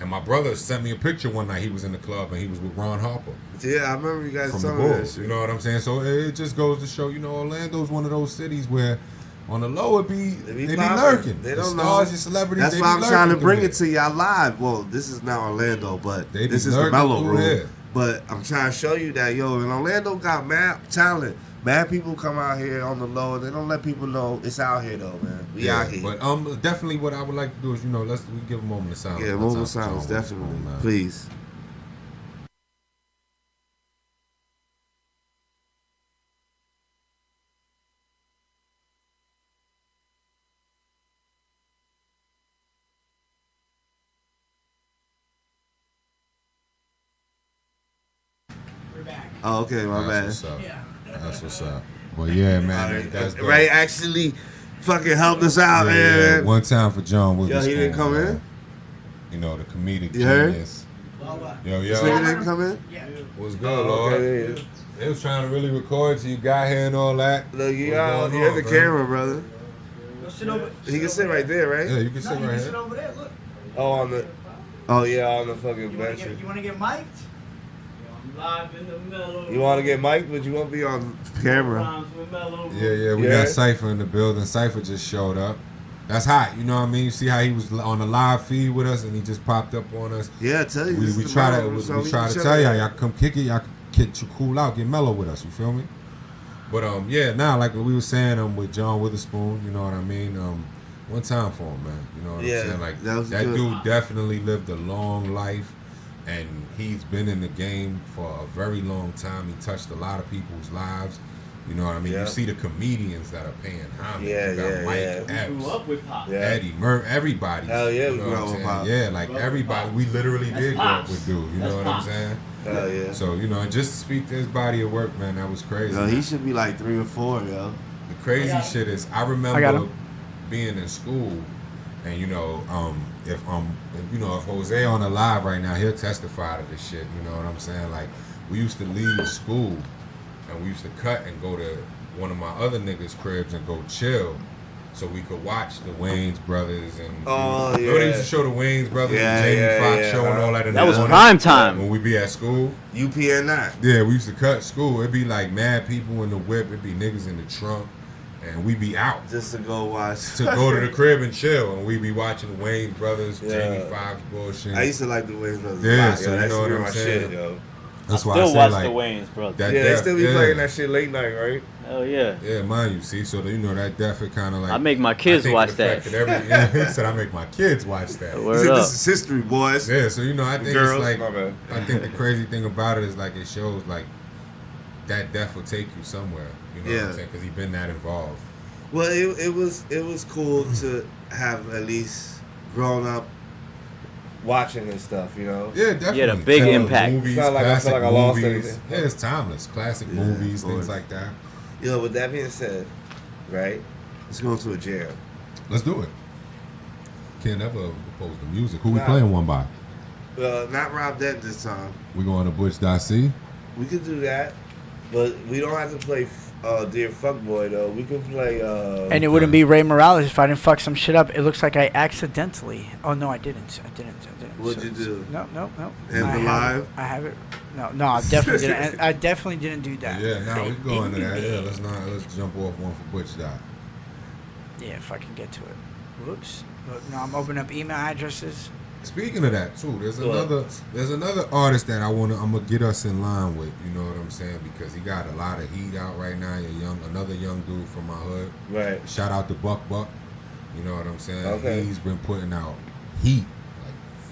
And my brother sent me a picture one night. He was in the club, and he was with Ron Harper Yeah, I remember you guys from the telling me that Bulls. shit. You know what I'm saying? So it just goes to show, you know, Orlando's one of those cities where on the low they be popping. lurking. They The don't stars, know. your celebrities. That's they why be I'm trying to lurking bring through it to y'all live. Well, this is now Orlando, but They be this is the lurking Mellow through Room. here. But I'm trying to show you that, yo, in Orlando got mad talent. Mad people come out here on the low, and they don't let people know it's out here, though, man. We out here. But definitely what I would like to do is, we give a moment of silence. Yeah, One moment time of for silence, John definitely. Witherspoon, man. Please. We're back. Oh, okay, my bad. That's what's up. Yeah. That's what's up. But yeah, man, that's dope. Ray actually fucking helped us out, Yeah, man. one time for John Yo, Witherspoon. he didn't come man. in? You know, the comedic You heard? genius. Well, what? Yo, This nigga yo, didn't come in? Yeah. what's good, Lord? Okay. They was trying to really record till you got here and all that. Look, you What's got going you're on, the bro? camera, brother. Go sit over. He can sit right there, right? Yeah, you can No, sit you right can here. sit over there. Look. Oh, on the. Oh yeah, on the fucking bench. You want to get mic'd? I'm live in the mellow. You want to get mic'd, but you won't be on camera. Rhymes with mellow. Yeah, we Yeah. got Cypher in the building. Cypher just showed up. That's hot, you know what I mean? You see how he was on the live feed with us and he just popped up on us. Yeah, I tell you. this We is try the to mellow, so we try to can tell chill. y'all come kick it, y'all get you cool out, get mellow with us, you feel me? But yeah, now like we were saying with John Witherspoon, you know what I mean? One time for him, man. You know what Yeah, I'm saying? Like that was that good. dude definitely lived a long life and he's been in the game for a very long time. He touched a lot of people's lives. You know what I mean? Yeah. You see the comedians that are paying homage. Yeah, you got yeah, Mike yeah. Epps, Grew up with Pop. Yeah. Eddie, everybody. Hell yeah, you we know grew what up I'm with saying? Pop. Yeah, like Grew up with everybody. Pop. We literally That's did grow up Pops. with dude. You That's know what I'm Pops. saying? Hell yeah. So, and just to speak to his body of work, man, that was crazy. Yo, he should be like 3 or 4, yo. The crazy I got shit is, I I got remember him. being in school, and if Jose on the live right now, he'll testify to this shit. You know what I'm saying? Like, we used to leave school, and we used to cut and go to one of my other niggas' cribs and go chill, so we could watch the Wayans brothers and Oh, remember they yeah. used to show the Wayans brothers Yeah, and Jamie yeah, Foxx yeah, show and all that. In That the was morning prime time. when we be at school. UPN9. Yeah, we used to cut school. It'd be like mad people in the whip. It'd be niggas in the trunk, and we'd be out Just to go watch. to go to the crib and chill, and we'd be watching the Wayans brothers, Yeah. Jamie Foxx bullshit. I used to like the Wayans brothers. Yeah, a lot, so yo. you That's know what really I'm my saying? shit, yo. That's why I Still say watch like the Wayans brothers. that. Yeah, they death- still be yeah. playing that shit late night, right? Hell yeah. Yeah, mind you, see, so that death it kind of like. I make my kids I think watch the fact that. he said I make my kids watch that. He Word said, up. this is history, boys. Yeah, so I think Girls, it's like my bad. I think the crazy thing about it is like it shows like that death will take you somewhere. You know what Yeah. I'm saying? Because he's been that involved. Well, it was cool to have at least grown up watching his stuff, you know. Yeah, definitely. Yeah, the big Tell impact. Movies, It's not like I feel classic like I lost movies. anything. Yeah, it's timeless. Classic Yeah, movies, of course. things like that. Yo, with that being said, right? Let's go into a jam. Let's do it. Can't never oppose the music. Who we Nah. playing one by? Not Rob Dent this time. We going to Butch.C? We could do that, but we don't have to play Dear Fuckboy though. We can play. And it wouldn't be Ray Morales if I didn't fuck some shit up. It looks like I accidentally. Oh no, I didn't. I didn't. What'd you do? No. End I the have live? it. I have it. No, I definitely didn't. I definitely didn't do that. Yeah, now we go into that. Yeah, let's jump off one for Butch Dot. Yeah, if I can get to it. Whoops. Look, now I'm opening up email addresses. Speaking of that too, there's What? another artist that I'm gonna get us in line with. You know what I'm saying? Because he got a lot of heat out right now. Another young dude from my hood. Right. Shout out to Buck. You know what I'm saying? Okay. He's been putting out heat.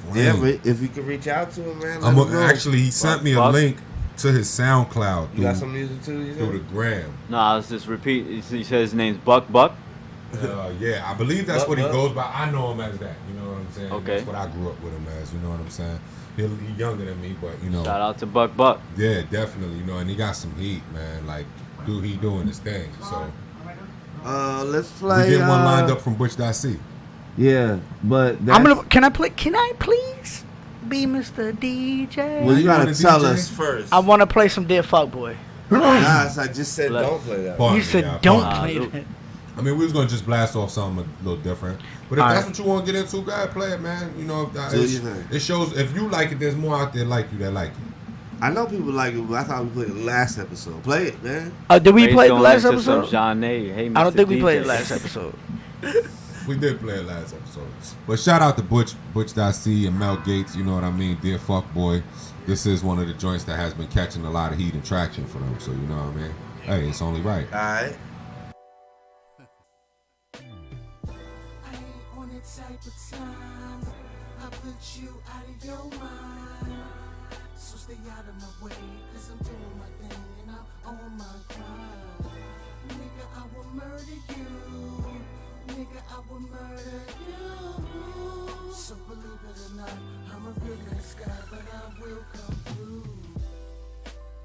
Like Yeah, flame. but if you could reach out to him, man. Let him know. Actually, he sent me a Buck. link to his SoundCloud You got through, some music too. You through the said? gram. No, I was just repeat. He said his name's Buck. Yeah, I believe that's Buck, what he Buck. goes by. I know him as that. You know what I'm saying? Okay. That's what I grew up with him as. You know what I'm saying? He's younger than me, but you know. Shout out to Buck. Yeah, definitely. You know, and he got some heat, man. Like, dude, he doing his thing. So Let's play. we get one lined up from Butch.C. Yeah, but I'm gonna. Can I play? Can I please be Mr. DJ? Well, you You gotta wanna tell DJ? us first. I want to play some Dear Fuckboy. Guys, I just said Let- don't play that. Pardon You me, said y'all. don't Pardon me. play that. I mean, we was gonna just blast off something a little different. But if All that's right. what you want to get into, go ahead, play it, man. You know, Do your thing. it shows if you like it, there's more out there like you that like it. I know people like it, but I thought we played the last episode. Play it, man. Did we Ray's play the going last into some episode? Jeanne. Hey, I don't Mr. think we DJ. played the last episode. We did play it last episode. But shout out to Butch.C and Mel Gates, you know what I mean? Dear Fuck Boy. This is one of the joints that has been catching a lot of heat and traction for them, so you know what I mean? Hey, it's only right. Alright. I ain't on that type of time. I put you out of your mind. So stay out of my way, cause I'm doing my thing and I'm on my grind. Nigga, I will murder you. Nigga, I will murder you. So believe it or not, I'm a real nice guy, but I will come through.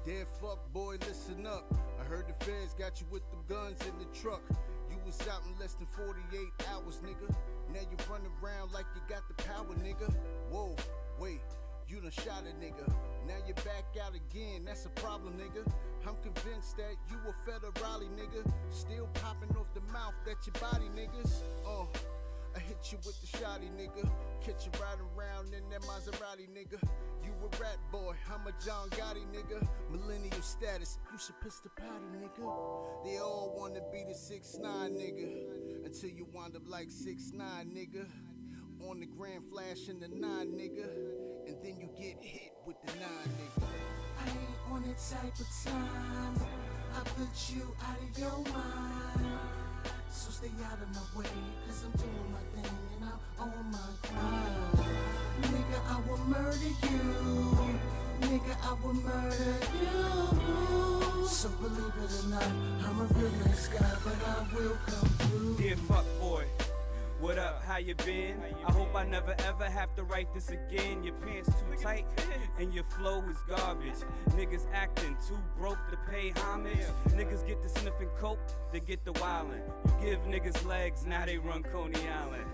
Dead fuck boy, listen up. I heard the feds got you with them guns in the truck. You was out in less than 48 hours, nigga. Now you running around like you got the power, nigga. Whoa, wait, you done shot a nigga. Now you back out again, that's a problem, nigga. I'm convinced that you a federale, nigga. Still popping off the mouth that your body, niggas. I hit you with the shotty, nigga. Catch you riding around in that Maserati, nigga. You a rat boy, I'm a John Gotti, nigga. Millennial status, you should piss the potty, nigga. They all wanna be the 6'9", nigga. Until you wind up like 6'9", nigga. On the grand flash in the 9, nigga. And then you get hit with the 9, nigga. I ain't on that type of time. I put you out of your mind. So stay out of my way, cause I'm doing my thing and I'm on my grind. Nigga, I will murder you. Nigga, I will murder you. So believe it or not, I'm a real nice guy, but I will come through. Dear fuck boy, what up, how you been? I hope I never ever have to write this again. Your pants too tight and your flow is garbage. Niggas acting too broke to pay homage. Niggas get the sniffing coke, they get the wildin'. You give niggas legs, now they run Coney Island.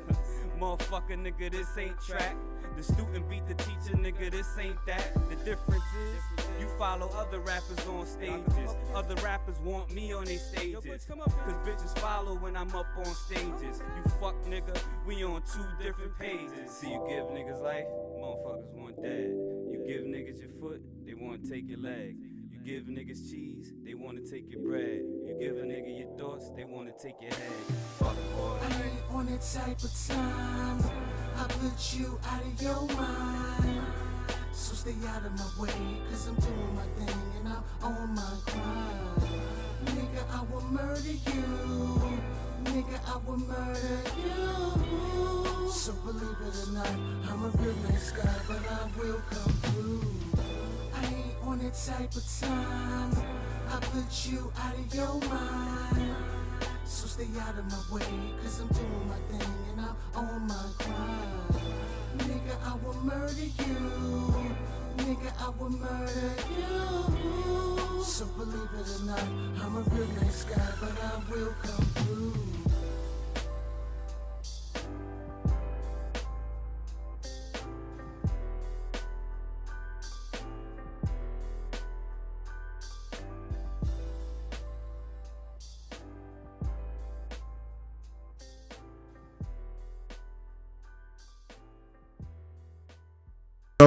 Motherfucker, nigga, this ain't track. The student beat the teacher, nigga, this ain't that. The difference is, you follow other rappers on stages. Other rappers want me on their stages. Cause bitches follow when I'm up on stages. You fuck nigga, we on 2 different pages. See, you give niggas life, motherfuckers want dead. You give niggas your foot, they wanna take your leg. You give niggas cheese, they wanna take your bread. You give a nigga your thoughts, they wanna take your head. Fuck boy. I ain't on that type of time. I put you out of your mind. So stay out of my way, cause I'm doing my thing and I'm on my grind. Nigga, I will murder you. Nigga, I will murder you. So believe it or not, I'm a real nice guy, but I will come through. I ain't on that type of time. I put you out of your mind. So stay out of my way, cause I'm doing my thing and I'm on my grind. Nigga, I will murder you. Nigga, I will murder you. So believe it or not, I'm a real nice guy, but I will come through.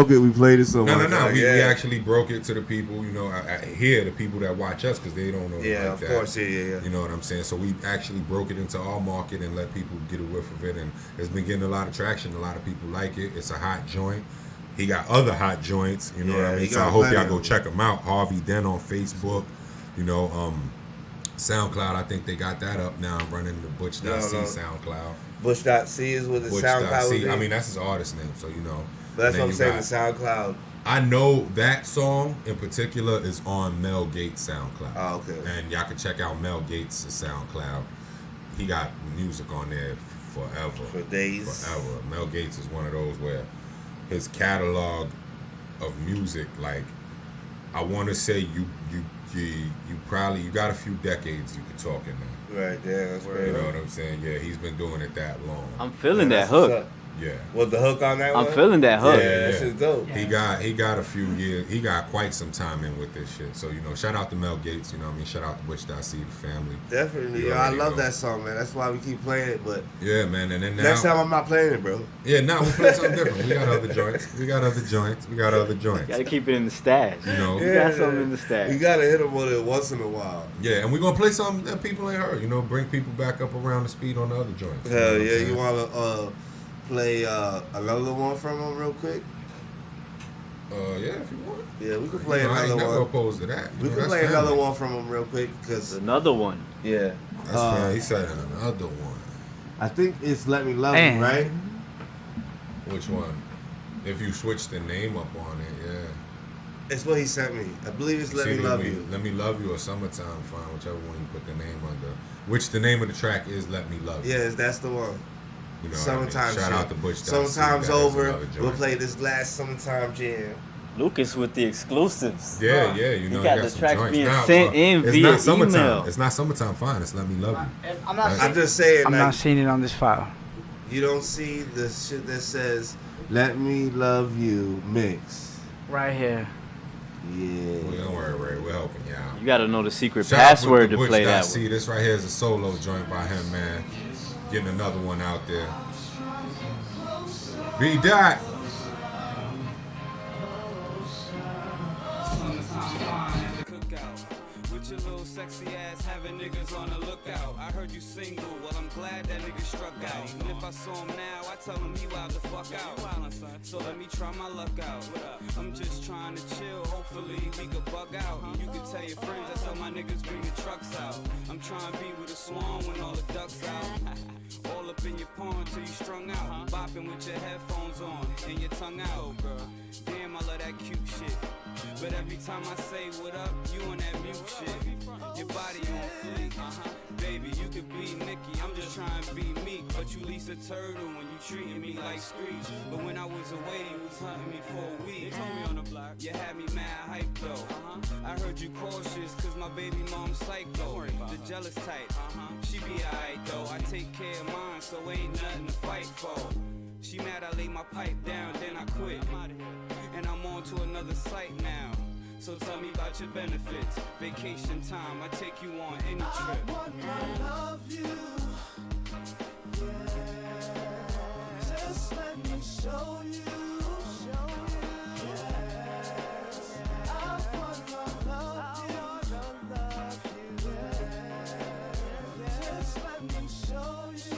We played it so much. No. Like, We actually broke it to the people, you know, here, the people that watch us, because they don't know yeah, like of that. course, yeah. You know what I'm saying? So we actually broke it into our market and let people get a whiff of it, and it's been getting a lot of traction. A lot of people like it. It's a hot joint. He got other hot joints, you know what I mean? So I hope y'all go check him out. Harvey Den on Facebook, you know, SoundCloud, I think they got that up now. I'm running the Butch.C SoundCloud. Butch.C is with the SoundCloud. I mean, that's his artist name, so you know. But that's what I'm saying, the SoundCloud. I know that song in particular is on Mel Gates' SoundCloud. Oh, okay. And y'all can check out Mel Gates' SoundCloud. He got music on there forever. For days. Forever. Mel Gates is one of those where his catalog of music, like, I want to say you probably got a few decades you could talk in there. Right, yeah, that's great. You know what I'm saying? Yeah, he's been doing it that long. I'm feeling that hook. Yeah. Was the hook on that one? I'm feeling that hook. Yeah, that shit's dope. He got a few years. He got quite some time in with this shit. So shout out to Mel Gates. You know what I mean? Shout out to Butch.C, the family. Definitely, yo, I love that song, man. That's why we keep playing it. But yeah, man. And then now, next time I'm not playing it, bro. Yeah, now we play something different. We got other joints. Gotta keep it in the stash. You know, we got something in the stash. You gotta hit them with it once in a while. Yeah, and we're gonna play something that people ain't heard. Bring people back up around the speed on the other joints. Hell yeah, you wanna play another one from him real quick? Yeah, if you want. Yeah, we can play I another ain't never one. opposed to that. We can play another one from him real quick because another one. Yeah, that's fine. He said another one. I think it's "Let Me Love You," right? Which one? If you switch the name up on it, yeah. It's what he sent me. I believe it's "Let Me Love You." Let Me Love You or Summertime, fine, whichever one you put the name under. Which the name of the track is "Let Me Love You." Yes, that's the one. Summertime. Shout out to Butch. Summertime's over. We'll play this last summertime jam. Lucas with the exclusives. Yeah, he he got the tracks being sent in via email. It's not Summertime, fine. It's Let Me Love You. I'm just saying. I'm not seeing it on this file. You don't see the shit that says "Let Me Love You" mix right here. Yeah. Well, don't worry, Ray. We're helping you out. You gotta know the secret Shout password to Butch play that See, one. this right here is a solo joint by him, man. Getting another one out there. B. Dot. With your little sexy ass having niggas on the lookout. I heard you single, well I'm glad that nigga struck out. And if I saw him now, I tell him he wild the fuck out. So let me try my luck out. I'm just trying to chill, hopefully we could bug out. And you can tell your friends, I tell my niggas bring the trucks out. I'm trying to be with a swan when all the ducks out. All up in your pond till you strung out. Bopping with your headphones on and your tongue out. Damn, I love that cute shit. But every time I say what up, you on that mute shit. Your body on fleek. Baby, you could be Nicki, I'm just trying to be meek. But you Lisa Turtle when you treating me like Screech. But when I was away, you was hunting me for a week. Told me on the block, you had me mad hype though. I heard you cautious, cause my baby mom's psycho. The jealous type, she be alright though. I take care of mine, so ain't nothing to fight for. She mad I lay my pipe down, then I quit. And I'm on to another site now. So tell me about your benefits. Vacation time, I take you on any trip. I wanna love you. Yeah. Just let me show you. Yes. I wanna love you. Yeah. Just let me show you.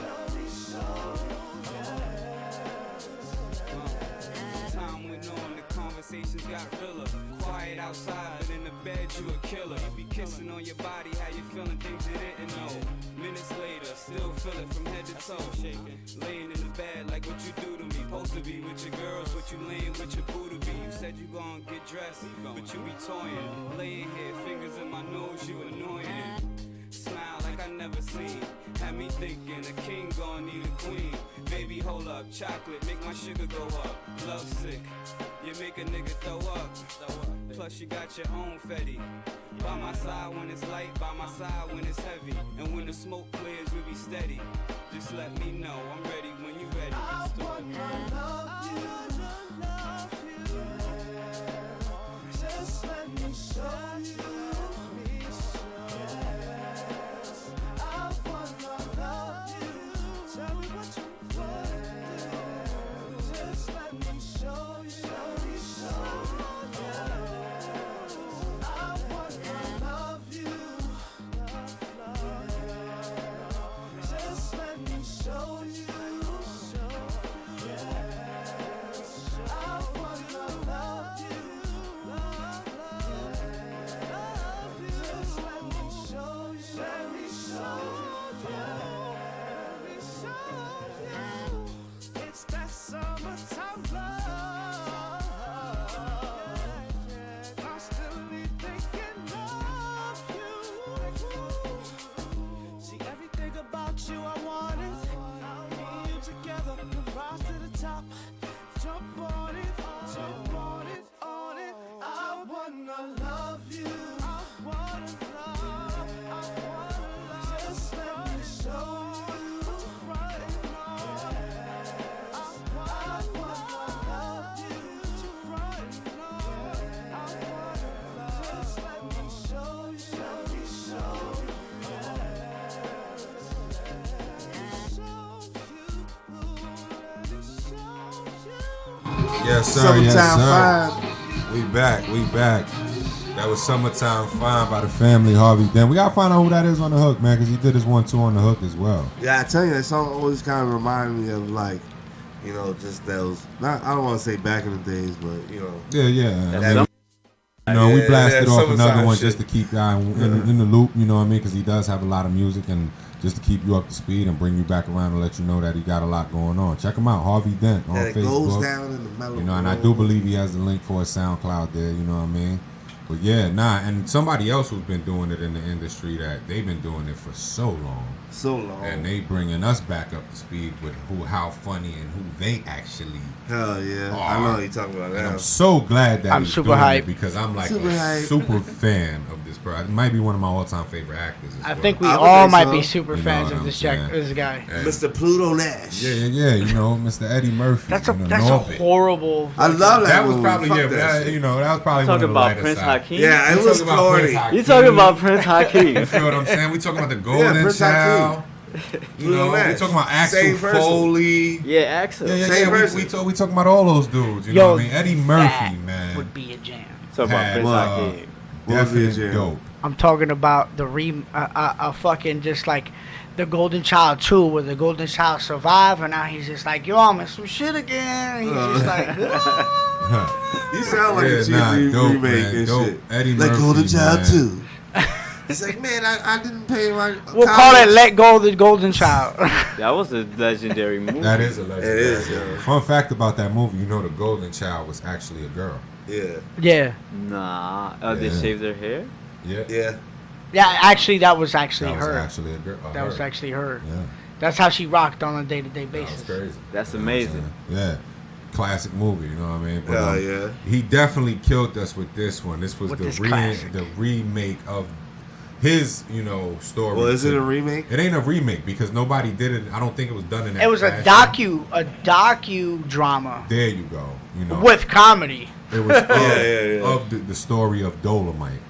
Time went on, the conversations got realer. Quiet outside, but in the bed you a killer. You be kissing on your body, how you feeling things you didn't know. Minutes later, still feel it from head to toe. Laying in the bed like what you do to me. Supposed to be with your girls, what you laying with your boo to be. You said you gon' get dressed, but you be toying. Laying here, fingers in my nose, you annoying. Smile like I never seen. Had me thinking a king gon' need a queen. Baby, hold up, chocolate, make my sugar go up. Love sick, you make a nigga throw up. Plus you got your own fetty. By my side when it's light, by my side when it's heavy. And when the smoke clears, we be steady. Just let me know, I'm ready when you ready. I wanna love you. Just let me show you. Yes. I wanna love you. Tell me what you want. Just let me show you. Yes. I wanna love you. Just let me show you. Yes. Yes, sir. Summertime Yes, sir. Fine. We back. We back. That was Summertime Fine by the family Harvey Dent. We gotta find out who that is on the hook, man, because he did his 1-2 on the hook as well. Yeah, I tell you, that song always kind of remind me of like, you know, just those. Not, I don't want to say back in the days, but you know. Yeah. That- You know, we blasted off summertime another one shit. just to keep y'all in the loop, you know what I mean? Because he does have a lot of music, and just to keep you up to speed and bring you back around and let you know that he got a lot going on. Check him out, Harvey Dent on That it Facebook. goes down in the mellow. You know, and I do believe he has a link for his SoundCloud there, you know what I mean? But yeah, and somebody else who's been doing it in the industry that they've been doing it for so long. So long. And they bringing us back up to speed with how funny and who they actually Hell yeah. are. I know what you're talking about And now. I'm so glad that I'm he's super doing hyped. it because I'm like Super a hyped. super fan of this person. It might be one of my all-time favorite actors. As I well. think we I would all think might so. be super You know fans what of I'm this saying. this guy. And- Mr. Pluto Nash. Yeah, you know, Mr. Eddie Murphy. That's a you know, that's a Norbit. horrible. I love that. That was movie. probably Fuck that shit. you know, that was probably You one of talking the about lighter Prince side. Hakeem? Yeah, it We was talking about Prince corny. Hakeem. You talking about Prince Hakeem? You feel what I'm saying? We talking about the Golden Prince Child. You know, we Nash. talking about Axel Same person. Foley. Yeah, Axel. Yeah. Same person. We talking about all those dudes. You know what I mean? Eddie Murphy, man. would be a jam. Talking about Had, Prince uh, Hakeem. Would be a Definite jam. dope. I'm talking about the fucking just like the Golden Child 2, where the Golden Child survived, and now he's just like, yo, I'm in some shit again. He's just like, "Ah." You sound like a cheap dope, remake man, and dope. shit. Eddie like Murphy, Golden Child man. 2. It's like, man, I didn't pay my. we'll call it Let Go of the Golden Child. That was a legendary movie. That is a legend. It is, yeah. Fun fact about that movie, you know, the Golden Child was actually a girl. Yeah. Yeah. Nah. They Yeah. shaved their hair? Yeah. Yeah. Yeah, actually, that was actually That was her. actually a girl. That was actually her. Yeah. That's how she rocked on a day-to-day That was basis. crazy. That's You know what I'm amazing. saying? Yeah. Classic movie, you know what I mean? But, Hell yeah. He definitely killed us with this one. This was With this classic. the remake of his, you know, story. Well, is it to- a remake? It ain't a remake because nobody did it. I don't think it was done in that It was a fashion. docu-drama There you go. You know. with comedy. It was of, yeah. of the story of Dolomite.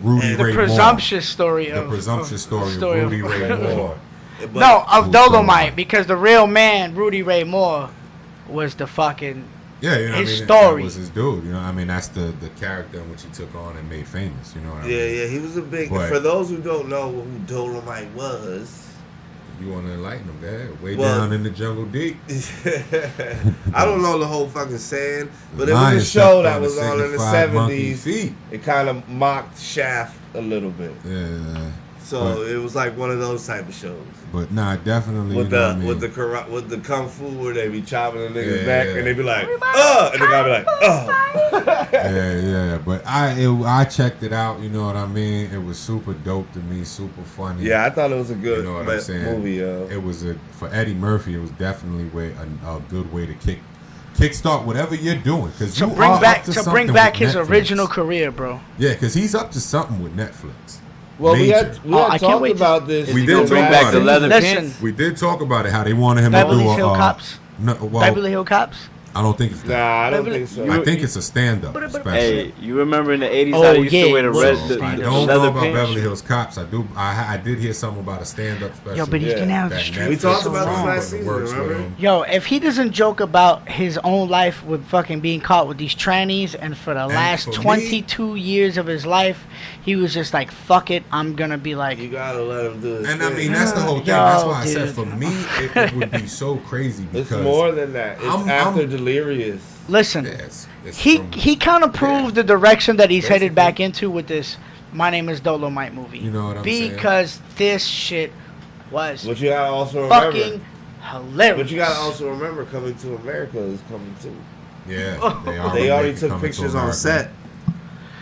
Rudy The Ray presumptuous story Moore. of The presumptuous story of story of- Rudy Ray Moore. But No, of Who's Dolomite, Dolomite? because the real man, Rudy Ray Moore, was the fucking. Yeah, you know His what I mean? story. That was his dude. You know what I mean? That's the character in which he took on and made famous. You know what I mean? Yeah, he was a big. But- For those who don't know who Dolomite was, You want to enlighten him, Dad? Way Well- down in the jungle deep. I don't know the whole fucking saying, but it Lion was a show stepped that on the was on in the 65 monkey 70s. feet. It kind of mocked Shaft a little bit. Yeah. So But- it was like one of those type of shows. But nah, definitely. With you know the what I mean? with the kung fu where they be chopping the nigga's Yeah, neck yeah. and they be like, and the guy be like, Yeah. But I checked it out. You know what I mean? It was super dope to me, super funny. Yeah, I thought it was a You good know what I'm saying? movie, yo. It was for Eddie Murphy. It was definitely a good way to kickstart whatever you're doing because To bring back his original career, bro. Yeah, because he's up to something with Netflix. Well, we Major. had Oh, I can't talked wait to- about this. We Is he did gonna talk bring about back the it. leather Listen. pants? We did talk about it. How they wanted him Beverly to do Hill Cops. No, well, Beverly Hill Cops. I don't think it's Nah, that. I don't Beverly- think so. I think it's a stand-up special. Hey, you remember in the 80s Oh, how they used yeah, to wear the well, red So, I the don't know leather about pants? Beverly Hills Cops. I did hear something about a stand-up special. Yo, but he's Yeah. getting out of the that street. We Netflix talked is about this on last the season, works with remember? him. Yo, if he doesn't joke about his own life with fucking being caught with these trannies, and for the last for me- 22 years of his life, he was just like, fuck it, I'm gonna be like, You gotta let him do his And I thing. mean, that's the whole thing. Yo, That's why I said dude. for me, it would be so crazy It's because more than that. It's I'm- after I'm- Delirious. listen, Yes, it's he from- he kind of proved the direction that he's headed Basically. back into with this My Name is Dolomite movie. You know what I'm saying? Because this shit was But you gotta also remember. fucking hilarious. But you gotta also remember, Coming to America is coming too. Yeah, They already making took Coming to pictures on America. set.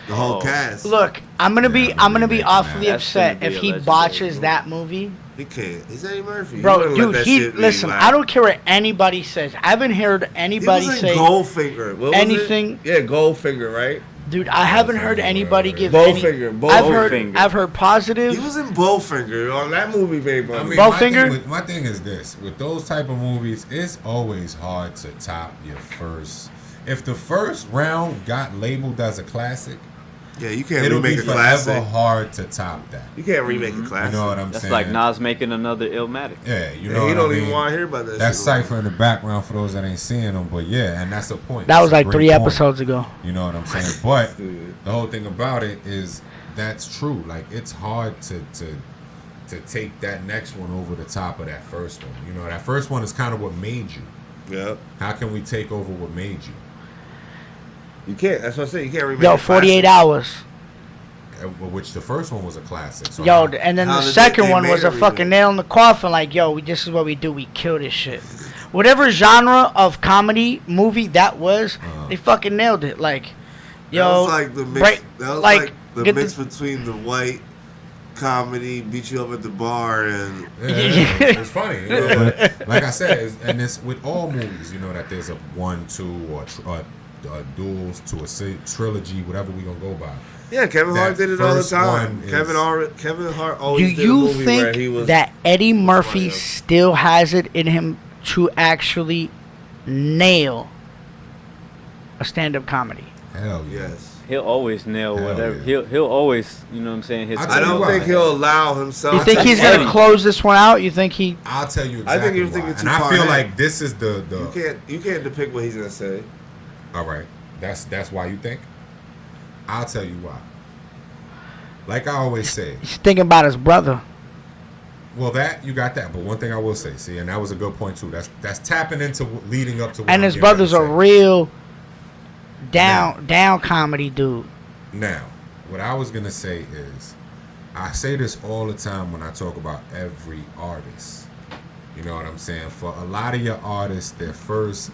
The whole Oh. cast. Look, I'm gonna Yeah, be remaking awfully that. That's upset gonna be if a he legendary botches movie. that movie. He can't. He's Eddie Murphy. Bro, wouldn't let dude, that he shit leave listen. like- I don't care what anybody says. I haven't heard He anybody was in say, Goldfinger. What was anything- It? Yeah, Goldfinger, right? dude. I haven't heard anybody give Bowfinger, any. Bowfinger. I've heard positive. He was in Bowfinger on that movie, baby. I mean, Bowfinger? my thing is this: with those type of movies, it's always hard to top your first. If the first round got labeled as a classic, Yeah, you can't It'll be remake a forever classic. hard to top that. You can't remake a You classic. know what I'm That's saying? like Nas making another Illmatic. Yeah, you Yeah, know he what don't I even mean? want to hear about that. That's shit. Cypher in the background for those that ain't seeing them, but yeah, and that's the point. That was It's a like great 3 point. episodes ago. You know what I'm saying? But the whole thing about it is that's true. Like it's hard to take that next one over the top of that first one. You know, that first one is kind of what made you. Yeah. How can we take over what made you? You can't. That's what I said. You can't remake. Yo, a 48 classic. hours. Which the first one was a classic. So Yo, how- and then how the did second they one made was a everything? fucking nail in the coffin. Like, yo, this is what we do. We kill this shit. Whatever genre of comedy movie that was, they fucking nailed it. Like, yo, That was like the mix. break- That was like, like the get mix between the white comedy, beat you up at the bar, and yeah, it's funny. You know, but like I said, and it's with all movies. You know that there's a 1, 2, or duels to a trilogy, whatever we gonna go by. yeah, Kevin Hart That did it all the first time. one is- Kevin Hart do always did a you movie where he think was that Eddie Murphy funny. still has it in him to actually nail a stand-up comedy? Hell yeah. Yes. He'll always nail Hell whatever. yeah. He'll always, you know what I'm saying? His I I tell you don't what. think he'll allow himself. You think to- he's Eddie. gonna close this one out? You think he? I'll tell you I think exactly you're thinking why. too And I far feel ahead. like this is the You can't depict what he's gonna say. all right. That's why you think. I'll tell you why. Like I always say, He's thinking about his brother. well, that you got that, but one thing I will say, see, and that was a good point too. That's tapping into leading up to. What And I'm his getting ready brother's to a say. real down comedy dude. Now, what I was gonna say is, I say this all the time when I talk about every artist. You know what I'm saying? For a lot of your artists, their first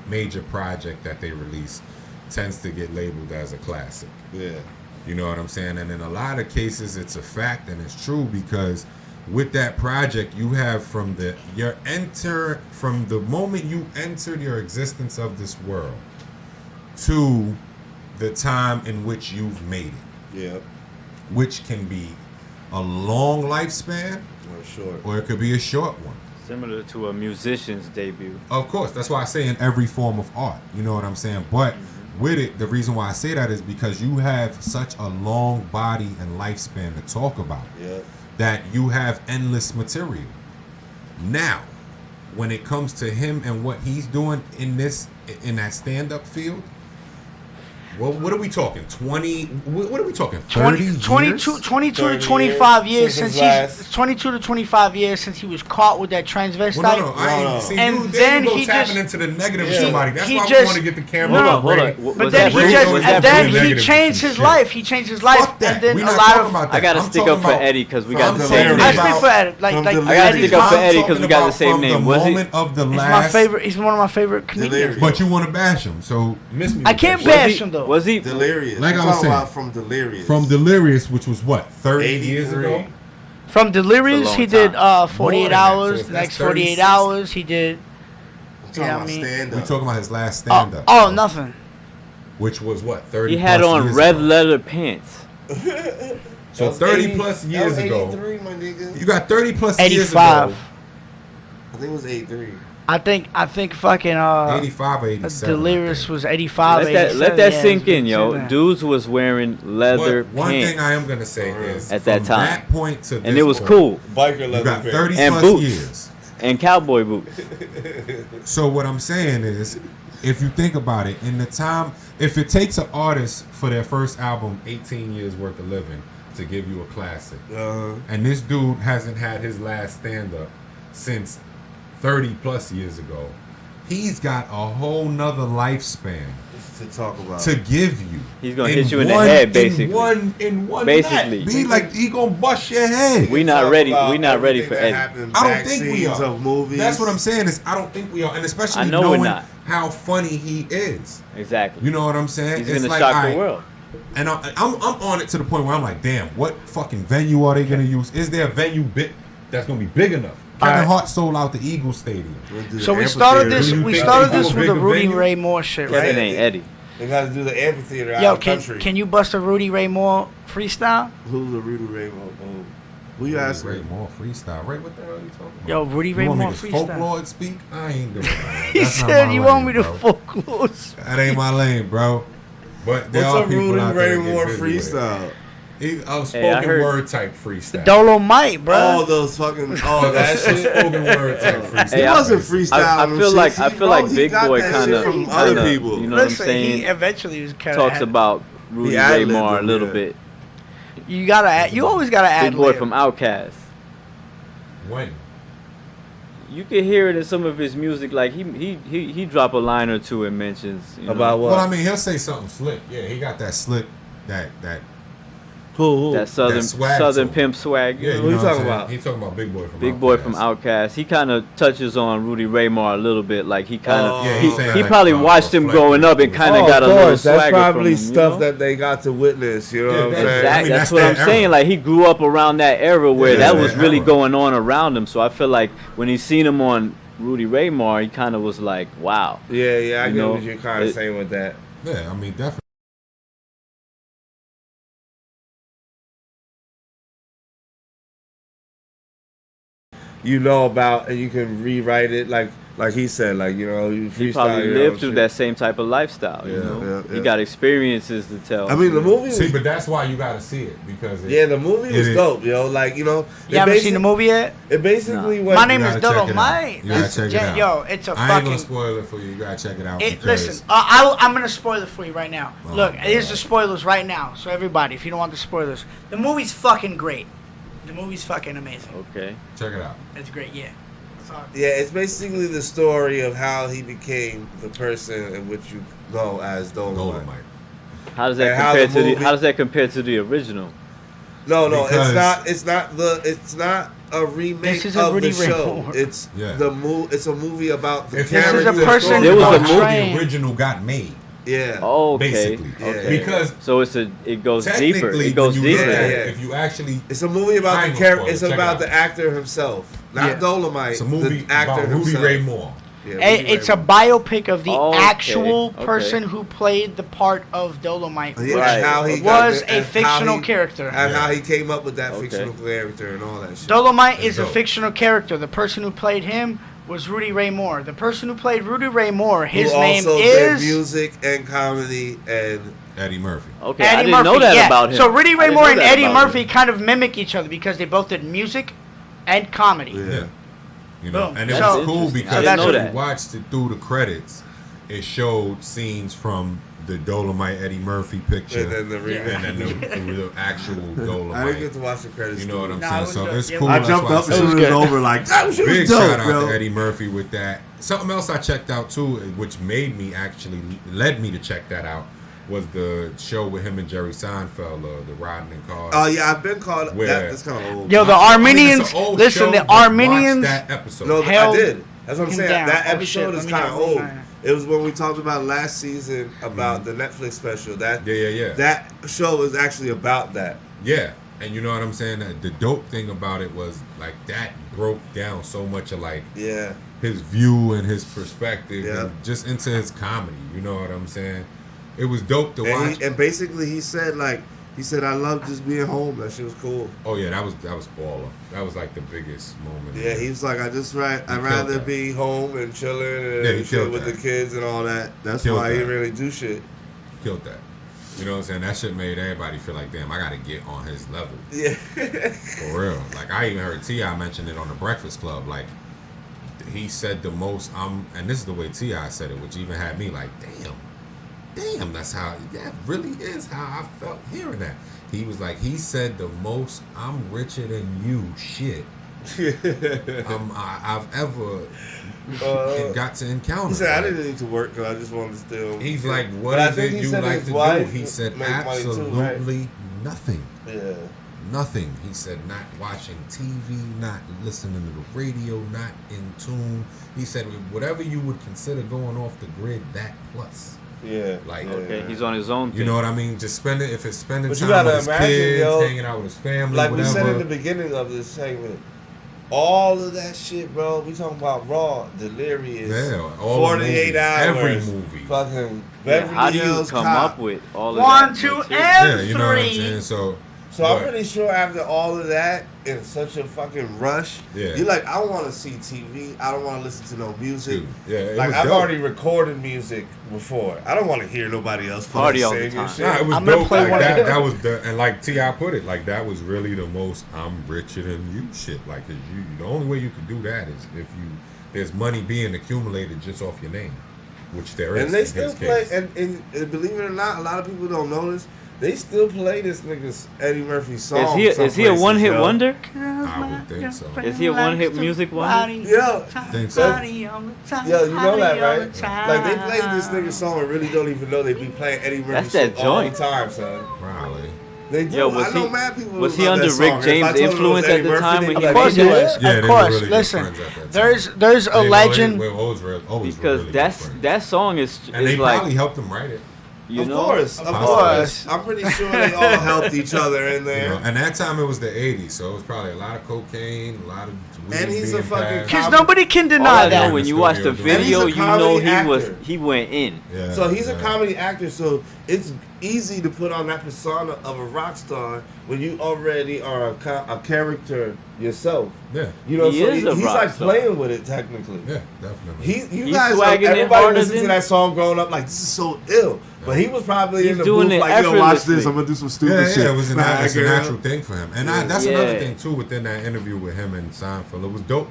major project that they release tends to get labeled as a classic. Yeah. You know what I'm saying? And in a lot of cases, it's a fact and it's true because with that project, you have from the moment you entered your existence of this world to the time in which you've made it, Yeah. which can be a long lifespan Or short. or it could be a short one. Similar to a musician's debut. Of course, that's why I say in every form of art. You know what I'm saying? But with it, the reason why I say that is because you have such a long body and lifespan to talk about Yeah. that you have endless material. Now, when it comes to him and what he's doing in that stand-up field, well, what are we talking? 20? What are we talking? 30 22 years? 22 to 30 25 years years since since his he's 22 to 25 years since he was caught with that transvestite. Well, no, I ain't No. see. And you, then you go he tapping just- into the negative of Yeah. somebody. That's He why we just- want to get the camera. No, on hold Ray. on. But Was then that he Ray just or was and that then Ray? he Negative changed some his shit. life. He changed his life, Fuck that. and then We're a not lot talking of. about that. I gotta I'm stick talking up for about Eddie because we from got the the same lyrics. I name. speak for Ed. Like From like the I gotta lyrics. stick up for I'm Eddie because we talking got the about same from name. the Was he? moment of the He's last. my favorite. He's one of my favorite comedians. Delirious. But you want to bash him, so miss me. I with can't that bash shit. him though. Was he? Delirious. Like I'm I was talking saying. about from Delirious. From Delirious, which was what 30 years 83. ago. From Delirious, long he did time. 48 More than that, hours. so The that's next 48 36. hours, he did. I'm talking Yeah, I about mean- stand We up. talking about his last stand-up. Nothing. Which was what 30. He had plus on years red ago. leather pants. So 30 plus years ago. 83, my nigga. You got 30 plus years 85. ago. I think it was 83. I think fucking 85 or 87. Delirious I think. was 85. Let that 87, yeah, sink it's in, yo. in there. Dudes was wearing leather But one pants, thing I am gonna say is At that from time. that point to and this it was point, cool. Biker You leather got pants. 30 And plus boots. years. And cowboy boots. So what I'm saying is, if you think about it, in the time, if it takes an artist for their first album 18 years worth of living to give you a classic, and this dude hasn't had his last stand-up since 30 plus years ago, he's got a whole nother lifespan To talk about. to give you. He's gonna hit you in the head, basically. In one Basically. night. Be like, he gonna bust your head. We not Talk ready. about We not ready everything for that Eddie. happened I don't back think we scenes are. Of movies. That's what I'm saying is I don't think we are, and especially I know we're knowing not. how funny he is. Exactly. You know what I'm saying? He's gonna shock the world. And I'm on it to the point where I'm like, damn, what fucking venue are they gonna use? Is there a venue bit that's gonna be big enough? Kevin Alright. Hart sold out the Eagle Stadium. We'll do So the we started amphitheater. this. Do you We think started they this do a with the bigger Rudy venue? Ray Moore shit, Kevin right? ain't Eddie. They got to do the amphitheater out Yo, of the country. can you bust a Rudy Ray Moore freestyle? Who's the Rudy Ray Moore? Who you asking? Ray Moore freestyle. Ray, what the hell are you talking about? Yo, Rudy Ray you want Moore me to freestyle. folklore speak? I ain't doing that. He That's not said my you want lane, me to bro. folklore. That ain't my lane, bro. But there What's are a people Rudy out there Ray that get Moore busy with it. freestyle? A Hey, spoken I heard- word type freestyle. Dolomite, bro. Oh, those fucking that shit. Spoken word type freestyle. He Hey, wasn't basically. freestyling. I feel like shit. I feel like He Big got Boy that kind shit of from other people. You know what I'm Listen, saying? he eventually was kind Talks about Rudy He Ray ad-libbed Moore a him, little yeah. bit. You gotta add. You always gotta add. Big Boy from Outkast. When? You can hear it in some of his music. Like he drop a line or two and mentions About what? Well, I mean, he'll say something slick. Yeah, he got that slick, that Who? that southern swag southern to him. pimp swag. Yeah, Who you you know talking what I'm about? saying? He talking about Big Boy from Big Outkast. Boy from Outkast. He kind of touches on Rudy Ray Moore a little bit. Like he kind of Yeah, he, he's saying he like, probably watched him reflecting growing up and on kind of Oh, got of a little course. That's swagger probably from him, stuff you know? that they got to witness. You know what I'm that's- saying? Exactly. I mean, that's that's what their I'm era. saying. Like he grew up around that era where Yeah, that was their really era. going on around him. So I feel like when he seen him on Rudy Ray Moore, he kind of was like, "Wow." Yeah, I You get know, what you're kind of it- saying with that. Yeah, I mean, definitely. You know about, and you can rewrite it like he said, like you know, you He freestyle. probably your lived own through shit. that same type of lifestyle. You Yeah, know, yeah. he got experiences to tell. I mean, the movie. See, Was, but that's why you got to see it because yeah, the movie it was is- dope, yo. Like you know, You haven't seen the movie yet? It basically went. My name You is gotta check it out. Dolomite. You gotta That's check it gen- out. Yo, it's a I ain't gonna fucking. spoil it for you. You gotta check it out. It, because listen, I'm gonna spoil it for you right now. Oh, Look, here's God. the spoilers right now. So everybody, if you don't want the spoilers, the movie's fucking great. The movie's fucking amazing. Okay. check it out. It's great, yeah. That's all. Yeah, it's basically the story of how he became the person in which you know as Dolomite. Dolomite. How does that And how compare the to the movie- How does that compare to the original? No, Because- it's not a remake This is a of Rudy the Ray show. Moore. It's Yeah. It's a movie about the If This is character. a person There was a about movie- how trained- the original got made, Yeah. Oh, okay. basically. Okay. Because So it goes deeper. technically, It goes when you look deeper. at it, Yeah. if you actually, It's a movie I about ain't the gonna character. spoil it. It's Check it about out. the actor himself, not Yeah. Dolomite. it's a movie the actor about Rudy himself. Ray Moore. Yeah, Hey, Rudy it's Ray a Moore. biopic of the Okay, actual okay. person who played the part of Dolomite. Yeah, Right. and how he It got was the- a and how fictional he- character. and how Yeah. he came up with that Okay. fictional character and all that shit. Dolomite It's is a dope. fictional character. The person who played him was Rudy Ray Moore. The person who played Rudy Ray Moore, his Who name also did is music and comedy and Eddie Murphy. Okay, I Eddie didn't Murphy. know that yeah. about him. So Rudy I Ray didn't Moore know and that Eddie about Murphy him. kind of mimic each other because they both did music and comedy. yeah. You know, Boom. and it So- was cool Interesting. I because didn't if know you that. watched it through the credits, it showed scenes from the Dolomite Eddie Murphy picture And then the remake. and then the actual I didn't get Dolomite. to watch the credits. You know what I'm Nah, it saying? was So dope. it's Yeah, cool. I That's jumped why up as said- soon as it was over, like that shit was Big dope, shout out bro. to Eddie Murphy with that. Something else I checked out too, which made me actually led me to check that out, was the show with him and Jerry Seinfeld, the Riding in Cars. Oh yeah, I've been called. Where- That's kind of old. Yo, the I mean, Armenians. it's an old Listen, show, the but watch Armenians. that episode. No, held I did. That's what I'm him saying. down. That Oh, episode shit, is let me kind of know. old. It was when we talked about last season about the Netflix special. That Yeah. that show is actually about that. Yeah, and you know what I'm saying? The dope thing about it was like that broke down so much of like Yeah. his view and his perspective Yeah. and just into his comedy. You know what I'm saying? It was dope to And, watch. and basically he said I love just being home. That shit was cool. Oh yeah, that was baller. That was like the biggest moment. Yeah, he was like, I'd killed rather that. be home and chilling and Yeah, he shit killed with that. the kids and all that. That's Killed why he that. didn't really do shit. Killed that. You know what I'm saying? That shit made everybody feel like, damn, I gotta get on his level. Yeah. For real. Like I even heard T.I. mention it on the Breakfast Club. Like he said the most and this is the way T.I. said it, which even had me like, damn, that really is how I felt hearing that. He was like, he said the most I'm richer than you shit I've ever got to encounter. He said, I Like, didn't need to work because I just wanted to still. he's like, what But I is think it he you said like his to do? wife He said make money too, right? absolutely nothing. Yeah. Nothing. He said not watching TV, not listening to the radio, not in tune. He said whatever you would consider going off the grid, that plus. Yeah. Like, Okay, he's on his own thing. you know what I mean? Just spend it. If it's spending But you time gotta with his imagine, kids, yo, hanging out with his family, Like whatever. we said in the beginning of this segment, all of that shit, bro. We talking about Raw, Delirious, Yeah, all the 48 movies, hours, every movie. fucking Yeah, Beverly how do you Hills come Cop. up with all of 1, that? 2, material? and Yeah, you know what I'm 3. saying? So So I'm But- pretty sure after all of that, in such a fucking rush, Yeah. you're like, I want to see TV. I don't want to listen to no music. Dude, yeah, it like was I've dope. already recorded music before. I don't want to hear nobody else Party all the sing your time. shit. Nah, it was I'm gonna dope. play Like one of that, them. that was the, and like T.I. put it, like that was really the most I'm richer than you shit. Like, 'cause you, the only way you can do that is if there's money being accumulated just off your name, which there is. And they in still his play, case. and believe it or not, a lot of people don't know this. They still play this nigga's Eddie Murphy song. Is he a one hit wonder? I would think so. Is he a one-hit music wonder? Yo, Think so. yo, you know that, right? Like they play this nigga's song and really don't even know they be playing Eddie Murphy That's that shit all the joint. time, son. Probably. They do. Yo, was I know he- mad people was who he love under that Rick song. James' If I told them it was influence Eddie at the Murphy, time they'd when be he like, Of course he "Yeah." was. Yeah, Of they were course. really good Listen, friends at that time. there's a legend. We're always really Because good that's friends. that song is and they like probably helped him write it. you Of know. course, of Of course. I'm pretty sure they all helped each other in You there. know, and that time it was the '80s, so it was probably a lot of cocaine, a lot of weed And he's being a fucking passed. Because comedy- nobody can All deny I know that. when you watch the And he's video, a you know comedy actor. he went in. Yeah, So he's a yeah. comedy actor, so it's easy to put on that persona of a rock star when you already are a character yourself. Yeah, You know, He so is a he's rock like star. playing with it technically. yeah, definitely. You He's guys, swagging it everybody harder listened to than- that song growing up like, this is so ill. But he was probably He's in the doing booth it like, yo, watch this, effortlessly. I'm gonna do some stupid yeah, shit. yeah, it was Nah, it's a girl. natural thing for him, and that's Yeah. another thing too within that interview with him and Seinfeld. It was dope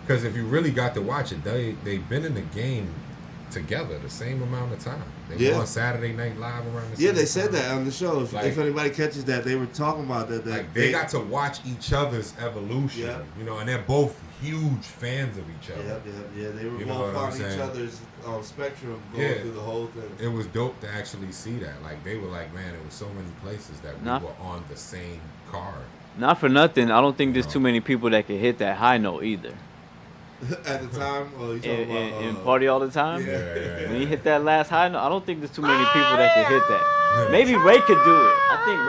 because if you really got to watch it, they've been in the game together the same amount of time. They Yeah. were on Saturday Night Live around the same Yeah, they said time. that on the show. If Like- anybody catches that, they were talking about that. Like they got to watch each other's evolution, Yeah. you know, and they're both huge fans of each Yeah, other. yeah, yeah. They were You know both what I'm on each saying? other's spectrum going Yeah. through the whole thing. It was dope to actually see that. Like they were like, man, it was so many places that we Not- were on the same card. Not for nothing, I don't think there's too many people that can hit that high note either. At the time, oh, you talking In about Party All the Time. Yeah. When he hit that last high note, I don't think there's too many people that can hit that. Maybe Ray could do it. I think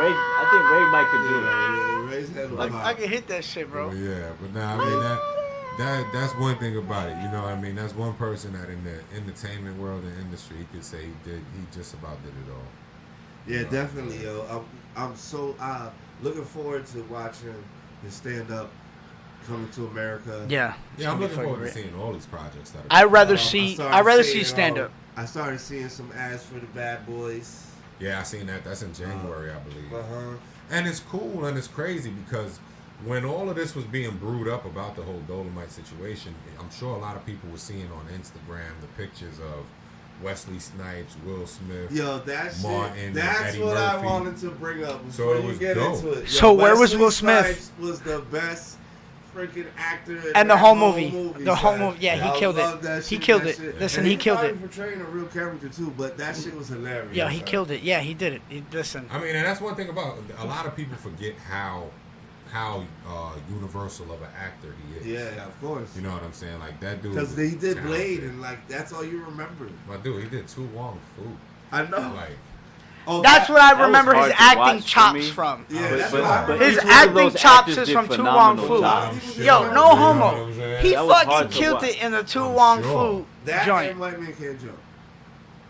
Ray might could do it. Yeah, Ray's head was Like, high. I can hit that shit, bro. But yeah, but nah, I mean that's one thing about it. You know what I mean? That's one person that in the entertainment world and industry he could say he just about did it all. Yeah, definitely, yo. I'm so looking forward to watching his stand up coming to America. Yeah. Yeah, I'm looking fucking forward to great. seeing all these projects that are I'd rather I see started see seeing, stand up. I started seeing some ads for the Bad Boys. Yeah, I seen that. That's in January, I believe. Uh-huh. And it's cool and it's crazy because when all of this was being brewed up about the whole Dolomite situation, I'm sure a lot of people were seeing on Instagram the pictures of Wesley Snipes, Will Smith. Yo, that shit. Martin and That's Eddie what I Murphy. wanted to bring up So before it you was get dope. into it. Yo, So where was Wesley Will Smith? Snipes was the best freaking actor in And the that whole movie. The whole son. movie. Yeah, he I killed it. love that He shit, killed that it. shit. Listen, And he killed probably it. portraying a real character too, but that shit was hilarious. Yeah, he son. killed it. Yeah, he did it. Listen. I mean, and that's one thing about a lot of people forget how universal of an actor he is. Yeah, of course. You know what I'm saying? Like that dude. Because was he did talented. Blade, and like that's all you remember. My dude, he did Tu Wong Fu. I know. Like, Oh, That's that- what I was remember his hard to acting watch for chops me. from. Yeah, that's what but- I but His each one of acting those chops actors is did from Tu Wong phenomenal Fu. jobs. Yo, no You know what homo. I'm saying? He That was hard fucking to killed watch. it in the Tu I'm Wong sure. Fu that joint. and White Man Can't Jump.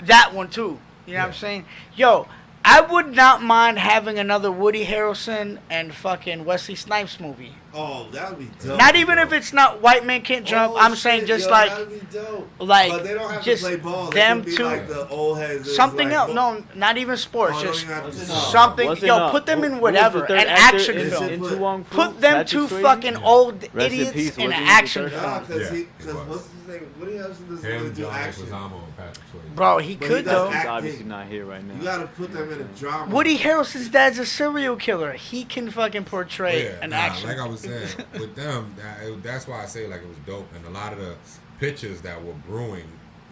That one too. You know what I'm saying? Yo, I would not mind having another Woody Harrelson and fucking Wesley Snipes movie. Oh, that would be dope. Not even if it's not White Man Can't Jump. Oh, I'm saying shit, just yo, like that'd be dope. like, But they don't have just to play ball. them They can be two- like the old heads. something like, else. No, not even sports. Oh, don't just even have to- something. Wasn't, Yo, put them in who was the whatever. third An actor action in- film. in Tu Wong Fu? Put them Patrick two Swayze? fucking old Rest in idiots peace, in an wasn't he the action third film. Nah, because Yeah, because it was. what's his name? Woody Harrelson doesn't really Him, do John action. Leguizamo, and Patrick Swayze. Bro, he But he could does though. He's act- obviously not here right now. You gotta put them in a drama. Woody Harrelson's dad's a serial killer. He can fucking portray an action. Like I was saying, with them, that's why I say like it was dope. And a lot of the pictures that were brewing,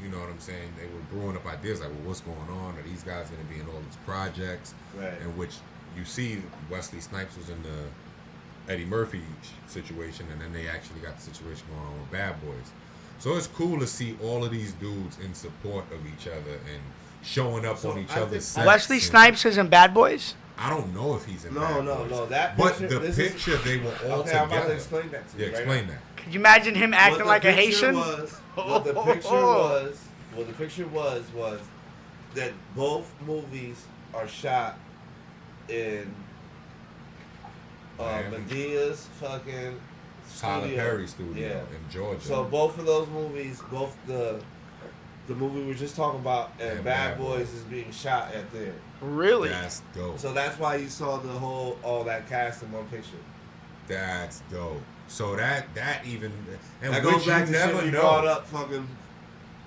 you know what I'm saying, they were brewing up ideas like, well, what's going on? Are these guys going to be in all these projects? Right. In which you see Wesley Snipes was in the Eddie Murphy situation, and then they actually got the situation going on with Bad Boys. So it's cool to see all of these dudes in support of each other and showing up So on each I other's think- sets. Wesley and- Snipes is in Bad Boys. I don't know if he's in No, Bad no, Boys. no, that But picture- the this is- picture, they were all Okay, I'm together. about to explain that to you Yeah, right explain now. that. Could you imagine him acting like a Haitian? What the picture was that both movies are shot in Miami. Medea's fucking Tyler studio. Perry studio Yeah. in Georgia. So both of those movies, both the movie we were just talking about and And Bad Bad Boys Boys. is being shot at there. Really? That's dope. So that's why you saw all that cast in one picture. That's dope. So that even and That which goes back you to shit never we brought know. up fucking.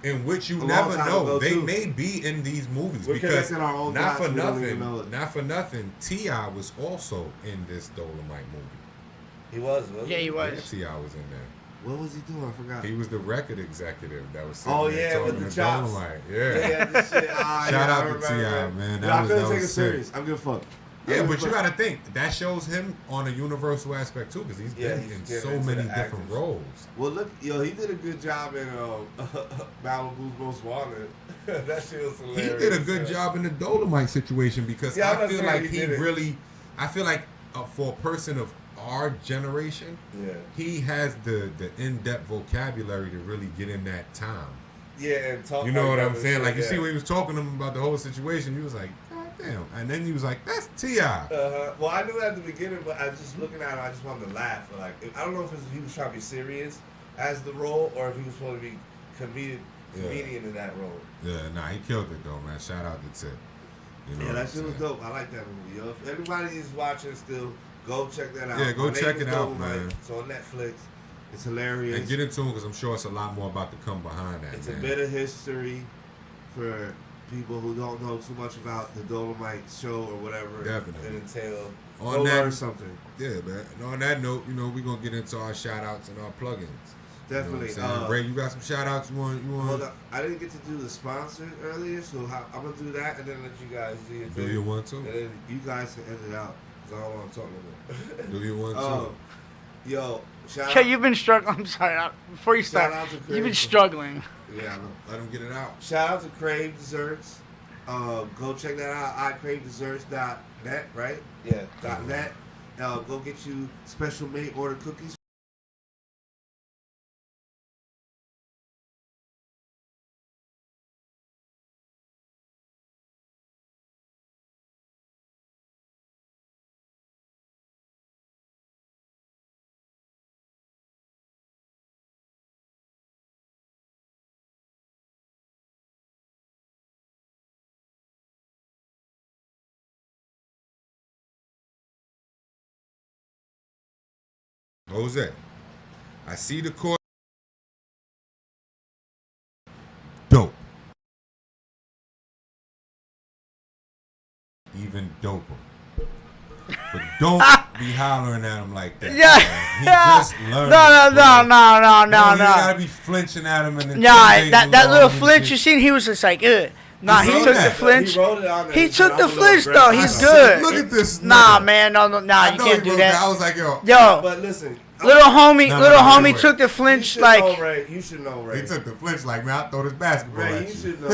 In which you a long never time know. ago, They too. may be in these movies We're because connecting our own not dots, for we don't even know nothing. it. Not for nothing. T.I. was also in this Dolomite movie. He wasn't Yeah, he he? was. Yeah, T.I. was in there. What was he doing? I forgot. He was the record executive that was sitting Oh, there yeah, talking with the to chops. Dolomite. Yeah, this shit. Shout I out to remember T.I., that. man. Yo, That I was couldn't that take it was sick. serious. I'm good fuck. Yeah, but you got to think that shows him on a universal aspect too, because he's Yeah, been he's in getting so into many the different actors. roles. Well, look, yo, he did a good job in Malibu's Most Wanted. That shit was He hilarious. did a good job in the Dolomite situation because Yeah, I'm I not feel saying like he he did it. really, I feel like for a person of our generation, Yeah. he has the in-depth vocabulary to really get in that time. Yeah, and talk. You know like what that I'm and saying? shit, Like you yeah. see when he was talking to him about the whole situation, he was like, God damn. And then he was like, that's T.I. Well, I knew at the beginning, but I was just looking at it, I just wanted to laugh. Like, I don't know if he was trying to be serious as the role, or if he was supposed to be comedian in that role. Yeah, nah, he killed it though, man. Shout out to Tip. You know Yeah, what that I'm shit was saying? dope. I like that movie, yo. If anybody is watching still, go check that out. Yeah, go My Name check is it out, Dolomite. man. It's on Netflix. It's hilarious. And get into it because I'm sure it's a lot more about to come behind that, It's man. a bit of history for people who don't know too much about the Dolomite show or whatever Definitely. it entails. On Go that- learn something. Yeah, man. And on that note, you know, we're going to get into our shout-outs and our plugins. Definitely. You know what I'm saying? Ray, you got some shout-outs you want? Hold up. I didn't get to do the sponsors earlier, so I'm going to do that and then let you guys do your Do thing. you want to? And then you guys can end it out because I don't want to talk no more. Do you want to? Yo, shout Okay, out. you've been struggling. I'm sorry. Before you start, Shout out to you've been Craig. struggling. Yeah, I know. Let him get it out. Shout out to Crave Desserts. Go check that out. iCraveDesserts.net, right? Yeah, .net. Go get you special made order cookies. Jose, I see the court. Dope. Even doper. But don't be hollering at him like that. Yeah. Man. He just learned. No, it, bro. no. You gotta be flinching at him and Nah, intimidating that him little and flinch shit. you seen, he was just like, ugh. Nah, he saw took that. the flinch. He wrote it on there. He He said, took "I'm the a little flinch though. aggressive." He's I good. said, look at this Nah, nigga. man, no, I you know can't he do wrote I that. was like, yo. Yo, But listen, little homie Nah, took the you flinch should know, like. Ray. You should know, Ray. He took the flinch like, man, I throw this basketball Ray, at you you. should know.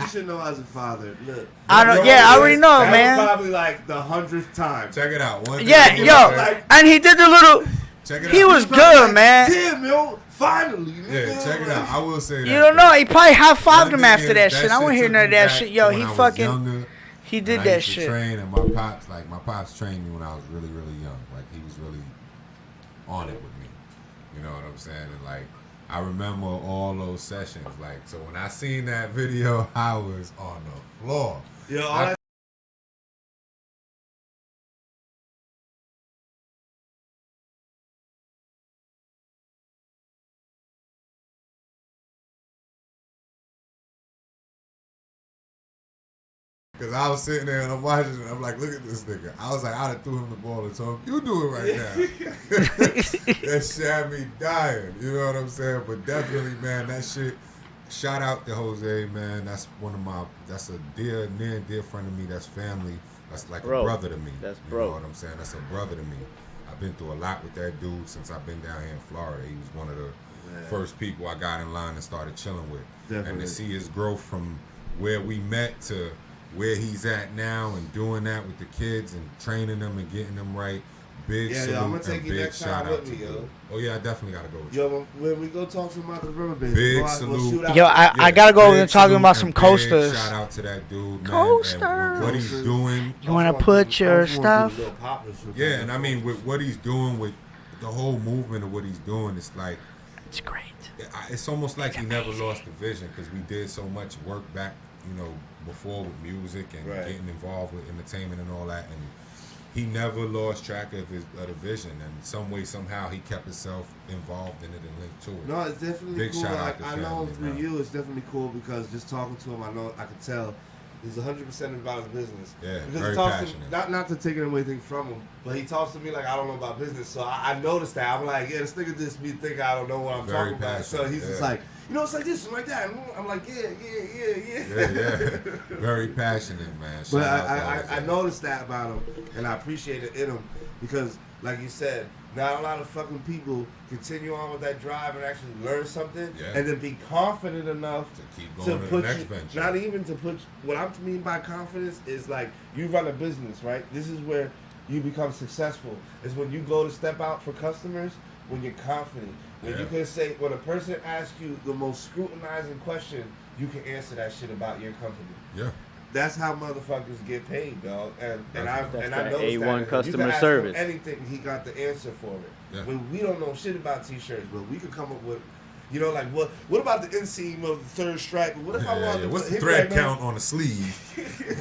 You should know as a father. Look, I don't- your yeah, I already oldest, know, that man. Was probably like the 100th time. Check it out. One thing Yeah, I will yo, say- and he did the little. Check it He out. was Probably good, like, man. Damn, yo, finally. Yeah, nigga. check it out. I will say that. You don't know. He probably high fived One him thing after is, that shit. I won't hear took none of me that back shit. to Yo, when he I was fucking. younger, He and did I that used to shit. train, and my pops trained me when I was really, really young. Like he was really on it with me. You know what I'm saying? And like I remember all those sessions. Like so, when I seen that video, I was on the floor. Yo, all I- that Cause I was sitting there and I'm watching it. I'm like, look at this nigga. I was like, I'd have threw him the ball and told him, you do it right now. That shit had me dying. You know what I'm saying? But definitely, man, that shit. Shout out to Jose, man. That's that's a near and dear friend of me. That's family. That's like Bro. a brother to me. That's You bro. know what I'm saying? That's a brother to me. I've been through a lot with that dude since I've been down here in Florida. He was one of the first people I got in line and started chilling with. And Definitely. to see his growth from where we met to where he's at now and doing that with the kids and training them and getting them right Big Yeah, salute yo, I'm gonna and take you big next shout time out with to me, you. yo. Oh yeah, I definitely gotta go with you. Yo, when we go talk to him about the riverbed, Big we'll salute. shoot out Yo, there. I gotta go over there Big talking salute about and some big coasters. Shout out to that dude, man. Coasters. And with what he's doing. You wanna put your stuff? Yeah, and I mean with what he's doing with the whole movement of what he's doing, it's like It's great. it's almost like he never lost the vision because we did so much work back, before with music and getting involved with entertainment and all that, and he never lost track of the vision, and some way somehow he kept himself involved in it and linked to it. No, it's definitely Big cool. shout out Like, to I know family, through man. you, it's definitely cool because just talking to him, I could tell he's 100% about his business. Yeah, because very he talks passionate. to not to take anything from him, but he talks to me like I don't know about business. So I noticed that. I'm like, yeah, this nigga just me think I don't know what I'm Very talking about. So passionate, he's just yeah. like, it's like this and like that. And I'm like, yeah. Yeah. Very passionate, man. But Shout out to I Jose. noticed that about him, and I appreciate it in him because, like you said, not a lot of fucking people continue on with that drive and actually learn something, Yeah. and then be confident enough To keep going to the put next you, venture. not even to put. What I mean by confidence is like you run a business, right? This is where you become successful. Is when you go to step out for customers when you're confident. When you can say, when a person asks you the most scrutinizing question, you can answer that shit about your company. Yeah. That's how motherfuckers get paid, dog. And I That's and that I noticed A1 that. You customer can ask service. him anything, he got the answer for it. Yeah. When we don't know shit about t-shirts, but we could come up with, like what about the inseam of the third stripe? What if I want to What's the hit thread right count on the sleeve,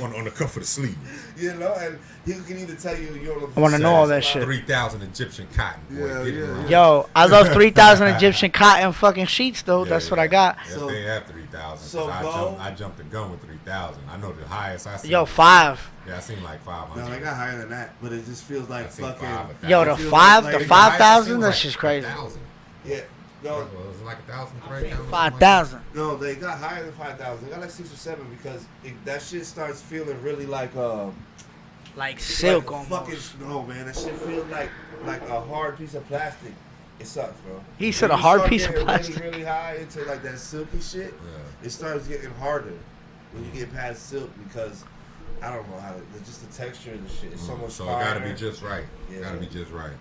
on the cuff of the sleeve? and he can either tell you don't know. I wanna know all that shit. 3,000 Egyptian cotton. Boy, Yeah, get it yeah, right. Yo, I love 3,000 Egyptian cotton fucking sheets though. Yeah, That's what yeah. I got. Yeah, So- they have 3,000. so go- I jumped the gun with 3,000. I know the highest I seen. Yo, 5. Yeah, I seen like 500. No, they got higher than that, but it just feels I like seen fucking. 5,000. Yo, the It feels 5, like- the the 5,000. was That's like just crazy. 1,000. Yeah, no, Was it like 1,000 thread count? 5,000. no, they got higher than 5,000. They got like 6 or 7 because that shit starts feeling really like Like silk like almost. no man, that shit feels like a hard piece of plastic. It sucks, bro. He said When a you hard start piece of getting plastic. Really, really high into like that silky shit. Yeah. It starts getting harder when you get past silk because I don't know how to. It's just the texture of the shit. It's so much So it finer. gotta be just right. Yeah. Gotta be just right.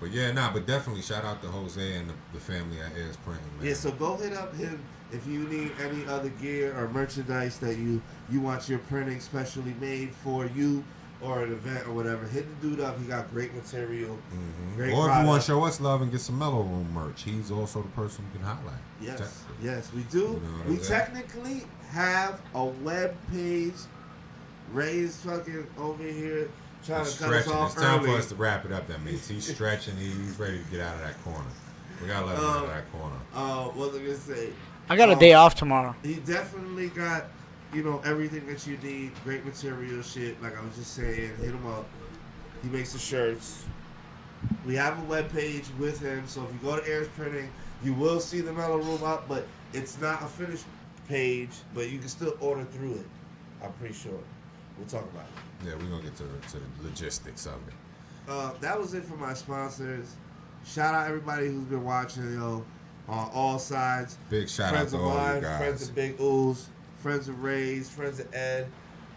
But yeah, but definitely shout out to Jose and the family at Ayers Printing, man. Yeah, so go hit up him if you need any other gear or merchandise that you want your printing specially made for you or an event or whatever. Hit the dude up. He got great material. Great Or if you product. want to show us love and get some MELLO-ROOM merch, he's also the person you can highlight. Yes, Technically. yes, we do. You know, We yeah. technically have a web page. Ray's fucking over here trying He's to cut us stretching. off It's time early. for us to wrap it up. That means he's stretching. He's ready to get out of that corner. We gotta let him out of that corner. What was I gonna say? I got a day off tomorrow. He definitely got, everything that you need. Great material shit. Like I was just saying, hit him up. He makes the shirts. We have a web page with him, so if you go to Ayers Printing, you will see the MELLO-ROOM up, but it's not a finished page, but you can still order through it. I'm pretty sure. We'll talk about it. Yeah, we're gonna get to the logistics of it. That was it for my sponsors. Shout out everybody who's been watching, on all sides. Big shout Friends out to of all mine, you guys. friends of Big Ooze, friends of Ray's, friends of Ed.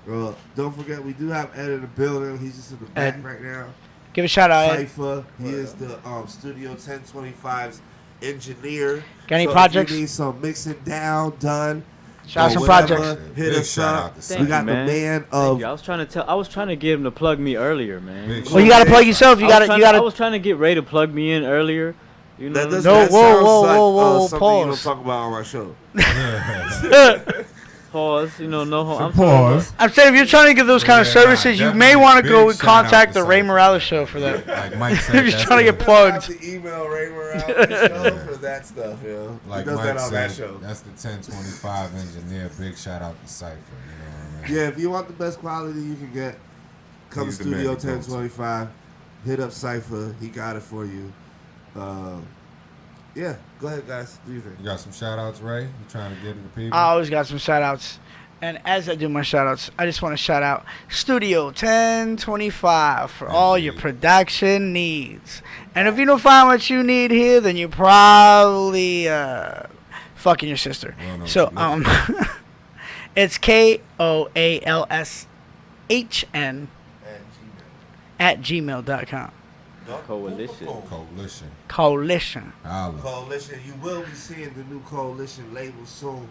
Don't forget, we do have Ed in the building. He's just in the back Ed. right now. Give a shout out, Ed. Cypher. He is the Studio 1025's engineer. Got any so projects? If you need some mixing down done. Shout out or some whatever, projects. Hit Big us shout up. out to Thank We got you, the man. man Thank of. you. I was trying to get him to plug me earlier, man. Big Well, you gotta plug yourself. You I gotta. was trying to get Ray to plug me in earlier. You know, That does, No, that whoa, sounds whoa, like, whoa, whoa, something you don't pause. talk about on my show. pause. No, I'm Pause. I'm saying if you're trying to give those kind of Yeah, services, you may definitely. want to go Big and shout out contact to the Ray Cypher. Morales show for that. Like Mike said, If you're that's trying to the- get plugged. Have to email Ray Morales show for that stuff, yo. Like he does Mike that on that said, show. that's the 1025 engineer. Big shout out to Cypher. You know what I mean? Yeah, if you want the best quality you can get, come to He's the man Studio to go to. 1025. Hit up Cypher. He got it for you. Yeah, go ahead, guys. Do your thing. You got some shout outs, Ray? You trying to get to the people? I always got some shout outs. And as I do my shout outs, I just want to shout out Studio 1025 for all your production needs. And if you don't find what you need here, then you're probably fucking your sister. Well, no, So, no. it's KOALSHN at gmail.com. Coalition. Coalition. Holla. Coalition. You will be seeing the new Coalition label soon.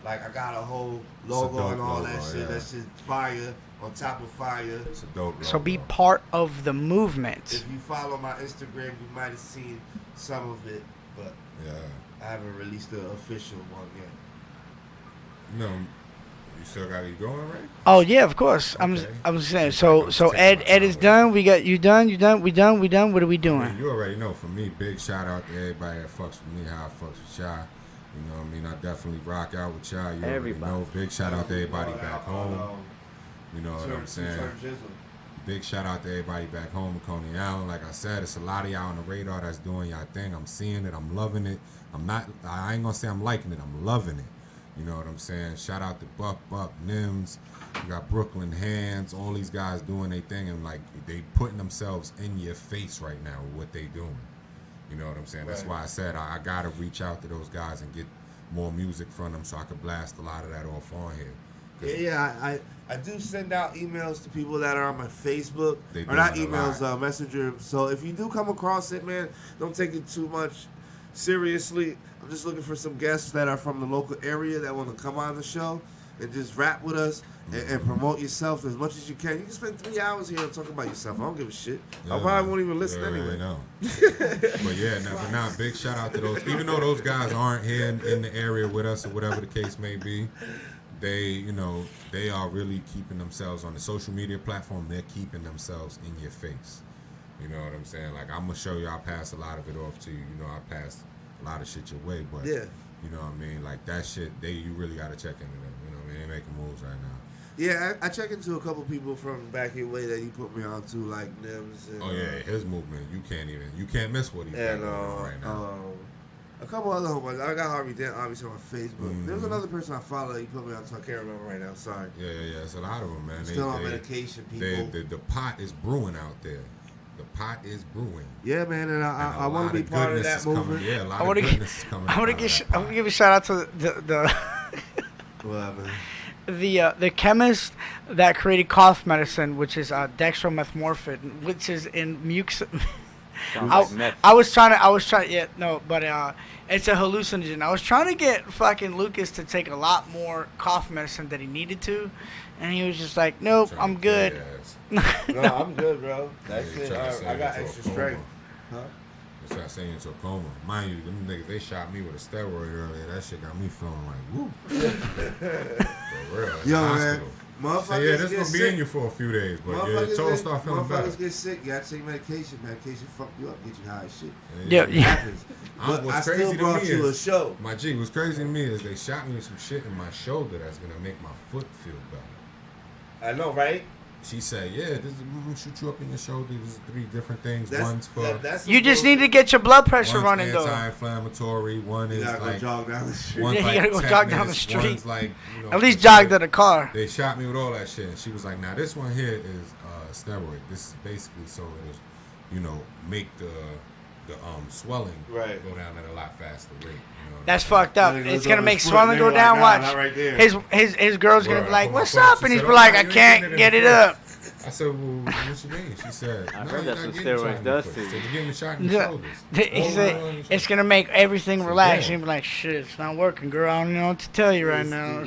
Like I got a whole logo and all that shit. Yeah. That shit fire on top of fire. It's a dope logo. So be part of the movement. If you follow my Instagram, you might have seen some of it, but Yeah. I haven't released the official one yet. No, you still got it going, right? Oh yeah, of course. Okay. I'm saying. So Ed is done. We got you done. We done. What are we I doing? mean, you already know. For me, big shout out to everybody that fucks with me, how I fucks with y'all. You know what I mean? I definitely rock out with y'all. You Everybody. already know. Big shout out to everybody back home. You know what I'm saying? Big shout out to everybody back home in Coney Island. Like I said, it's a lot of y'all on the radar that's doing y'all thing. I'm seeing it. I'm loving it. I ain't gonna say I'm liking it. I'm loving it. You know what I'm saying? Shout out to Buck, Nims. You got Brooklyn Hands. All these guys doing their thing, and like they putting themselves in your face right now with what they doing. You know what I'm saying? That's why I said I gotta reach out to those guys and get more music from them so I could blast a lot of that off on here. Yeah, I do send out emails to people that are on my Facebook. They Or not doing a emails, lot. Messenger. So if you do come across it, man, don't take it too much seriously. I'm just looking for some guests that are from the local area that want to come on the show and just rap with us and promote yourself as much as you can. You can spend 3 hours here and talk about yourself. I don't give a shit. I probably won't even listen anyway. I know. But yeah, but now big shout out to those. Even though those guys aren't here in the area with us or whatever the case may be, they are really keeping themselves on the social media platform. They're keeping themselves in your face. You know what I'm saying? Like I'm gonna show you, I pass a lot of it off to you. You know, I passed a lot of shit your way, but Yeah. you know what I mean? Like that shit, you really gotta check into them. You know what I mean? They making moves right now. Yeah, I check into a couple people from back your way that he put me on to, like Nims. And, Oh yeah, his movement, you can't miss what he's doing right now. A couple other homeboys. I got Harvey Dent obviously on Facebook. Mhm. There's another person I follow that he put me on, so I can't remember right now. Sorry. Yeah, it's a lot of them, man. Still on medication, people. The pot is brewing out there. The pot is brewing. Yeah, man, and I want to be part of that movement. Yeah, a lot of goodness is coming. I want to give a shout out to the What, man? the chemist that created cough medicine, which is dextromethorphan, which is in mux. Sounds like meth. I was trying. Yeah, no, but it's a hallucinogen. I was trying to get fucking Lucas to take a lot more cough medicine that he needed to, and he was just like, "Nope, I'm good." No, I'm good, bro. That's Yeah, it. you trying to say I got it's extra a coma. strength. Huh? It's not saying into a coma. Mind you, them niggas, they shot me with a steroid earlier. That shit got me feeling like, woo. For real. Yo, man. Hospital. Motherfuckers So yeah, this get gonna be sick. in you for a few days, but yeah, the toes start feeling better. Motherfuckers get sick. You gotta take medication. Medication fuck you up, get you high as shit. Yeah, It yeah. happens. But What's I crazy still to brought me you a is- show. My G, what's crazy to me is they shot me with some shit in my shoulder that's gonna make my foot feel better. I know, right? She said, "Yeah, this is gonna shoot you up in your shoulder. This is 3 different things. One's for that's You some just need to bullshit. get your blood pressure one's running though. anti-inflammatory. One You is gotta go like jog down the street. one's Yeah, you like gotta go jog down tetanus, the street. One's like, you know, At least some jog shit. to the car. They shot me with all that shit. And she was like, "Now this one here is steroid. This is basically so it'll, you know, make the swelling Right. go down at a lot faster rate." You know what That's I'm saying? fucked up. Then he It's goes gonna over make his foot, swelling and go they were down. like, Watch. nah, not right there. His girl's gonna Bro, be like, I put my "What's phone- up?" she And he's said, be "Oh, like, no, "I you ain't can't getting get it foot." up." I said, "Well, what you mean?" She said, I "No, heard you're that's not what getting shot steroids in the does foot." to She said, you. "You're getting shot in the shoulders." He Oh, said no, no, it's gonna make everything So, relax. damn. And be like, "Shit, it's not working, girl. I don't know what to tell you right now."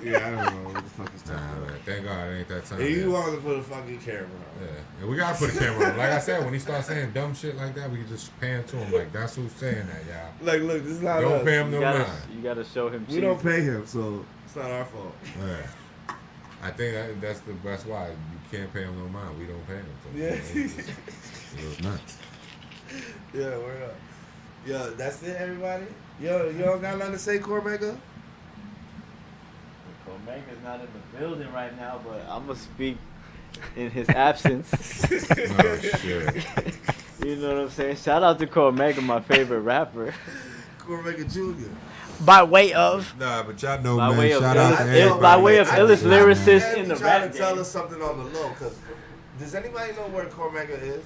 Yeah, I don't know what the fuck he's Nah, talking about. man, thank God it ain't that time. And you yet. wanted to put a fucking camera on. Yeah, and we gotta put a camera on. Like I said, when he starts saying dumb shit like that, we can just pan to him. Like, that's who's saying that, y'all. Like, look, this is not Don't us. pay him no mind. You gotta show him. We don't pay him, so it's not our fault. Yeah. I think that's why you can't pay him no mind. We don't pay him. So, Yeah. it was nuts. Yeah, word up. Yo, that's it, everybody? Yo, you don't got nothing to say, Cormega? Omega's not in the building right now, but I'm gonna speak in his absence. Oh shit. You know what I'm saying? Shout out to Cormega, my favorite rapper. Cormega Jr. By way of, Nah, but y'all know, By man. way of Shout out to illest- everybody. by way of I illest think- lyricist I in the trying rap to tell game. us something on the low, because does anybody know where Cormega is?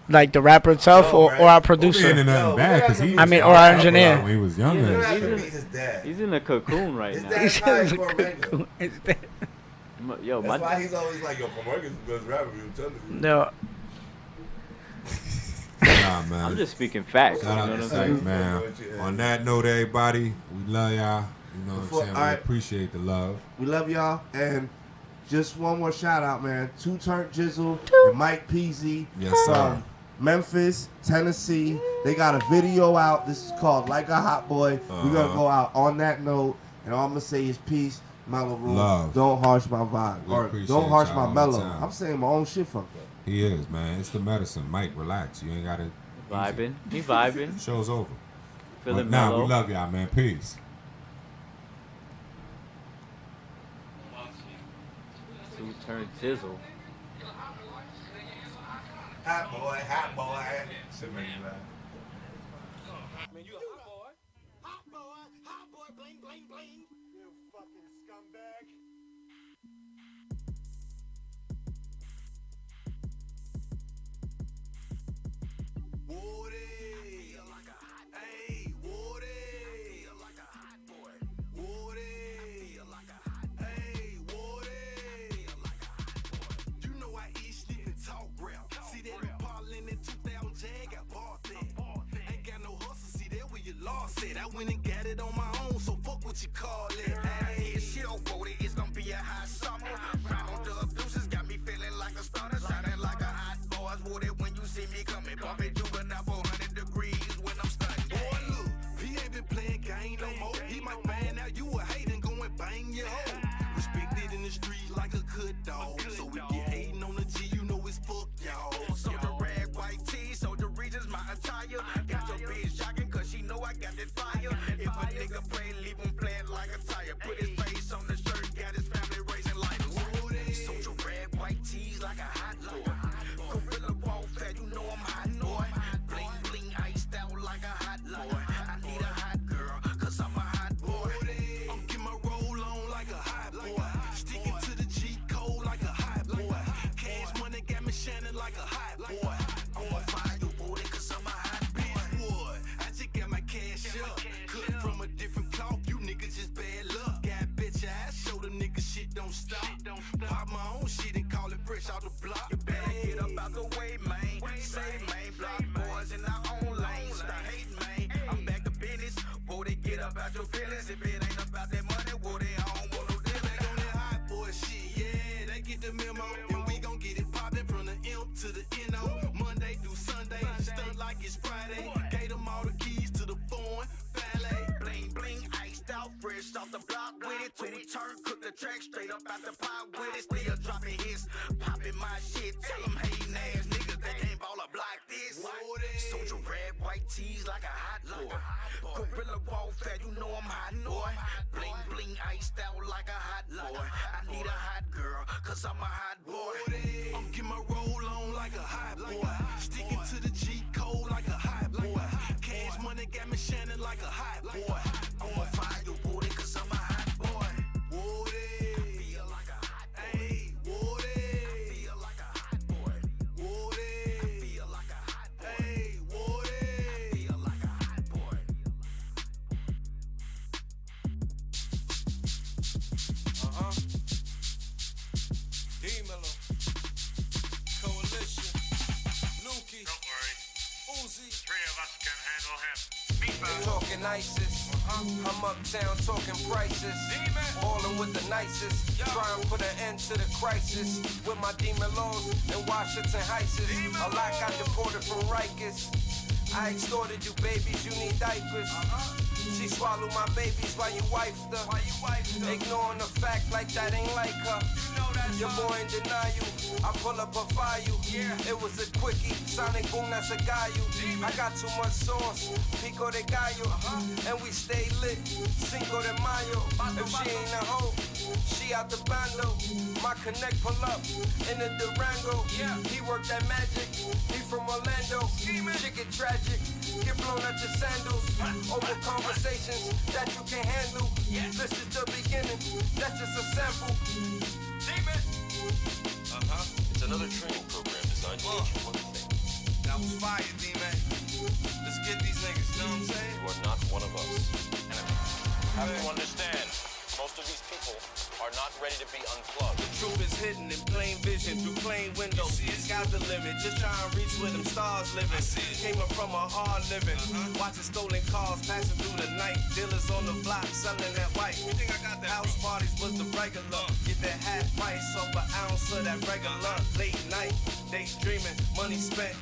like the rapper itself, No, or right? our Well, ain't producer. nothing Yo, bad because he. I mean, was or our out engineer. when he was You younger. don't have to He's meet his dad. He's in a cocoon right His now. dad's probably Cormega. Yo, That's why my he's always like, yo, Cormega's the best rapper, I'm telling you. No, Nah, man. I'm just speaking facts. Shout out you know to what I'm Safe, saying? man. On that note, everybody, we love y'all. You know what I'm saying? We Alright. appreciate the love. We love y'all. And just one more shout out, man. Two Turn Jizzle and Mike Peasy Yes, sir. from Memphis, Tennessee. They got a video out. This is called Like a Hot Boy. We're going to go out on that note. And all I'm going to say is peace, mellow room. Love. Don't harsh my vibe. We Or appreciate don't harsh y'all my all the mellow. time. I'm saying my own shit fucked up. He is, man. It's the medicine. Mike, relax. You ain't got to. Vibing. He vibing. Show's over. Feeling But nah, mellow. we love y'all, man. Peace. Two-turn Jizzle. Hot boy, hot boy. Sit back and laugh. Man, you a hot boy. Hot boy, bling, bling, bling. You fucking scumbag. Woody. Hey, Woody. Like a hot boy. Woody. Like a hot boy. Hey, Woody. Like a hot boy. You know I eat, sleep, and talk rap. See that Parlin in 2000 Jag, I bought that. Ain't got no hustle, see that where you lost it. I went and got it on my own, so fuck what you call it. Hey, shit, oh, Woody, it's gonna be a hot summer. Round up deuces got me feeling like a stunner, shining like a hot boy's Woody when you see me coming. Bumping juvenile 400 degrees when I'm stunning. Boy, look, he ain't been playing game no more. He might find out you a hater and go and bang your hoe. Respected in the street like a good dog. So if you hating on the G, you know it's fuck y'all. Soldier red, white tee, soldier regions, my attire. Got your bitch shocking cause she know I got that fire. If a nigga play, leave him flat like a tire. Put his face on the shirt, got his family raising lighters. Soldier red, white tees like a hot boy. Gorilla warfare, you know I'm hot boy. Bling bling iced out like a hot boy. I need a hot girl, cause I'm a hot boy. I'm getting my roll on like a hot boy. Sticking to the G code like a hot boy. Cash money got me shining like a hot boy. I'ma find you, boy, cause I'm a hot boy. Bitch, what? I just got my cash up. Cut from a different cloth, you niggas just bad luck. Got bitch ass, show the niggas shit don't stop. Pop my own shit and call it fresh out the block. You better get up out the way, man. Say, man, block boys in our own lane. Stop hating, man. I'm back to business. Whoa, they get up out your feelings. If it ain't about that money, whoa, they I don't want no dealing. On that hot boy shit, yeah, they get the memo. And we gon' get it poppin' from the M to the NO. Monday through Sunday, stunt like it's Friday. Gave them all the keys to the foreign valet. Bling, bling, iced out, fresh off the block with it. Two-turn, cook the track straight up out the pot with it. Still dropping hits, popping my shit. Tell them hating ass niggas they can't ball up like this. Soldier red, white tees like a hot boy. Gorilla warfare, you know I'm hot boy. Bling, bling, iced out like a hot boy. I need a hot girl, cause I'm a hot boy. I'm getting my roll on like a hot boy. Sticking to the G code like a hot boy. Cash money got me shining like a hot boy. I'ma find you, Woody, cause I'm a hot boy. Woody. Feel like a hot boy. Hey, Woody. Feel like a hot boy. Woody. Feel like a hot boy. Hey, Woody. Feel like a hot boy. D-Mello. Coalition. Nuki. Don't worry. Uzi. 3 of us can handle him. Talking ISIS, I'm uptown talking prices. Ballin' with the nicest, try and put an end to the crisis. With my demon laws and Washington Heises. A lot got deported from Rikers. I extorted you babies, you need diapers. She swallowed my babies while you wifed her. Ignoring the fact like that ain't like her. Your boy in denial, I pull up a fire. It was a quickie, sonic boom, that's a guy you. I got too much sauce, pico de gallo. And we stay lit, Cinco de Mayo. If she ain't a hoe, she out the bando. My connect pull up in the Durango. He worked that magic, he from Orlando. Shit get tragic, get blown out your sandals. Over conversations that you can handle. This is the beginning, that's just a sample. It's another training program designed to teach you one thing. That was fire, D-Man. Let's get these niggas, you know what I'm saying? You are not one of us. Have to understand, most of these people are not ready to be unplugged. The truth is hidden in plain vision through plain windows. Sky's the limit, just try and reach where them stars living. Came up from a hard living, watching stolen cars passing through the night. Dealers on the block selling that white. You think I got that? House parties was the regular. Get that half price off an ounce of that regular. Late night, daydreaming, money spent.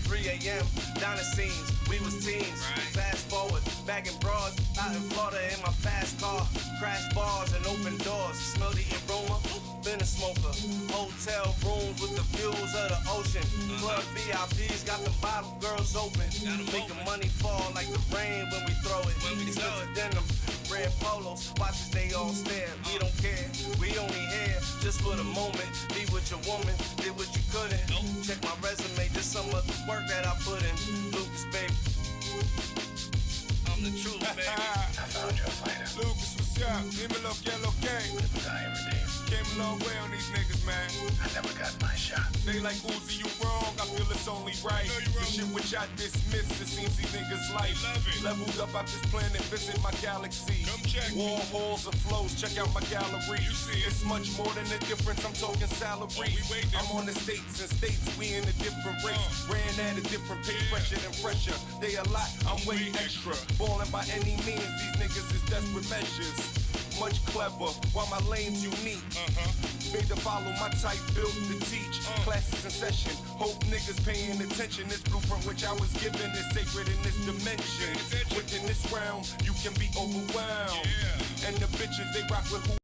3 a.m. Diner scenes, we was teens. Fast forward, bagging broads out in Florida in my fast car. Crash bars and open doors. Smell the aroma, been a smoker. Hotel rooms with the views of the ocean. Club VIPs got the bottle girls open. Making money fall like the rain when we throw it. It's the denim, red polos, watch as they all stare. We don't care, we only here just for the moment. Be with your woman, did what you couldn't. Check my resume, just some of the work that I put in. Lucas, baby. I'm the truth, baby. I found your fighter. Lucas, what's up? Dímelo que lo que. Came a long way on these niggas, man. I never got my shot. They like Uzi, you wrong. I feel it's only right. The shit which I dismiss, it seems these niggas like. Leveled up out this planet, visit my galaxy. Come check. Wall halls of flows, check out my gallery. You see, it's much more than a difference. I'm talking salary. I'm on the states and states, we in a different race. Ran at a different pace, fresher than fresher. They a lot, I'm way extra. Ballin' by any means, these niggas is desperate measures. Much clever, while my lane's unique. Made to follow my type, built to teach. Classes in session, hope niggas paying attention. This blueprint which I was given is sacred in this dimension. Within this realm, you can be overwhelmed. And the bitches, they rock with who